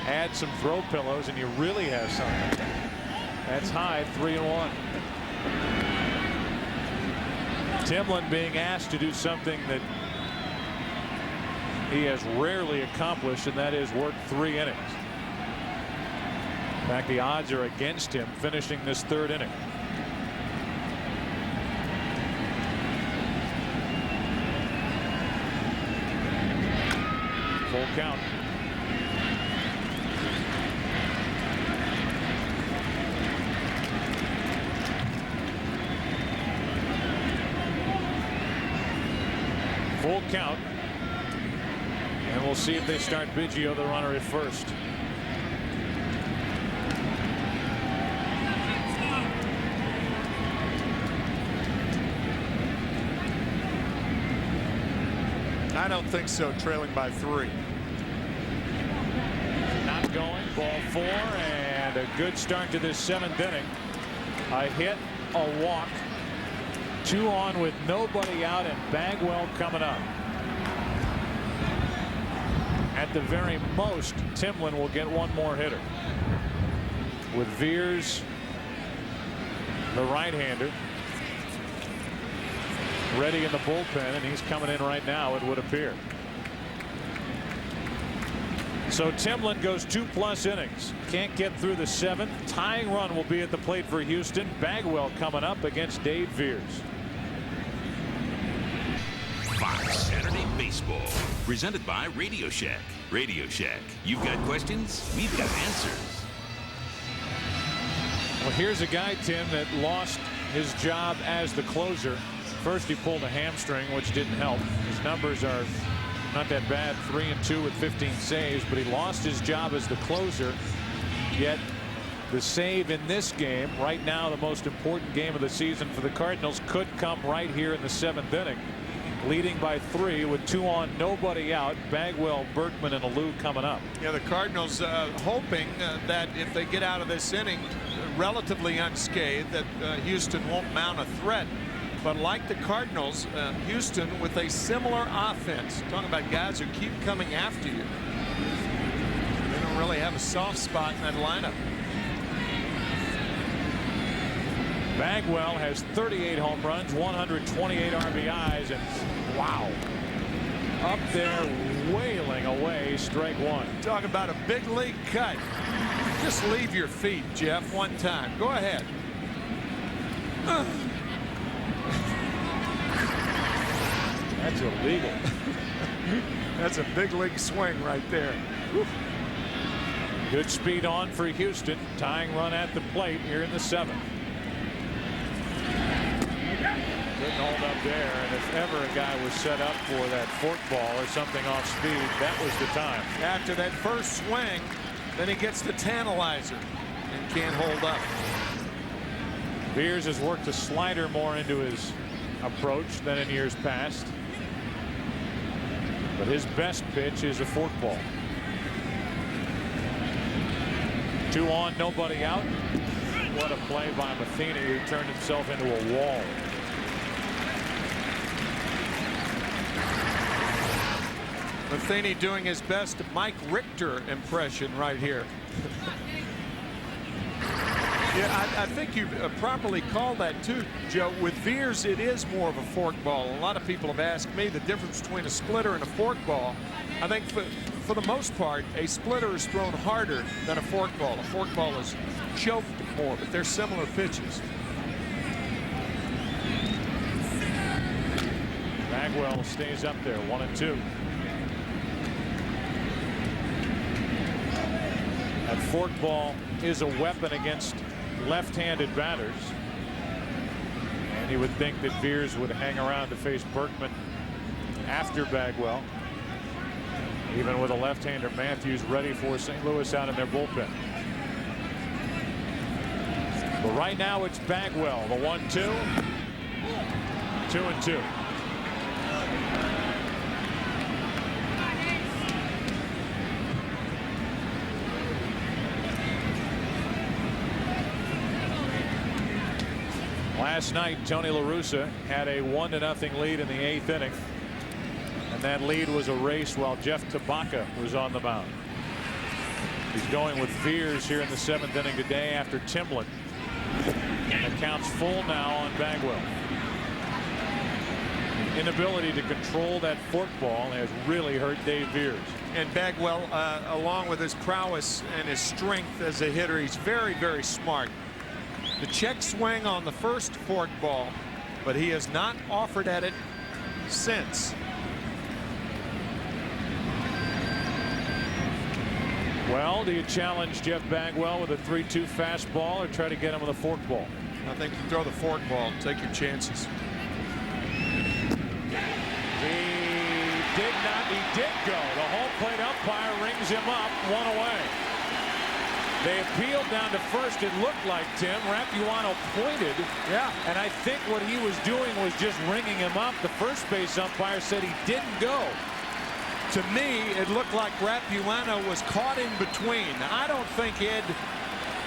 A: Add some throw pillows and you really have something. That's high. 3-1. Timlin being asked to do something that he has rarely accomplished, and that is work 3 innings. In fact, the odds are against him finishing this 3rd inning. Full count. Full count. And we'll see if they start Biggio, the runner, at first.
D: I don't think so, trailing by 3.
A: Not going. Ball 4, and a good start to this 7th inning. A hit, a walk, 2 on with nobody out, and Bagwell coming up. At the very most, Timlin will get 1 more hitter. With Veers, the right-hander, ready in the bullpen, and he's coming in right now, it would appear. So Timlin goes 2+ innings. Can't get through the 7th. Tying run will be at the plate for Houston. Bagwell coming up against Dave Veers.
C: Fox Saturday Baseball, presented by Radio Shack. Radio Shack, you've got questions, we've got answers.
A: Well, here's a guy, Tim, that lost his job as the closer. First, he pulled a hamstring, which didn't help. His numbers are not that bad, 3-2 with 15 saves, but he lost his job as the closer. Yet the save in this game, right now the most important game of the season for the Cardinals, could come right here in the 7th inning. Leading by 3 with 2 on, nobody out. Bagwell, Berkman, and Alou coming up.
D: Yeah, the Cardinals hoping that if they get out of this inning relatively unscathed, that Houston won't mount a threat. But like the Cardinals, Houston with a similar offense. Talking about guys who keep coming after you. They don't really have a soft spot in that lineup.
A: Bagwell has 38 home runs, 128 RBIs, and wow, up there wailing away strike 1.
D: Talk about a big league cut. Just leave your feet, Jeff, one time. Go ahead.
A: That's illegal.
D: That's a big league swing right there. Whew.
A: Good speed on for Houston. Tying run at the plate here in the 7th. Couldn't hold up there, and if ever a guy was set up for that fork ball or something off speed, that was the time.
D: After that first swing, then he gets the tantalizer and can't hold up.
A: Veers has worked the slider more into his approach than in years past, but his best pitch is a fork ball. 2 on, nobody out. What a play by Matheny, who turned himself into a wall.
D: Matheny doing his best Mike Richter impression right here. Yeah, I think you properly called that too, Joe. With Veers, it is more of a fork ball. A lot of people have asked me the difference between a splitter and a fork ball. I think for the most part, a splitter is thrown harder than a fork ball. A fork ball is choked more, but they're similar pitches.
A: Bagwell stays up there, 1-2. That fork ball is a weapon against left-handed batters. And you would think that Veers would hang around to face Berkman after Bagwell. Even with a left-hander, Matthews ready for St. Louis out in their bullpen. But right now it's Bagwell, the 1-2. 2-2. Last night, Tony La Russa had a 1-0 lead in the 8th inning. And that lead was erased while Jeff Tabaka was on the mound. He's going with Veers here in the 7th inning today after Timlin. And the count's full now on Bagwell. Inability to control that fork ball has really hurt Dave Veers.
D: And Bagwell, along with his prowess and his strength as a hitter, he's very, very smart. The check swing on the first fork ball, but he has not offered at it since.
A: Well, do you challenge Jeff Bagwell with a 3-2 fastball or try to get him with a fork ball?
D: I think you throw the fork ball, take your chances.
A: He did go. The home plate umpire rings him up, 1 away. They appealed down to first. It looked like, Tim, Rapuano pointed.
D: Yeah.
A: And I think what he was doing was just ringing him up. The first base umpire said he didn't go.
D: To me, it looked like Rapuano was caught in between. I don't think Ed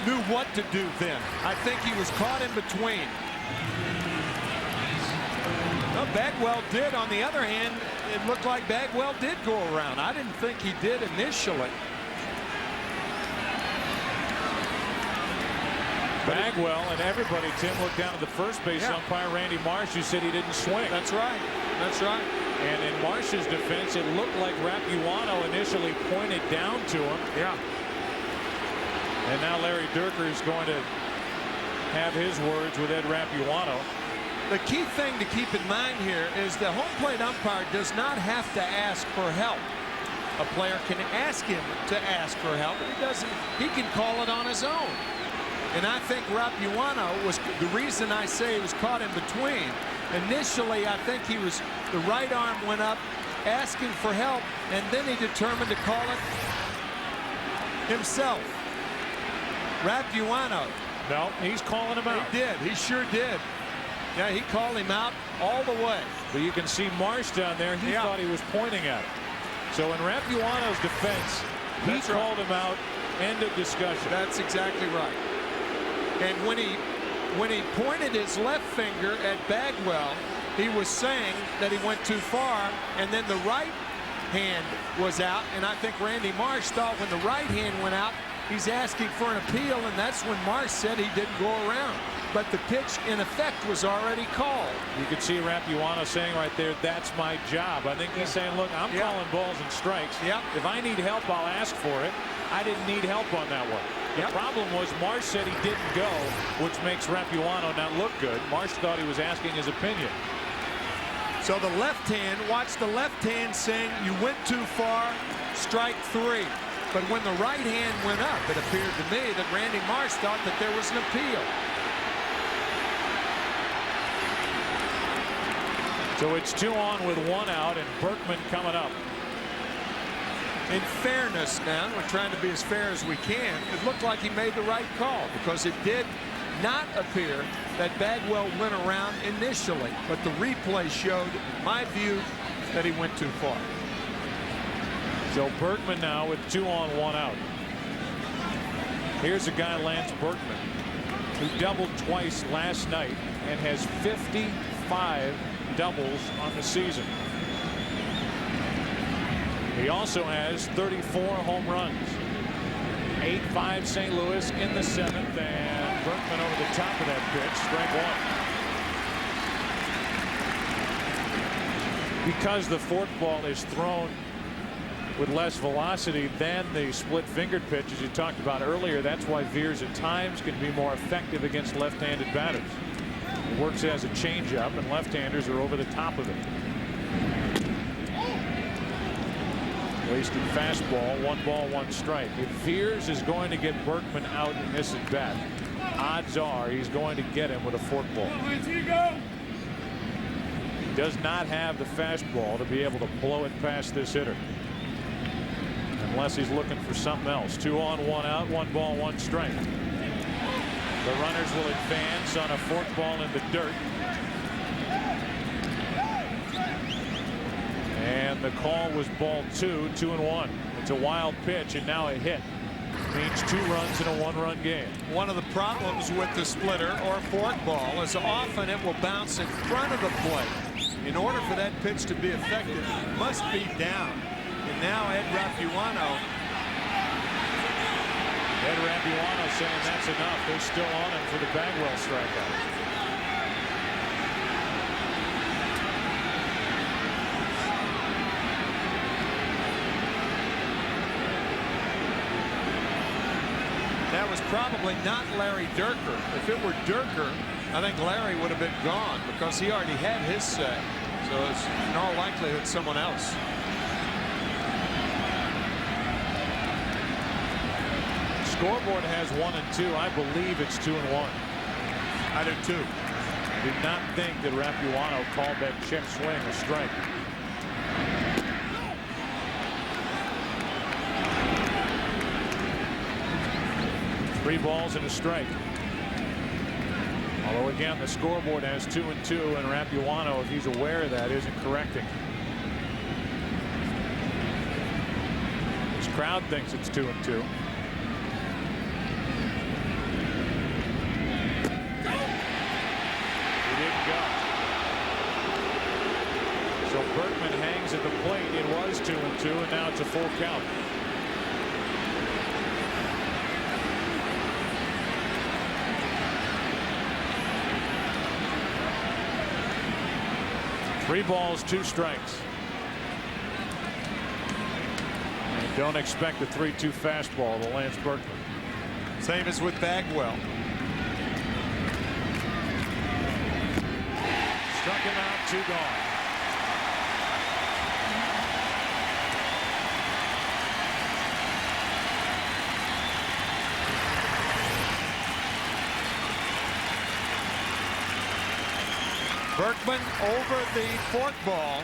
D: knew what to do then. I think he was caught in between. Well, Bagwell did. On the other hand, it looked like Bagwell did go around. I didn't think he did initially.
A: Bagwell and everybody, Tim, looked down at the first base umpire, Randy Marsh, who said he didn't swing.
D: That's right. That's right.
A: And in Marsh's defense, it looked like Rapuano initially pointed down to him.
D: Yeah.
A: And now Larry Dierker is going to have his words with Ed Rapuano.
D: The key thing to keep in mind here is the home plate umpire does not have to ask for help. A player can ask him to ask for help, but he doesn't. He can call it on his own. And I think Rapuano was the reason I say he was caught in between. Initially, I think he was, the right arm went up asking for help, and then he determined to call it himself. Rapuano.
A: No, he's calling him out.
D: He did. He sure did. Yeah, he called him out all the way.
A: But you can see Marsh down there. He thought he was pointing at it. So in Rapuano's defense, he called him out. End of discussion.
D: That's exactly right. And when he pointed his left finger at Bagwell, he was saying that he went too far, and then the right hand was out. And I think Randy Marsh thought when the right hand went out, he's asking for an appeal, and that's when Marsh said he didn't go around. But the pitch, in effect, was already called.
A: You could see Rapuano saying right there, that's my job. I think he's saying, look, I'm calling balls and strikes. If I need help, I'll ask for it. I didn't need help on that one. The problem was Marsh said he didn't go, which makes Rapuano not look good. Marsh thought he was asking his opinion.
D: So the left hand, watch the left hand saying, you went too far, strike 3. But when the right hand went up, it appeared to me that Randy Marsh thought that there was an appeal.
A: So it's 2 on with 1 out, and Berkman coming up.
D: In fairness now, we're trying to be as fair as we can. It looked like he made the right call because it did not appear that Bagwell went around initially. But the replay showed, in my view, that he went too far.
A: So Berkman now with 2 on 1 out. Here's a guy, Lance Berkman, who doubled twice last night and has 55 doubles on the season. He also has 34 home runs. 8-5 St. Louis in the 7th, and Berkman over the top of that pitch. Strike one. Because the forkball is thrown with less velocity than the split-fingered pitch, as you talked about earlier, that's why veers at times can be more effective against left-handed batters. It works as a changeup, and left-handers are over the top of it. Wasted fastball, 1 ball, 1 strike. If Veers is going to get Berkman out in this at bat, odds are he's going to get him with a forkball. He does not have the fastball to be able to blow it past this hitter, unless he's looking for something else. 2 on, 1 out, 1 ball, 1 strike. The runners will advance on a forkball in the dirt. And the call was ball 2, 2-1. It's a wild pitch, and now a hit means 2 runs in a 1-run game. One of the problems with the splitter or forkball is often it will bounce in front of the plate. In order for that pitch to be effective, it must be down. And now Ed Rapuano saying that's enough. They're still on him for the Bagwell strikeout. That was probably not Larry Dierker. If it were Dierker, I think Larry would have been gone because he already had his say. So it's in all likelihood someone else. Scoreboard has 1 and 2. I believe it's 2 and 1. I do too. I did not think that Rapuano called that check swing a strike. Three balls and a strike. Although again, the scoreboard has 2 and 2, and Rapuano, if he's aware of that, isn't correcting. His crowd thinks it's 2 and 2. So Berkman hangs at the plate. It was 2 and 2, and now it's a full count. Three balls, 2 strikes. And don't expect a 3-2 fastball to Lance Berkman. Same as with Bagwell. Struck him out, 2 gone. Berkman over the forkball.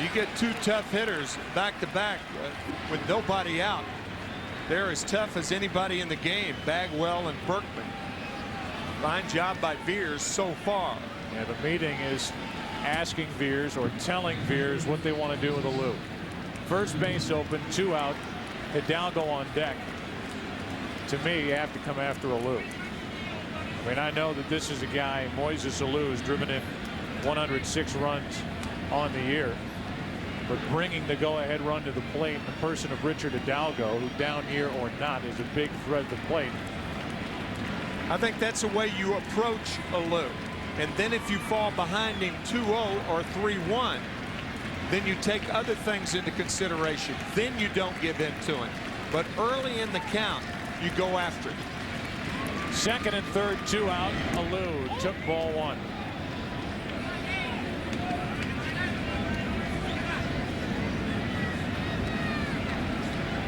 A: You get 2 tough hitters back to back with nobody out. They're as tough as anybody in the game, Bagwell and Berkman. Fine job by Veers so far. Yeah, the meeting is asking Veers or telling Veers what they want to do with Alou. First base open, 2 out, Hidalgo on deck. To me, you have to come after Alou. I mean, I know that this is a guy, Moises Alou, has driven in 106 runs on the year. But bringing the go-ahead run to the plate in the person of Richard Hidalgo, who down year or not is a big threat at the plate. I think that's the way you approach Alou. And then if you fall behind him 2-0 or 3-1, then you take other things into consideration. Then you don't give in to him. But early in the count, you go after it. Second and third, 2 out. Alou took ball 1.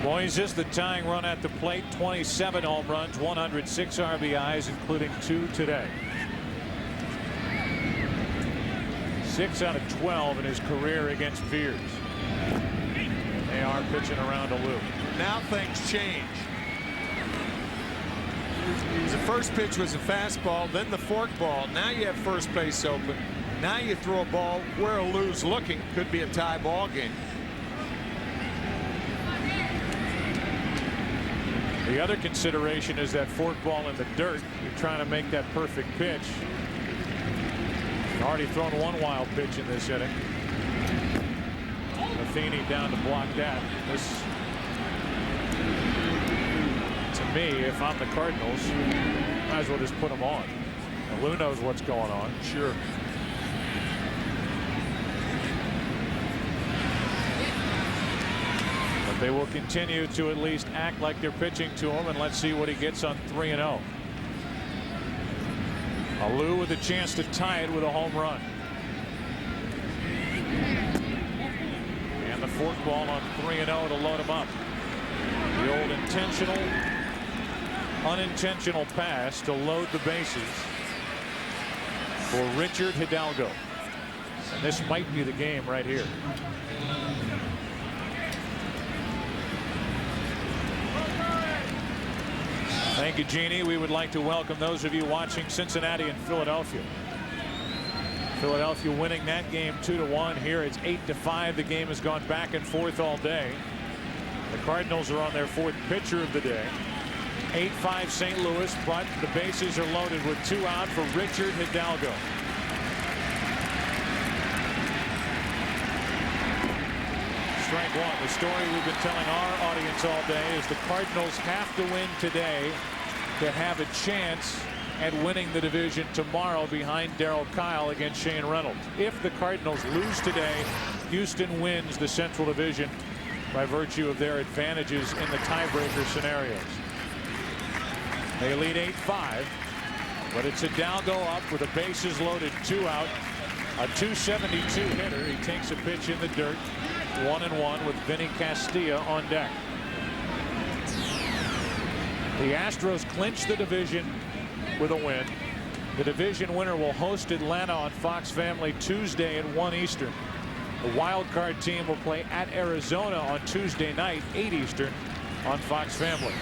A: Moises, the tying run at the plate, 27 home runs, 106 RBIs, including 2 today. 6 out of 12 in his career against Veers. And they are pitching around Alou. Now things change. The first pitch was a fastball, then the forkball. Now you have first base open. Now you throw a ball where Alou's looking. Could be a tie ball game. The other consideration is that forkball in the dirt. You're trying to make that perfect pitch. Already thrown 1 wild pitch in this inning. Matheny down to block that. This, to me, if I'm the Cardinals, might as well just put them on. And Lou knows what's going on.
D: Sure.
A: But they will continue to at least act like they're pitching to him, and let's see what he gets on 3-0. Lou with a chance to tie it with a home run. And the forkball on 3-0 to load him up. The old intentional, unintentional pass to load the bases for Richard Hidalgo. And this might be the game right here. Thank you, Jeannie. We would like to welcome those of you watching Cincinnati and Philadelphia. Philadelphia winning that game 2-1. Here it's 8-5. The game has gone back and forth all day. The Cardinals are on their fourth pitcher of the day. 8-5 St. Louis, but the bases are loaded with 2 out for Richard Hidalgo. Strike one. The story we've been telling our audience all day is the Cardinals have to win today to have a chance at winning the division tomorrow behind Darryl Kyle against Shane Reynolds. If the Cardinals lose today, Houston wins the Central Division by virtue of their advantages in the tiebreaker scenarios. They lead 8-5, but it's Hidalgo up with the bases loaded, 2 out. A .272 hitter. He takes a pitch in the dirt. 1-1 with Vinny Castilla on deck. The Astros clinch the division with a win. The division winner will host Atlanta on Fox Family Tuesday at 1 Eastern. The wild card team will play at Arizona on Tuesday night, 8 Eastern, on Fox Family.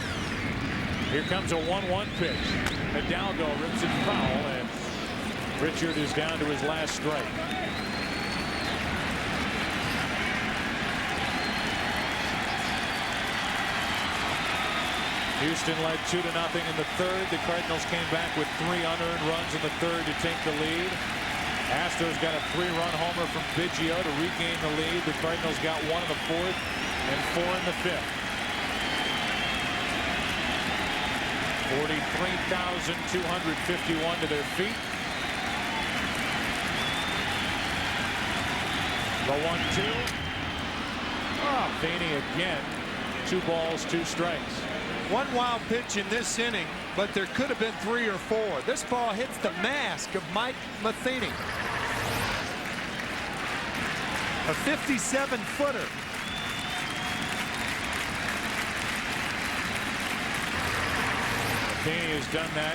A: Here comes a 1-1 pitch. Hidalgo rips it foul, and Richard is down to his last strike. Houston led 2-0 in the third. The Cardinals came back with 3 unearned runs in the third to take the lead. Astros got a 3-run homer from Biggio to regain the lead. The Cardinals got 1 in the fourth and 4 in the fifth. 43,251 to their feet. The 1-2. Feeney again. 2 balls, 2 strikes.
D: One wild pitch in this inning, but there could have been 3 or 4. This ball hits the mask of Mike Matheny. A 57-footer.
A: Matheny has done that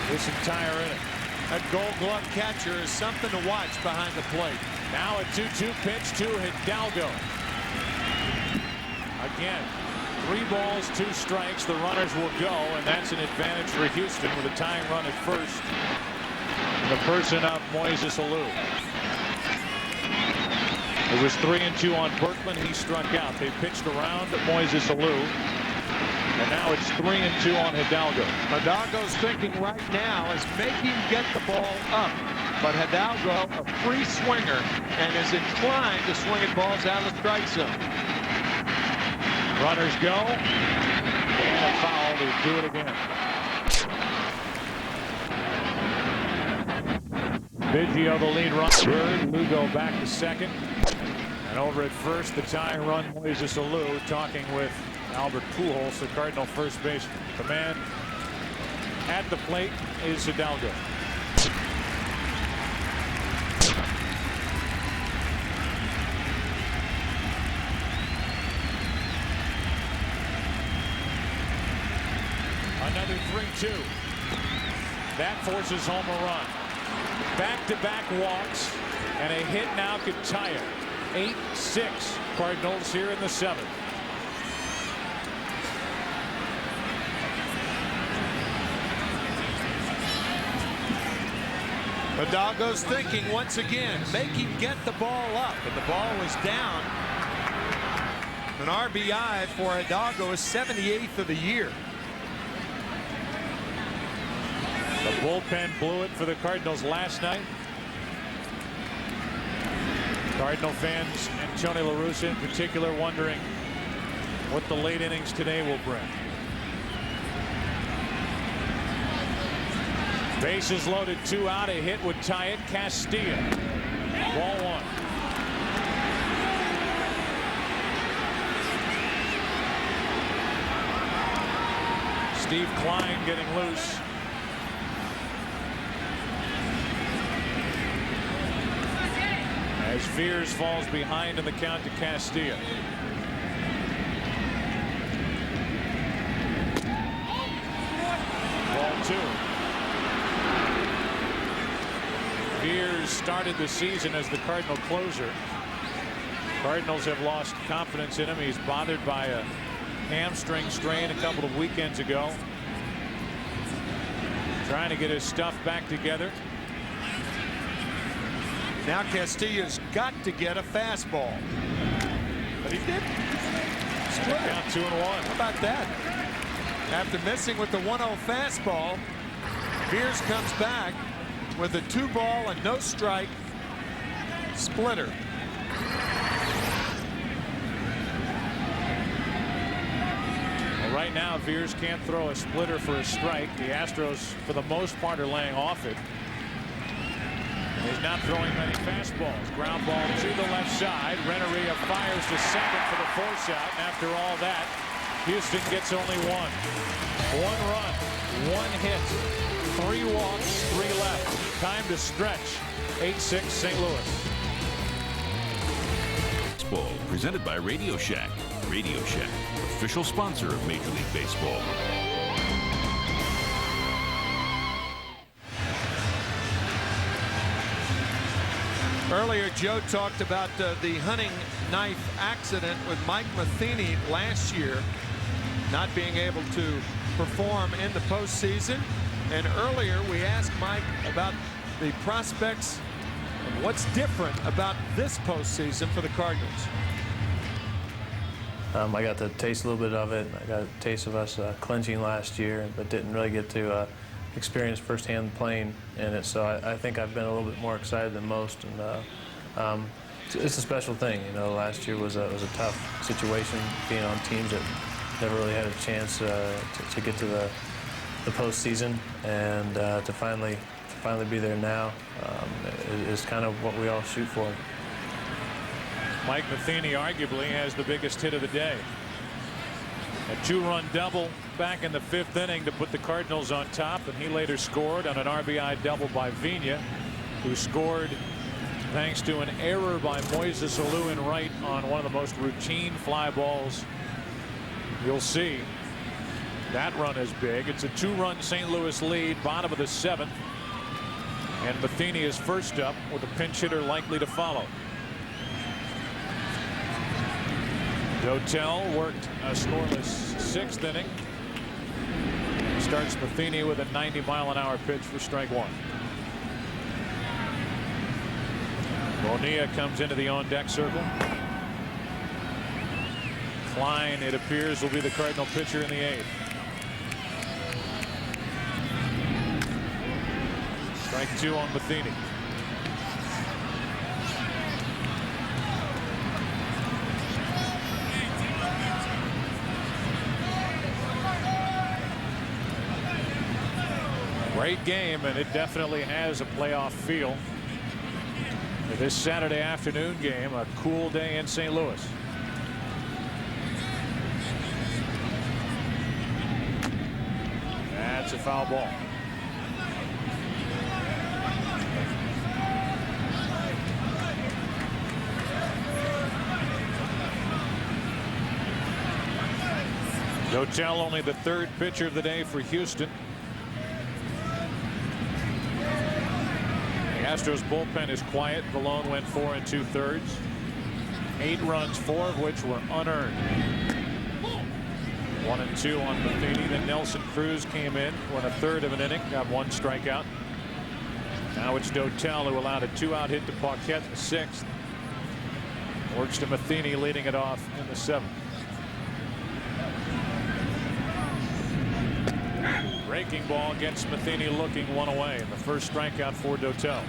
A: this entire inning.
D: A Gold Glove catcher is something to watch behind the plate.
A: Now a 2-2 pitch to Hidalgo. Again. 3 balls, 2 strikes. The runners will go, and that's an advantage for Houston with a tying run at first. The person up, Moises Alou. It was 3-2 on Berkman. He struck out. They pitched around Moises Alou, and now it's 3-2 on Hidalgo.
D: Hidalgo's thinking right now is make him get the ball up. But Hidalgo, a free swinger, and is inclined to swing at balls out of the strike zone.
A: Runners go, and a foul to do it again. Biggio the lead runner. Third, Lugo back to second. And over at first, the tying run, Moises Alou talking with Albert Pujols, the Cardinal first baseman. The man at the plate is Hidalgo. Another 3-2. That forces home a run. Back-to-back walks, and a hit now could tie it. 8-6 Cardinals here in the 7th.
D: Hidalgo's thinking once again, make him get the ball up, and the ball was down. An RBI for Hidalgo is 78th of the year.
A: The bullpen blew it for the Cardinals last night. Cardinal fans and Tony La Russa in particular wondering what the late innings today will bring. Bases loaded, 2 out. A hit would tie it. Castilla. Ball 1. Steve Klein getting loose. As Veers falls behind in the count to Castilla. Ball 2. Veers started the season as the Cardinal closer. Cardinals have lost confidence in him. He's bothered by a hamstring strain a couple of weekends ago. Trying to get his stuff back together.
D: Now Castilla's got to get a fastball. But he did.
A: Count 2-1.
D: How about that? After missing with the 1-0 fastball, Veers comes back with a 2-ball and no strike splitter.
A: Well, right now Veers can't throw a splitter for a strike. The Astros for the most part are laying off it. He's not throwing many fastballs. Ground ball to the left side. Renneria fires to second for the force out. And after all that, Houston gets only 1. 1 run, 1 hit, 3 walks, 3 left. Time to stretch. 8-6 St. Louis.
C: Baseball presented by Radio Shack. Radio Shack, official sponsor of Major League Baseball.
D: Earlier, Joe talked about the hunting knife accident with Mike Matheny last year, not being able to perform in the postseason. And earlier, we asked Mike about the prospects and what's different about this postseason for the Cardinals.
G: I got to taste a little bit of it. I got a taste of us clinching last year, but didn't really get to experience firsthand playing in it. So I think I've been a little bit more excited than most, and it's a special thing. You know, last year was a tough situation, being on teams that never really had a chance to get to the postseason, and to finally be there now is kind of what we all shoot for.
A: Mike Matheny arguably has the biggest hit of the day. A 2-run double back in the 5th inning to put the Cardinals on top, and he later scored on an RBI double by Vigna, who scored thanks to an error by Moises Alou in right on one of the most routine fly balls you'll see. That run is big. It's a 2-run St. Louis lead, bottom of the 7th, and Matheny is first up with a pinch hitter likely to follow. Dotel worked a scoreless 6th inning. Starts Matheny with a 90-mile-an-hour pitch for strike 1. Bonilla comes into the on-deck circle. Klein, it appears, will be the Cardinal pitcher in the 8th. Strike 2 on Matheny. Great game, and it definitely has a playoff feel. This Saturday afternoon game, a cool day in St. Louis. That's a foul ball. Dotel only the 3rd pitcher of the day for Houston. Astros bullpen is quiet. Vallone went 4 2/3. 8 runs, 4 of which were unearned. 1 and 2 on Matheny. Then Nelson Cruz came in, went a 1/3 of an inning, got 1 strikeout. Now it's Dotel who allowed a 2-out hit to Paquette in the 6th. Works to Matheny, leading it off in the 7th. Breaking ball gets Matheny looking 1 away, and the first strikeout for Dotel.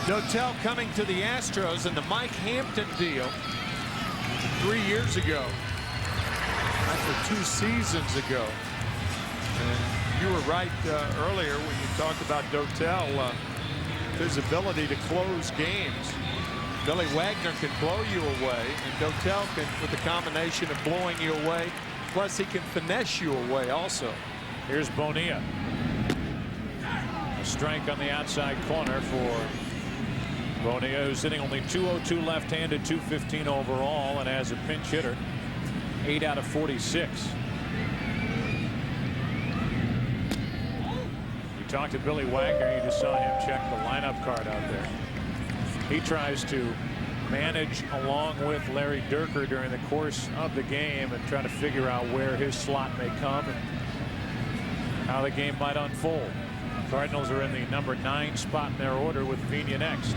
D: Dotel coming to the Astros in the Mike Hampton deal 3 years ago. Actually 2 seasons ago. And you were right earlier when you talked about Dotel, his ability to close games. Billy Wagner can blow you away, and Dotel can, with the combination of blowing you away, plus he can finesse you away also.
A: Here's Bonilla. A strike on the outside corner for Bonilla, who's hitting only .202 left-handed, .215 overall, and as a pinch hitter, 8 out of 46. You talked to Billy Wagner. You just saw him check the lineup card out there. He tries to manage along with Larry Dierker during the course of the game and try to figure out where his slot may come and how the game might unfold. Cardinals are in the number 9 spot in their order with Vina next.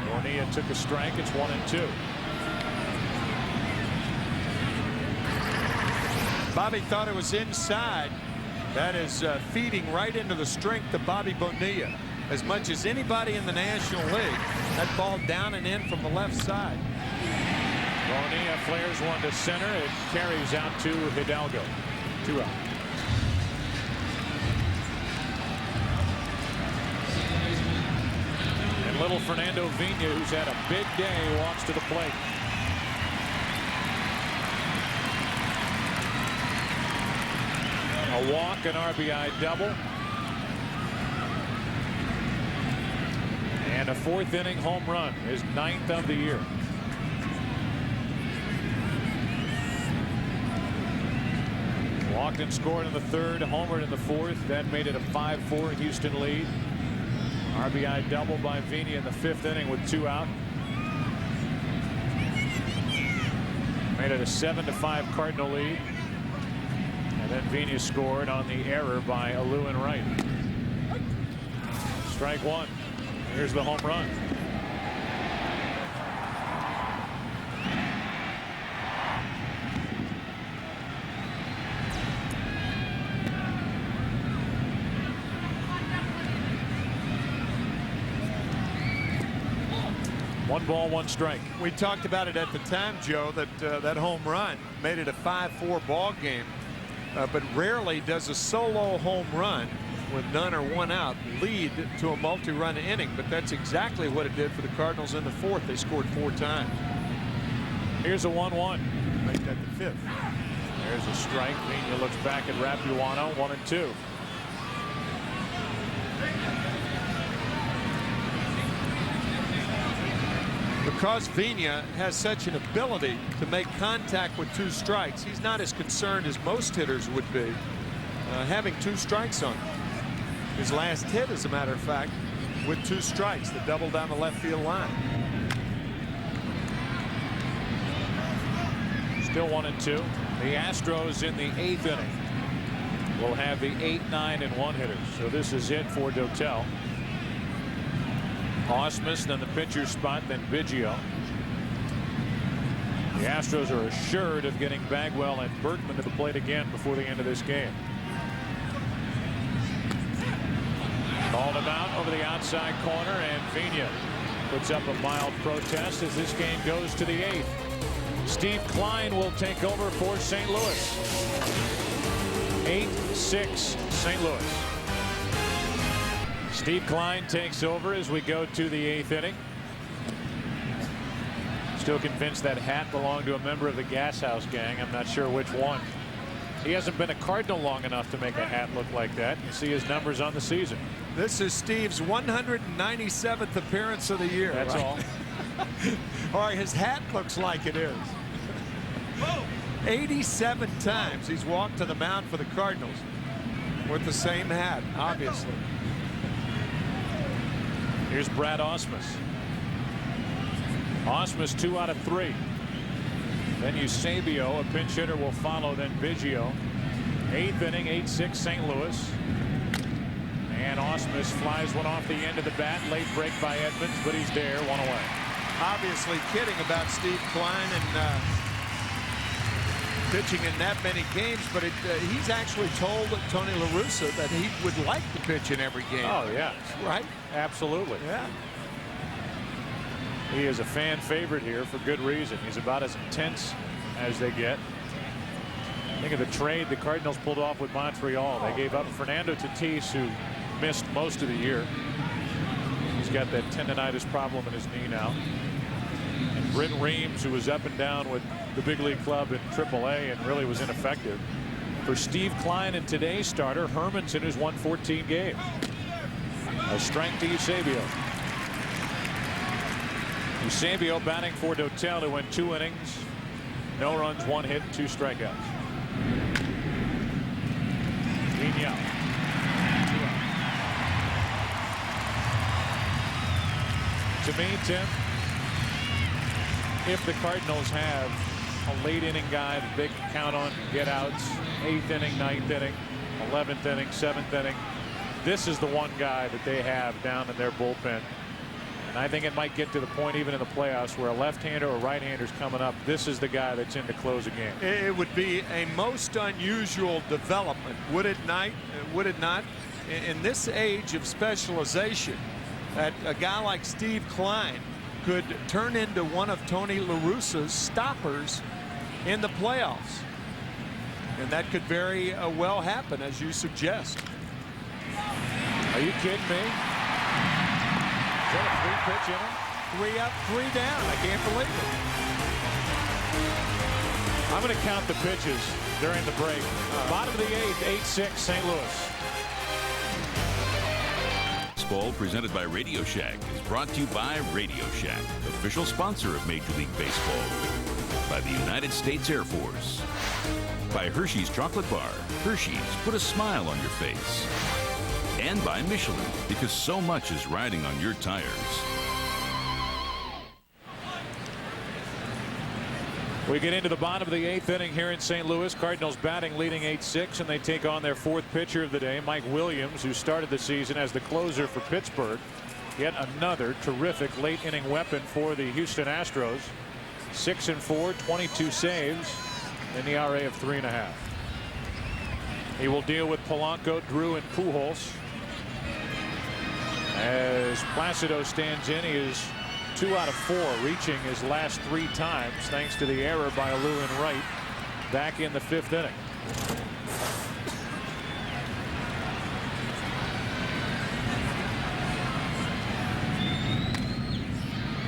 A: Bonilla took a strike. It's 1-2.
D: Bobby thought it was inside. That is feeding right into the strength of Bobby Bonilla. As much as anybody in the National League, that ball down and in from the left side.
A: Bonilla flares one to center. It carries out to Hidalgo. 2 out. And little Fernando Vina, who's had a big day, walks to the plate. A walk, an RBI double. And a 4th inning home run, his 9th of the year. Walked and scored in the 3rd, homered in the 4th. That made it a 5-4 Houston lead. RBI double by Vina in the 5th inning with 2 out. Made it a 7-5 Cardinal lead. And then Vina scored on the error by Alou Wright. Strike 1. Here's the home run. One ball, one strike.
D: We talked about it at the time, Joe, that that home run made it a 5-4 ball game. But rarely does a solo home run with none or 1 out lead to a multi-run inning, but that's exactly what it did for the Cardinals in the 4th. They scored 4 times.
A: Here's a 1-1.
D: Make that the 5th.
A: There's a strike. Vina looks back at Rapuano. 1-2.
D: Because Vina has such an ability to make contact with 2 strikes, he's not as concerned as most hitters would be having 2 strikes on him. His last hit, as a matter of fact, with 2 strikes, the double down the left field line.
A: Still 1-2. The Astros in the 8th inning will have the 8, 9, and 1 hitters. So this is it for Dotel. Ausmus, then the pitcher's spot, then Biggio. The Astros are assured of getting Bagwell and Berkman to the plate again before the end of this game. Called him out over the outside corner, and Vina puts up a mild protest as this game goes to the 8th. Steve Klein will take over for St. Louis. 8-6 St. Louis. Steve Klein takes over as we go to the 8th inning. Still convinced that hat belonged to a member of the Gas House gang. I'm not sure which one. He hasn't been a Cardinal long enough to make a hat look like that. You see his numbers on the season.
D: This is Steve's 197th appearance of the year.
A: That's
D: right?
A: all.
D: All right, his hat looks like it is. 87 times he's walked to the mound for the Cardinals with the same hat, obviously.
A: Here's Brad Ausmus. Ausmus 2 out of 3. Then Eusebio, a pinch hitter, will follow. Then Biggio. 8th inning, 8-6 St. Louis. And Ausmus flies one off the end of the bat. Late break by Edmonds, but he's there, 1 away.
D: Obviously kidding about Steve Klein and pitching in that many games, but he's actually told Tony La Russa that he would like to pitch in every game.
A: Oh, yeah.
D: Right?
A: Absolutely.
D: Yeah.
A: He is a fan favorite here for good reason. He's about as intense as they get. Think of the trade the Cardinals pulled off with Montreal. They gave up Fernando Tatis, who missed most of the year. He's got that tendonitis problem in his knee now. And Brent Reams, who was up and down with the big league club in AAA and really was ineffective. For Steve Klein and today's starter, Hermanson, who's won 14 games. A strength to Eusebio. Eusebio batting for Dotel, who went 2 innings. No runs, 1 hit, 2 strikeouts. Vigneault. To me, Tim, if the Cardinals have a late inning guy that they can count on, get outs, 8th inning, 9th inning, 11th inning, 7th inning, this is the one guy that they have down in their bullpen. And I think it might get to the point even in the playoffs where a left-hander or right-hander's coming up. This is the guy that's in to close a game.
D: It would be a most unusual development, would it not? In this age of specialization, that a guy like Steve Klein could turn into one of Tony La Russa's stoppers in the playoffs. And that could very well happen, as you suggest.
A: Are you kidding me? Is that a 3-pitch inning?
D: 3 up, 3 down. I can't believe it.
A: I'm going to count the pitches during the break. Bottom of the 8th, 8-6 St. Louis.
C: Baseball presented by Radio Shack is brought to you by Radio Shack, official sponsor of Major League Baseball. By the United States Air Force. By Hershey's Chocolate Bar. Hershey's, put a smile on your face. And by Michelin, because so much is riding on your tires.
A: We get into the bottom of the 8th inning here in St. Louis. Cardinals batting leading 8-6, and they take on their 4th pitcher of the day, Mike Williams, who started the season as the closer for Pittsburgh. Yet another terrific late inning weapon for the Houston Astros. 6-4, 22 saves, an ERA of 3.5. He will deal with Polanco, Drew, and Pujols. As Placido stands in, he is 2 out of 4, reaching his last 3 times thanks to the error by Lewin Wright back in the 5th inning.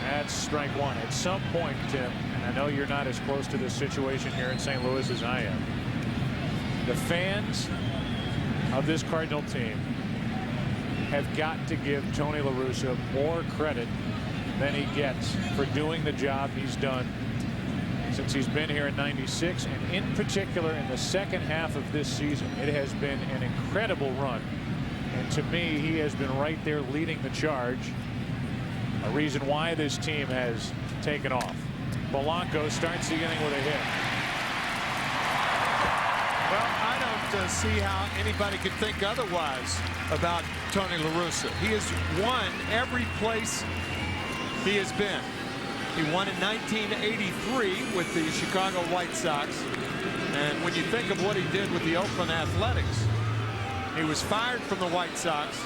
A: That's strike 1. At some point, Tim, and I know you're not as close to this situation here in St. Louis as I am, the fans of this Cardinal team have got to give Tony La Russa more credit than he gets for doing the job he's done since he's been here in '96, and in particular in the second half of this season. It has been an incredible run, and to me he has been right there leading the charge, a reason why this team has taken off. Polanco starts the inning with a hit.
D: Well, I don't see how anybody could think otherwise about Tony La Russa. He has won every place he has been. He won in 1983 with the Chicago White Sox. And when you think of what he did with the Oakland Athletics, he was fired from the White Sox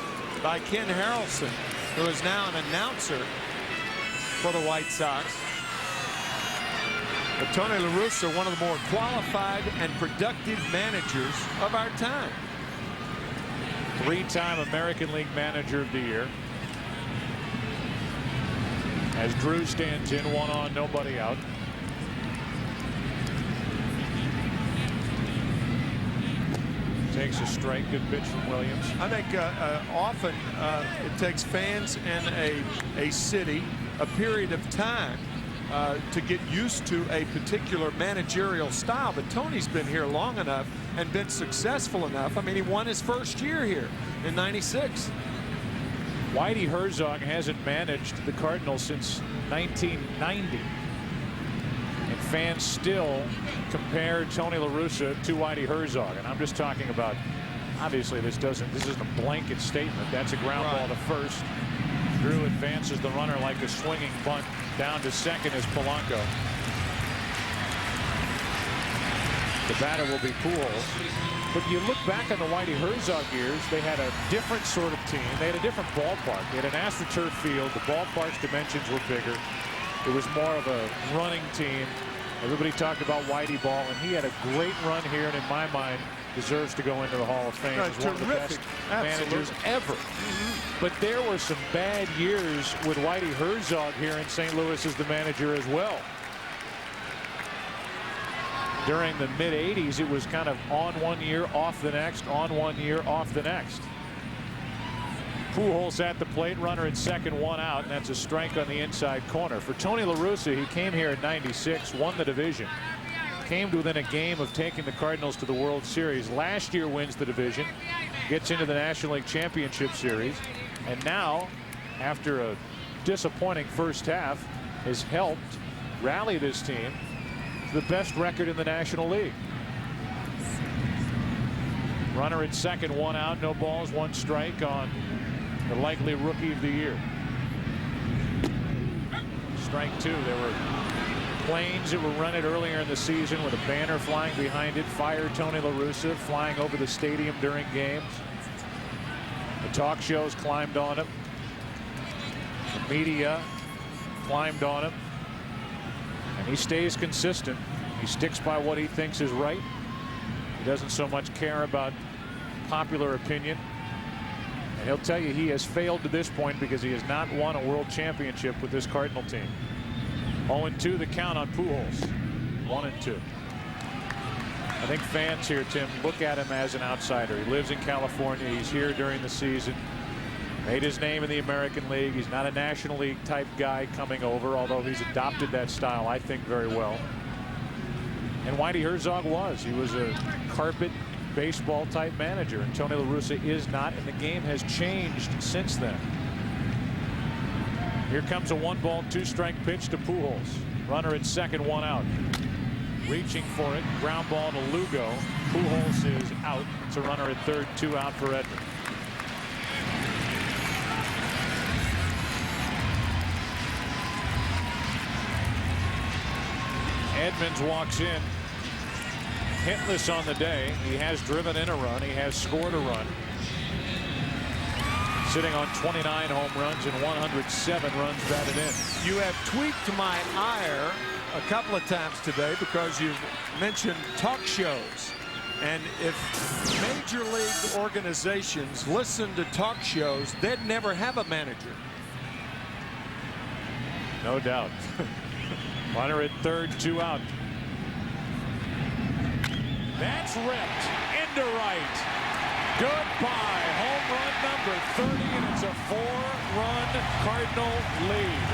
D: by Ken Harrelson, who is now an announcer for the White Sox. But Tony La Russa, one of the more qualified and productive managers of our time.
A: 3-time American League Manager of the Year. As Drew stands in, 1 on, nobody out. Takes a strike. Good pitch from Williams.
D: I think often it takes fans in a city a period of time to get used to a particular managerial style, but Tony's been here long enough and been successful enough. I mean, he won his first year here in '96.
A: Whitey Herzog hasn't managed the Cardinals since 1990, and fans still compare Tony La Russa to Whitey Herzog. And I'm just talking about, obviously this isn't a blanket statement. That's a ground ball to first. Drew advances the runner like a swinging bunt. Down to second is Polanco. The batter will be Pujols. But you look back on the Whitey Herzog years, they had a different sort of team. They had a different ballpark. They had an AstroTurf field. The ballpark's dimensions were bigger. It was more of a running team. Everybody talked about Whitey Ball, and he had a great run here, and in my mind, deserves to go into the Hall of Fame as one of the best managers ever. But there were some bad years with Whitey Herzog here in St. Louis as the manager as well. During the mid-'80s, it was kind of on one year, off the next, on one year, off the next. Pujols at the plate, runner at second, one out, and that's a strike on the inside corner. For Tony La Russa, he came here in '96, won the division, came to within a game of taking the Cardinals to the World Series. Last year wins the division, gets into the National League Championship Series, and now, after a disappointing first half, has helped rally this team to the best record in the National League. Runner at second, one out, no balls, one strike on the likely Rookie of the Year. Strike two. There were planes that were rented earlier in the season with a banner flying behind it. Fire Tony La Russa, flying over the stadium during games. The talk shows climbed on him. The media climbed on him. And he stays consistent. He sticks by what he thinks is right. He doesn't so much care about popular opinion. And he'll tell you he has failed to this point because he has not won a world championship with this Cardinal team. 0-2 the count on Pujols. 1-2. I think fans here, Tim, look at him as an outsider. He lives in California. He's here during the season. Made his name in the American League. He's not a National League type guy coming over, although he's adopted that style, I think, very well. And Whitey Herzog was. He was a carpet baseball type manager, and Tony La Russa is not, and the game has changed since then. Here comes a 1-ball, 2-strike pitch to Pujols. Runner at second, one out. Reaching for it, ground ball to Lugo. Pujols is out. It's a runner at third, 2 out for Edmonds. Edmonds walks in hitless on the day. He has driven in a run. He has scored a run. Sitting on 29 home runs and 107 runs batted in.
D: You have tweaked my ire a couple of times today because you've mentioned talk shows. And if major league organizations listen to talk shows, they'd never have a manager.
A: No doubt. Runner at third, 2 out. That's ripped into right. Goodbye. Home run number 30, and it's a 4-run Cardinal lead.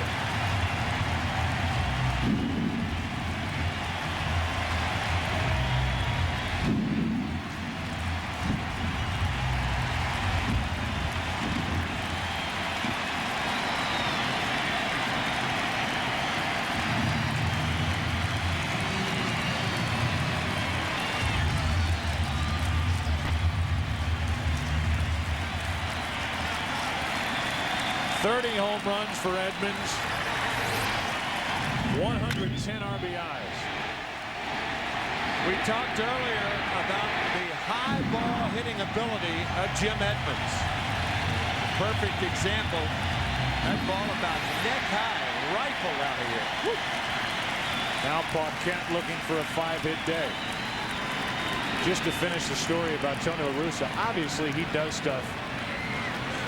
A: Home runs for Edmonds. 110 RBIs.
D: We talked earlier about the high ball hitting ability of Jim Edmonds. Perfect example. That ball about neck high, rifled out of here. Woo.
A: Now Paquette looking for a 5-hit day. Just to finish the story about Tony La Russa, obviously he does stuff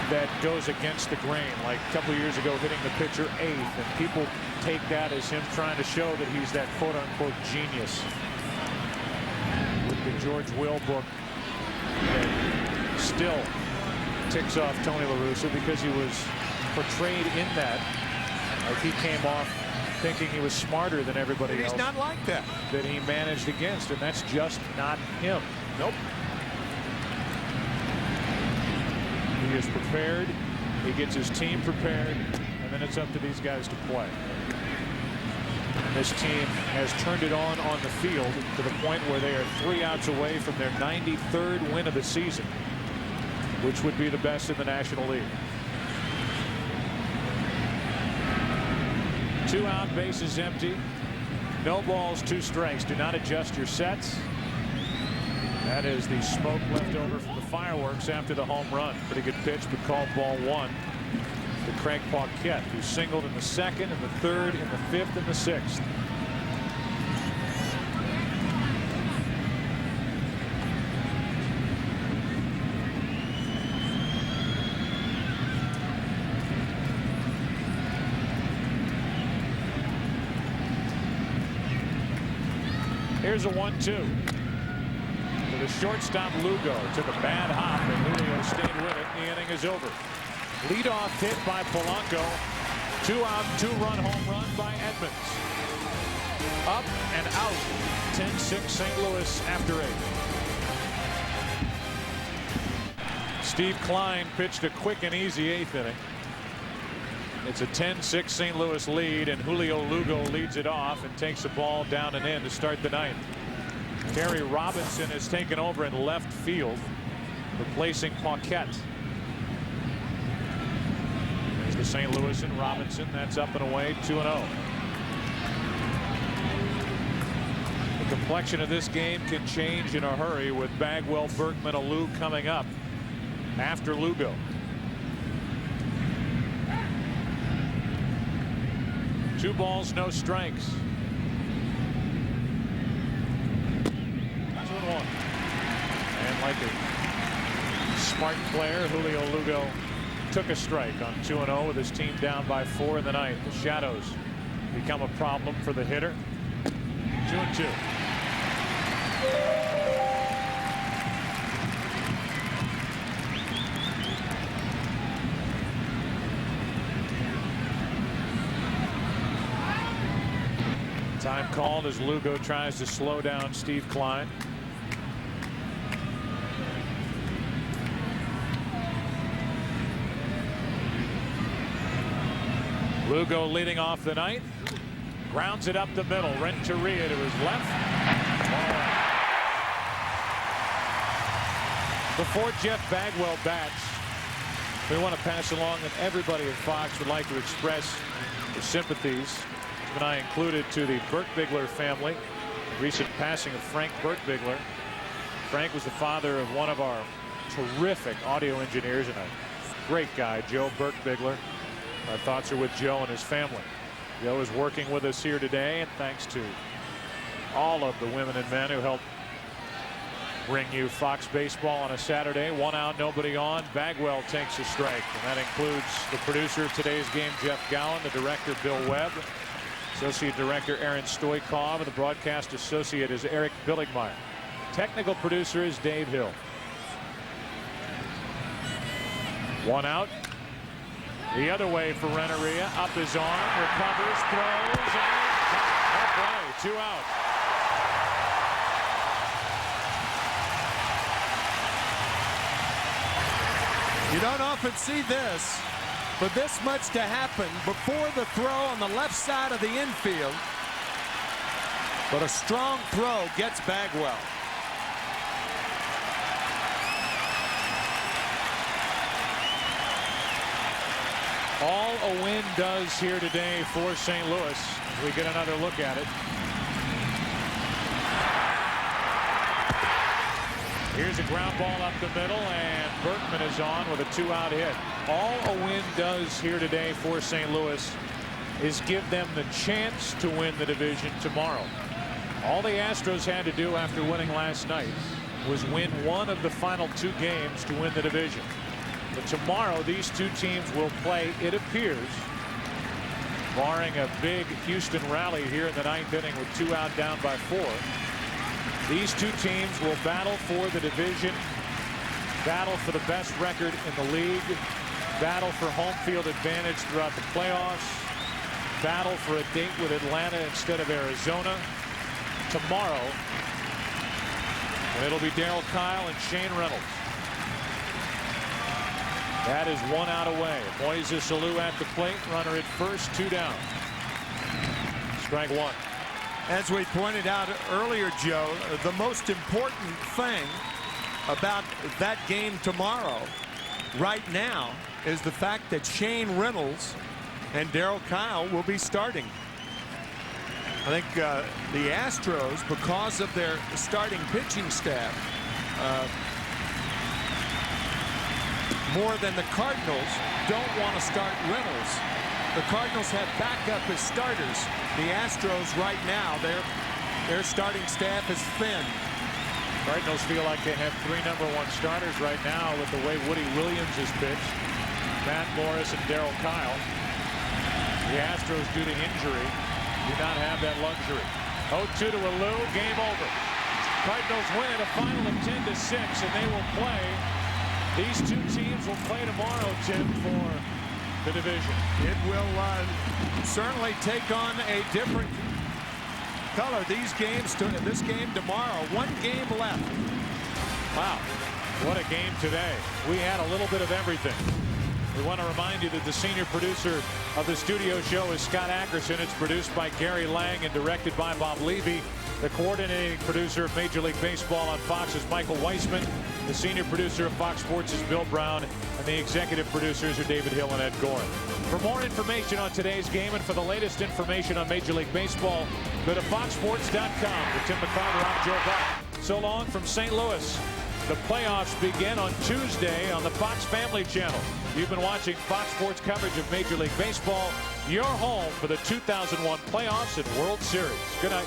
A: that goes against the grain, like a couple years ago hitting the pitcher 8th, and people take that as him trying to show that he's that quote-unquote genius. With the George Will book that still ticks off Tony La Russa because he was portrayed in that like he came off thinking he was smarter than everybody else.
D: He's not like that.
A: That he managed against, and that's just not him. Nope. He is prepared. He gets his team prepared, and then it's up to these guys to play. And this team has turned it on the field to the point where they are 3 outs away from their 93rd win of the season, which would be the best in the National League. 2 out, bases empty. No balls, 2 strikes. Do not adjust your sets. That is the smoke left over from the fireworks after the home run. Pretty good pitch, but called ball one to Craig Paquette, who singled in the second, in the third, in the fifth, and the sixth. Here's a 1-2. The shortstop Lugo took a bad hop, and Julio stayed with it. The inning is over. Leadoff hit by Polanco. 2-out, 2-run home run by Edmonds. Up and out. 10-6 St. Louis after 8. Steve Klein pitched a quick and easy 8th inning. It's a 10-6 St. Louis lead, and Julio Lugo leads it off and takes the ball down and in to start the 9th. Terry Robinson has taken over in left field, replacing Paquette. There's the St. Louis and Robinson. That's up and away, 2-0. The complexion of this game can change in a hurry with Bagwell, Berkman, Alou coming up after Lugo. Two balls, no strikes. 2-1. And like a smart player, Julio Lugo took a strike on 2-0 with his team down by 4 in the 9th. The shadows become a problem for the hitter. 2-2. Time called as Lugo tries to slow down Steve Klein. Lugo leading off the 9th. Grounds it up the middle. Renteria to his left. Before Jeff Bagwell bats, we want to pass along that everybody at Fox would like to express their sympathies, and I included, to the Birkbigler family. The recent passing of Frank Birkbigler. Frank was the father of one of our terrific audio engineers and a great guy, Joe Birkbigler. Our thoughts are with Joe and his family. Joe is working with us here today, and thanks to all of the women and men who helped bring you Fox baseball on a Saturday. 1 out, nobody on. Bagwell takes a strike, and that includes the producer of today's game, Jeff Gowan, the director, Bill Webb, associate director Aaron Stoikov, and the broadcast associate is Eric Billigmeyer. Technical producer is Dave Hill. 1 out. The other way for Renteria. Up his arm, recovers, throws, and play. 2 out.
D: You don't often see this, but this much to happen before the throw on the left side of the infield. But a strong throw gets Bagwell.
A: All a win does here today for St. Louis. We get another look at it. Here's a ground ball up the middle, and Berkman is on with a 2-out hit. All a win does here today for St. Louis is give them the chance to win the division tomorrow. All the Astros had to do after winning last night was win one of the final 2 games to win the division. But tomorrow these two teams will play, it appears, barring a big Houston rally here in the 9th inning with 2 out down by 4. These two teams will battle for the division, battle for the best record in the league, battle for home field advantage throughout the playoffs, battle for a date with Atlanta instead of Arizona tomorrow. And it'll be Darryl Kyle and Shane Reynolds. That is 1 out away. Moises Alou at the plate, runner at first, 2 down. Strike 1.
D: As we pointed out earlier, Joe, the most important thing about that game tomorrow right now is the fact that Shane Reynolds and Darryl Kyle will be starting. I think the Astros, because of their starting pitching staff, more than the Cardinals don't want to start Reynolds. The Cardinals have backup as starters. The Astros right now, their starting staff is thin.
A: Cardinals feel like they have 3 #1 starters right now with the way Woody Williams is pitched. Matt Morris and Darryl Kyle. The Astros, due to injury, do not have that luxury. 0-2 to Alou. Game over. Cardinals win at a final of 10-6, and they will play. These two teams will play tomorrow, Tim, for the division.
D: It will certainly take on a different color. These games, this game tomorrow, 1 game left.
A: Wow, what a game today. We had a little bit of everything. We want to remind you that the senior producer of the studio show is Scott Ackerson. It's produced by Gary Lang and directed by Bob Levy. The coordinating producer of Major League Baseball on Fox is Michael Weissman. The senior producer of Fox Sports is Bill Brown. And the executive producers are David Hill and Ed Gorin. For more information on today's game and for the latest information on Major League Baseball, go to foxsports.com. For Tim McCarter, I'm Joe Buck. So long from St. Louis. The playoffs begin on Tuesday on the Fox Family Channel. You've been watching Fox Sports coverage of Major League Baseball, your home for the 2001 playoffs and World Series. Good night.